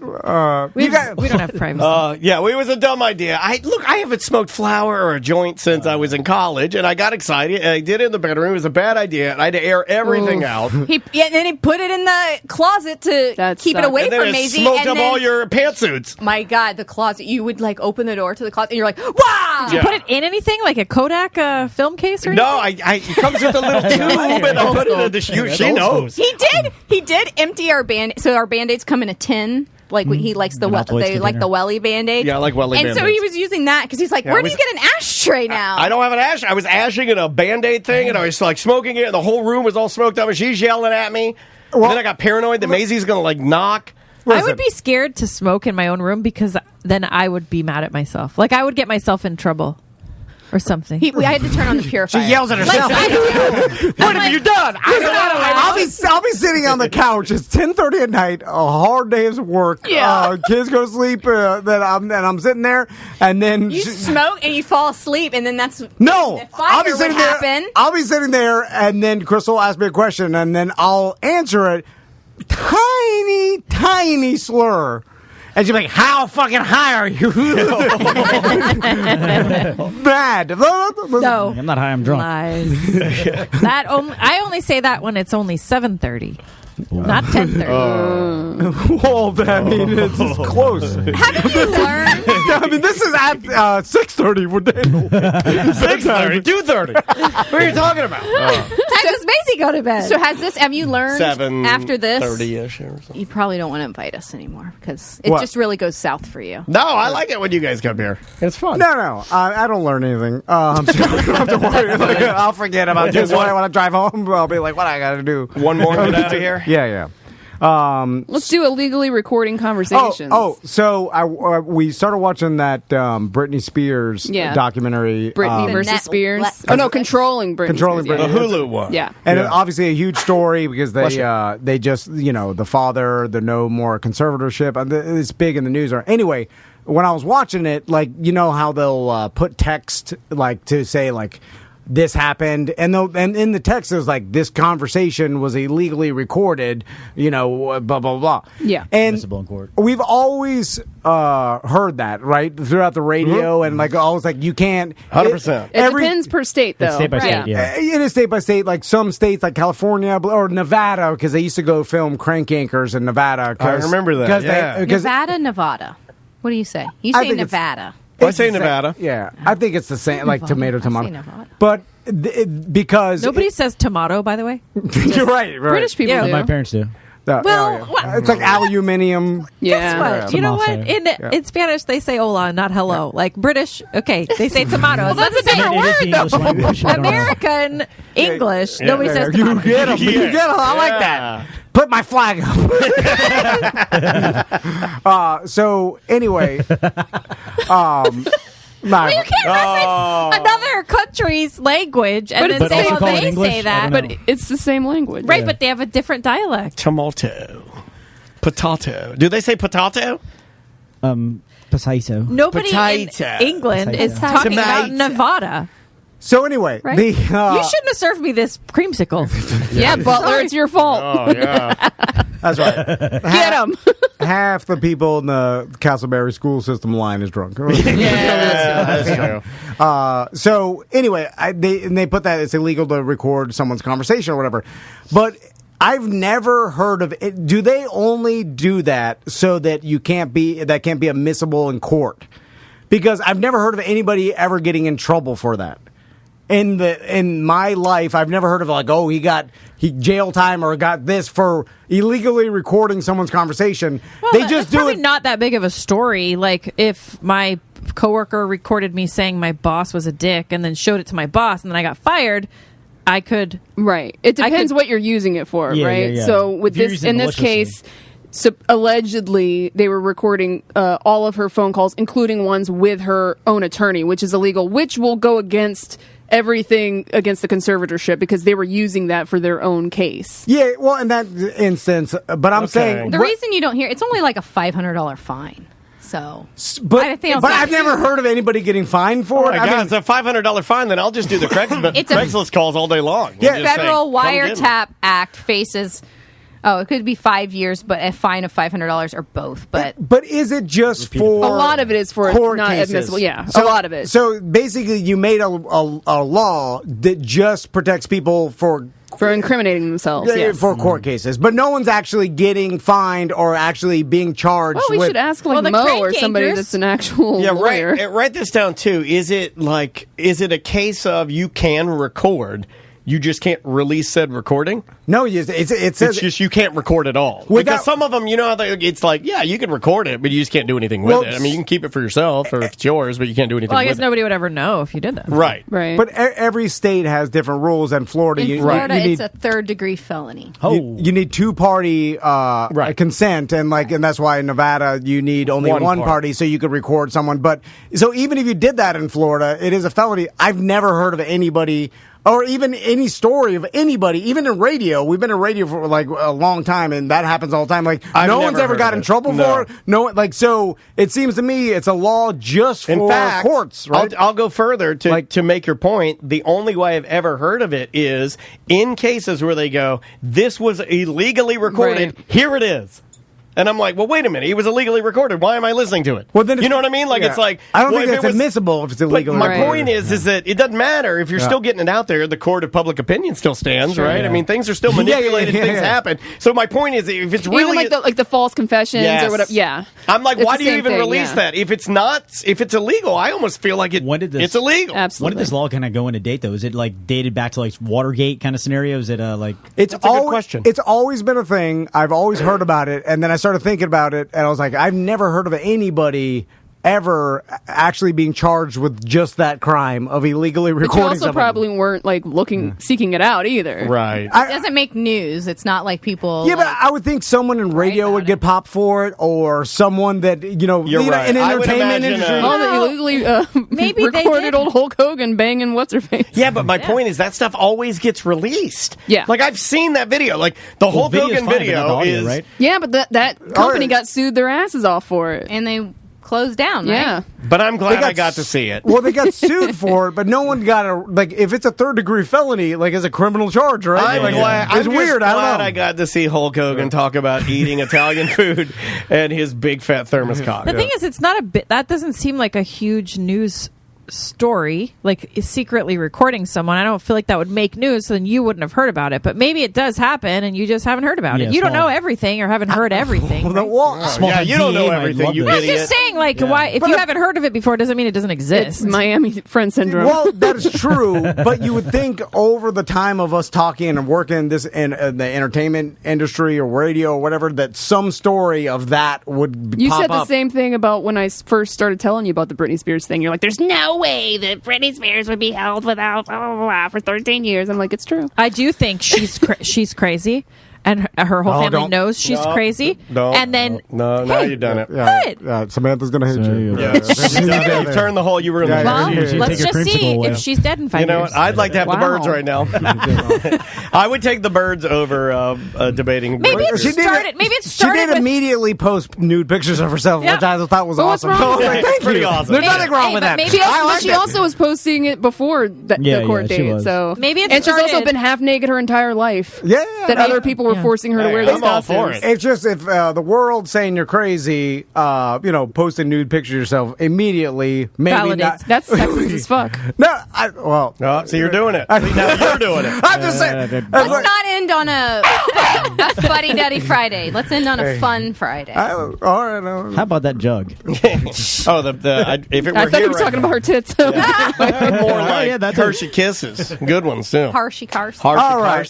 We don't have privacy. Yeah, well, it was a dumb idea. I haven't smoked flower or a joint since I was in college, and I got excited. And I did it in the bedroom. It was a bad idea. And I had to air everything out. And then he put it in the closet to That keep it sucks. away And then from it Maisie. smoked and up then, all your pantsuits. my God, the closet. You would like open the door to the closet, and you're like, "Wow!" Did you put it in anything like a Kodak film case or anything? No, it comes with a little tube, and I put it in the shoe. She knows. He did empty our band. So our band-aids come in a tin. Like he likes the not wasted they like dinner. the welly band-aid. Yeah, I like welly And so Band-Aids. he was using that because he's like, Yeah, "Where it do was- you get an ashtray now?" I don't have an ash. I was ashing in a Band-Aid thing, and I was like smoking it, and the whole room was all smoked up, and she's yelling at me. And then I got paranoid that Maisie's going to like knock. I would be scared to smoke in my own room because then I would be mad at myself. Like I would get myself in trouble or something. I had to turn on the purifier. She yells at herself. What have you done? I'll be sitting on the couch. It's 10:30 at night. A hard day's work. Yeah. Kids go to sleep. Then I'm sitting there, and then You smoke and you fall asleep, and then that's no. the fire would happen. I'll be sitting there, and then Crystal will ask me a question, and then I'll answer it. Tiny slur. And she'll be like, "How fucking high are you?" Bad. No, I'm not high, I'm drunk. lies. I only say that when it's only 7:30, not 10:30. Well, I mean, it's just close. Haven't you learned? I mean, this is at 6:30 for Daniel. 6:30, 2:30. What are you talking about? Does Maisie go to bed? So have you learned after this? 7:30ish or something. You probably don't want to invite us anymore because it What? just really goes south for you. No, I like it when you guys come here. It's fun. No, I don't learn anything. So I don't have to worry. Like, I'll forget about this when I drive home. I'll be like, "What I got to do?" One more and get out of here. Yeah. Let's do illegally recording conversations. So we started watching that Britney Spears documentary. Britney versus Spears. Controlling Britney. Controlling Spears, Britney. The Hulu one. Yeah. And obviously a huge story because they just, the father, the no more conservatorship. And it's big in the news. Anyway, when I was watching it, like, how they'll put text, like, to say, like, this happened, and in the text it was like, this conversation was illegally recorded, blah blah blah. Yeah, and Visible in court. we've always heard that, right, throughout the radio, and like always like you can't 100%. It depends per state, though. It's state by state, yeah. It is state by state. Like some states, like California or Nevada, because they used to go film crank anchors in Nevada. I remember that. Yeah. Nevada. What do you say? You say Nevada. I say Nevada. Yeah, I think it's the same, like tomato. Nevada. But because Nobody says tomato, by the way. you're right. British people do. My parents do. It's like aluminium. Guess what? You know what? In Spanish, they say hola, not hello. Like British, okay, they say tomatoes. Well, that's a different word, though. American English, nobody says You tomatoes. get them. You get them. I like that. Put my flag up. So anyway, You can't reference another country's language and then say, well, they say that. But it's the same language. Right, but they have a different dialect. Tomato. Potato. Do they say potato? Potato. Nobody Potato. in England Potato. is talking about Tomato. Nevada. So anyway, Right? you You shouldn't have served me this creamsicle. Yeah, Butler, it's your fault. Oh, yeah. That's right. Get him. Half the people in the Castleberry school system line is drunk. That's true. So anyway, they put that it's illegal to record someone's conversation or whatever. But I've never heard of it. Do they only do that so that can't be admissible in court? Because I've never heard of anybody ever getting in trouble for that. In my life, I've never heard of like, oh, he jail time or got this for illegally recording someone's conversation. Well, they just do probably it. not that big of a story. Like if my coworker recorded me saying my boss was a dick and then showed it to my boss and then I got fired, I could. Right. It depends what you're using it for, Yeah, right? yeah, yeah. So with If you're this, using in this maliciously. case, allegedly they were recording all of her phone calls, including ones with her own attorney, which is illegal, which will go against everything against the conservatorship because they were using that for their own case. Yeah, well, in that instance, but I'm saying The reason you don't hear it's only like a $500 fine. So, but it's I've never heard of anybody getting fined for Oh it. my God, it's a $500 fine, then I'll just do the Craigslist calls all day long. The Federal Wiretap Act faces. Oh, it could be 5 years, but a fine of $500 or both. But is it just for a lot of it is for court not cases? admissible? Yeah, So, a lot of it. So basically, you made a law that just protects people for incriminating themselves. Yes. For court cases, but no one's actually getting fined or actually being charged. Well, we should ask like Mo or somebody that's an actual lawyer. Write this down too. Is it a case of you can record? You just can't release said recording? No, it says it's just you can't record at all. Because some of them, it's like, yeah, you can record it, but you just can't do anything with it. I mean, you can keep it for yourself or if it's yours, but you can't do anything Well, I with guess it. nobody would ever know if you did that. Right. But every state has different rules, and Florida, in you Florida, need, it's a third-degree felony. you need two-party consent, and that's why in Nevada you need only one party, so you could record someone. But so even if you did that in Florida, it is a felony. I've never heard of anybody. Or even any story of anybody, even in radio. We've been in radio for like a long time, and that happens all the time. Like no one's ever got in trouble for it. No, so it seems to me it's a law just for courts. Right? I'll go further to make your point. The only way I've ever heard of it is in cases where they go, "This was illegally recorded. Right. Here it is." And I'm like, well, wait a minute. He was illegally recorded. Why am I listening to it? Well, then you know what I mean? Like, it's like... I don't think it's admissible if it's illegal. But my point is that it doesn't matter. If you're still getting it out there, the court of public opinion still stands, right? Yeah. I mean, things are still manipulated. Things happen. So my point is, if it's really... Even like the false confessions or whatever. Yeah. I'm like, It's why the do you same even thing, release that? If it's illegal, I almost feel like it's illegal. Absolutely. When did this law kind of go into date, though? Is it like dated back to like Watergate kind of scenario? Is it like... That's a good question. It's always been a thing. I've always heard about it, and then I started thinking about it, and I was like, I've never heard of anybody ever actually being charged with just that crime of illegally recording But you also something. probably weren't like seeking it out either. Right. It doesn't make news. It's not like people. Yeah, but I would think someone in radio would get popped for it, or someone that You're right. in I would entertainment imagine, industry. Oh, that illegally maybe they recorded did. old Hulk Hogan banging what's her face. Yeah, but my point is that stuff always gets released. Yeah. Like, I've seen that video. Like, the Hulk video's Hogan fine, but not video the audio, is... right? Yeah, but that company got sued their asses off for it. And they closed down, right? Yeah. But I'm glad I got to see it. Well, they got sued for it, but no one got if it's a third-degree felony, it's a criminal charge, right? I'm glad. It's I'm weird. Just I don't glad know. I got to see Hulk Hogan talk about eating Italian food and his big fat thermos cock. The thing is, it's not a bit. That doesn't seem like a huge news story, like secretly recording someone. I don't feel like that would make news, so then you wouldn't have heard about it. But maybe it does happen, and you just haven't heard about it. You don't know everything or haven't heard everything. Right? You don't know everything, you I'm idiot. just saying, why? If you haven't heard of it before, doesn't mean it doesn't exist. It's Miami friend syndrome. Well, that is true, but you would think over the time of us talking and working in the entertainment industry or radio or whatever, that some story of that would You pop said the up. same thing about when I first started telling you about the Britney Spears thing. You're like, there's no way that Britney Spears would be held without blah, blah, blah, for 13 years. I'm like, it's true. I do think she's crazy, and her whole family knows she's crazy. Now you've done it. Samantha's going to hit you. You turned the whole. You were in the Well, let's just see if she's dead in 5 years. You know what? I'd like to have the birds right now. I would take the birds over debating. Maybe it started. She did with immediately post nude pictures of herself, which I thought was awesome. What's wrong with that? Thank Pretty you. awesome. There's nothing wrong with that. She also was posting it before the court date. So maybe and she's also been half naked her entire life. Yeah, that other people were forcing her to wear these costumes. It's just if the world saying you're crazy, posting nude pictures of yourself immediately, maybe not. That's sexist as fuck. No, so you're doing it. Now you're doing it. I'm just saying. Let's not end on a fuddy-duddy Friday. Let's end on a fun Friday. All right. How about that jug? If it were I thought here you were talking about her tits. more like Hershey Kisses. Good ones, too. Harshy cars. All right.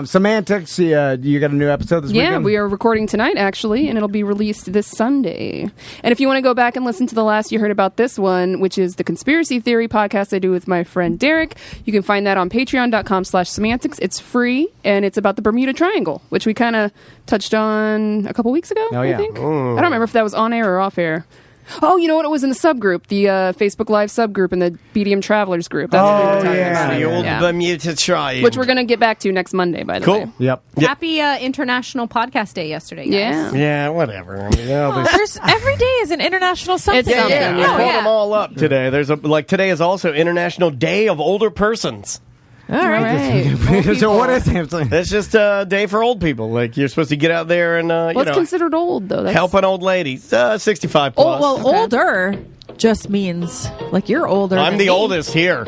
Semantics, you got a new episode this weekend? Yeah, we are recording tonight, actually, and it'll be released this Sunday. And if you want to go back and listen to the last you heard about this one, which is the Conspiracy Theory podcast I do with my friend Derek, you can find that on patreon.com/semantics. It's free, and it's about the Bermuda Triangle, which we kind of touched on a couple weeks ago, I think. I don't remember if that was on air or off air. Oh, you know what? It was in the subgroup, the Facebook Live subgroup and the BDM Travelers group. That's what we were talking about. The old Bermuda Triangle. Which we're going to get back to next Monday, by the way. Yep. Happy International Podcast Day yesterday, guys. Yeah, whatever. There's every day is an international something. It's something. We pulled them all up today. There's today is also International Day of Older Persons. All right. So what is it? It's just a day for old people. Like you're supposed to get out there and What's considered old, though? help an old lady. 65 plus. Older just means like you're older. I'm the oldest here.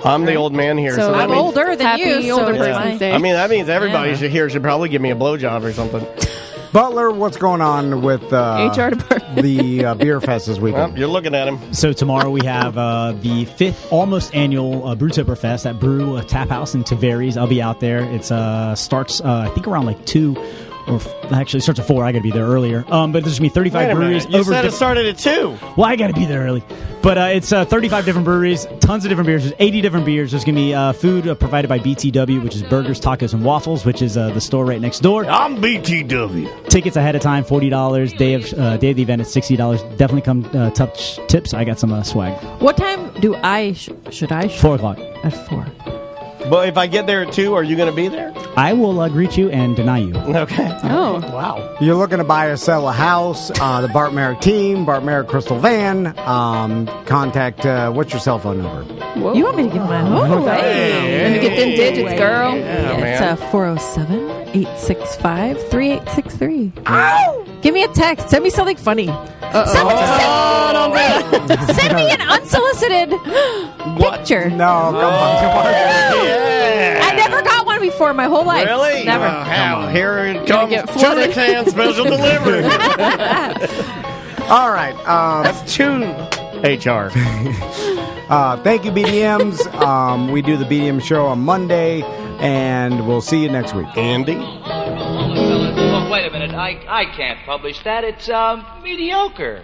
I'm the old man here. So that I'm means, older than you. Older So Person's Day. I mean, that means everybody here should probably give me a blowjob or something. Butler, what's going on with HR department? the beer fest this weekend? Well, you're looking at him. So tomorrow we have the 5th almost annual Brewtober Fest at Brew Tap House in Tavares. I'll be out there. It starts, I think, around 2. Or actually, it starts at 4. I got to be there earlier. But there's going to be 35 breweries. You said it started at 2. Well, I got to be there early. But it's 35 different breweries, tons of different beers. There's 80 different beers. There's going to be food provided by BTW, which is Burgers, Tacos, and Waffles, which is the store right next door. I'm BTW. Tickets ahead of time, $40. Day of the event, it's $60. Definitely come touch tips. I got some swag. What time should I? 4 o'clock. At 4. Well, if I get there at 2, are you going to be there? I will greet you and deny you. Okay. Oh. Wow. You're looking to buy or sell a house, the Bart Merrick team, Bart Merrick Crystal Van. Contact, what's your cell phone number? Whoa. You want me to give my home? Hey. Let me get them digits, girl. It's 407-865-3863. Ow! Give me a text. Send me something funny. Somebody send me an unsolicited picture. No, come on. Yeah. I never got one before in my whole life. Really? Never. How? Here it comes. Tuna can special delivery. All right. That's 2 HR. Thank you, BDMs. We do the BDM show on Monday, and we'll see you next week. Andy? Well, wait a minute. I can't publish that. It's mediocre.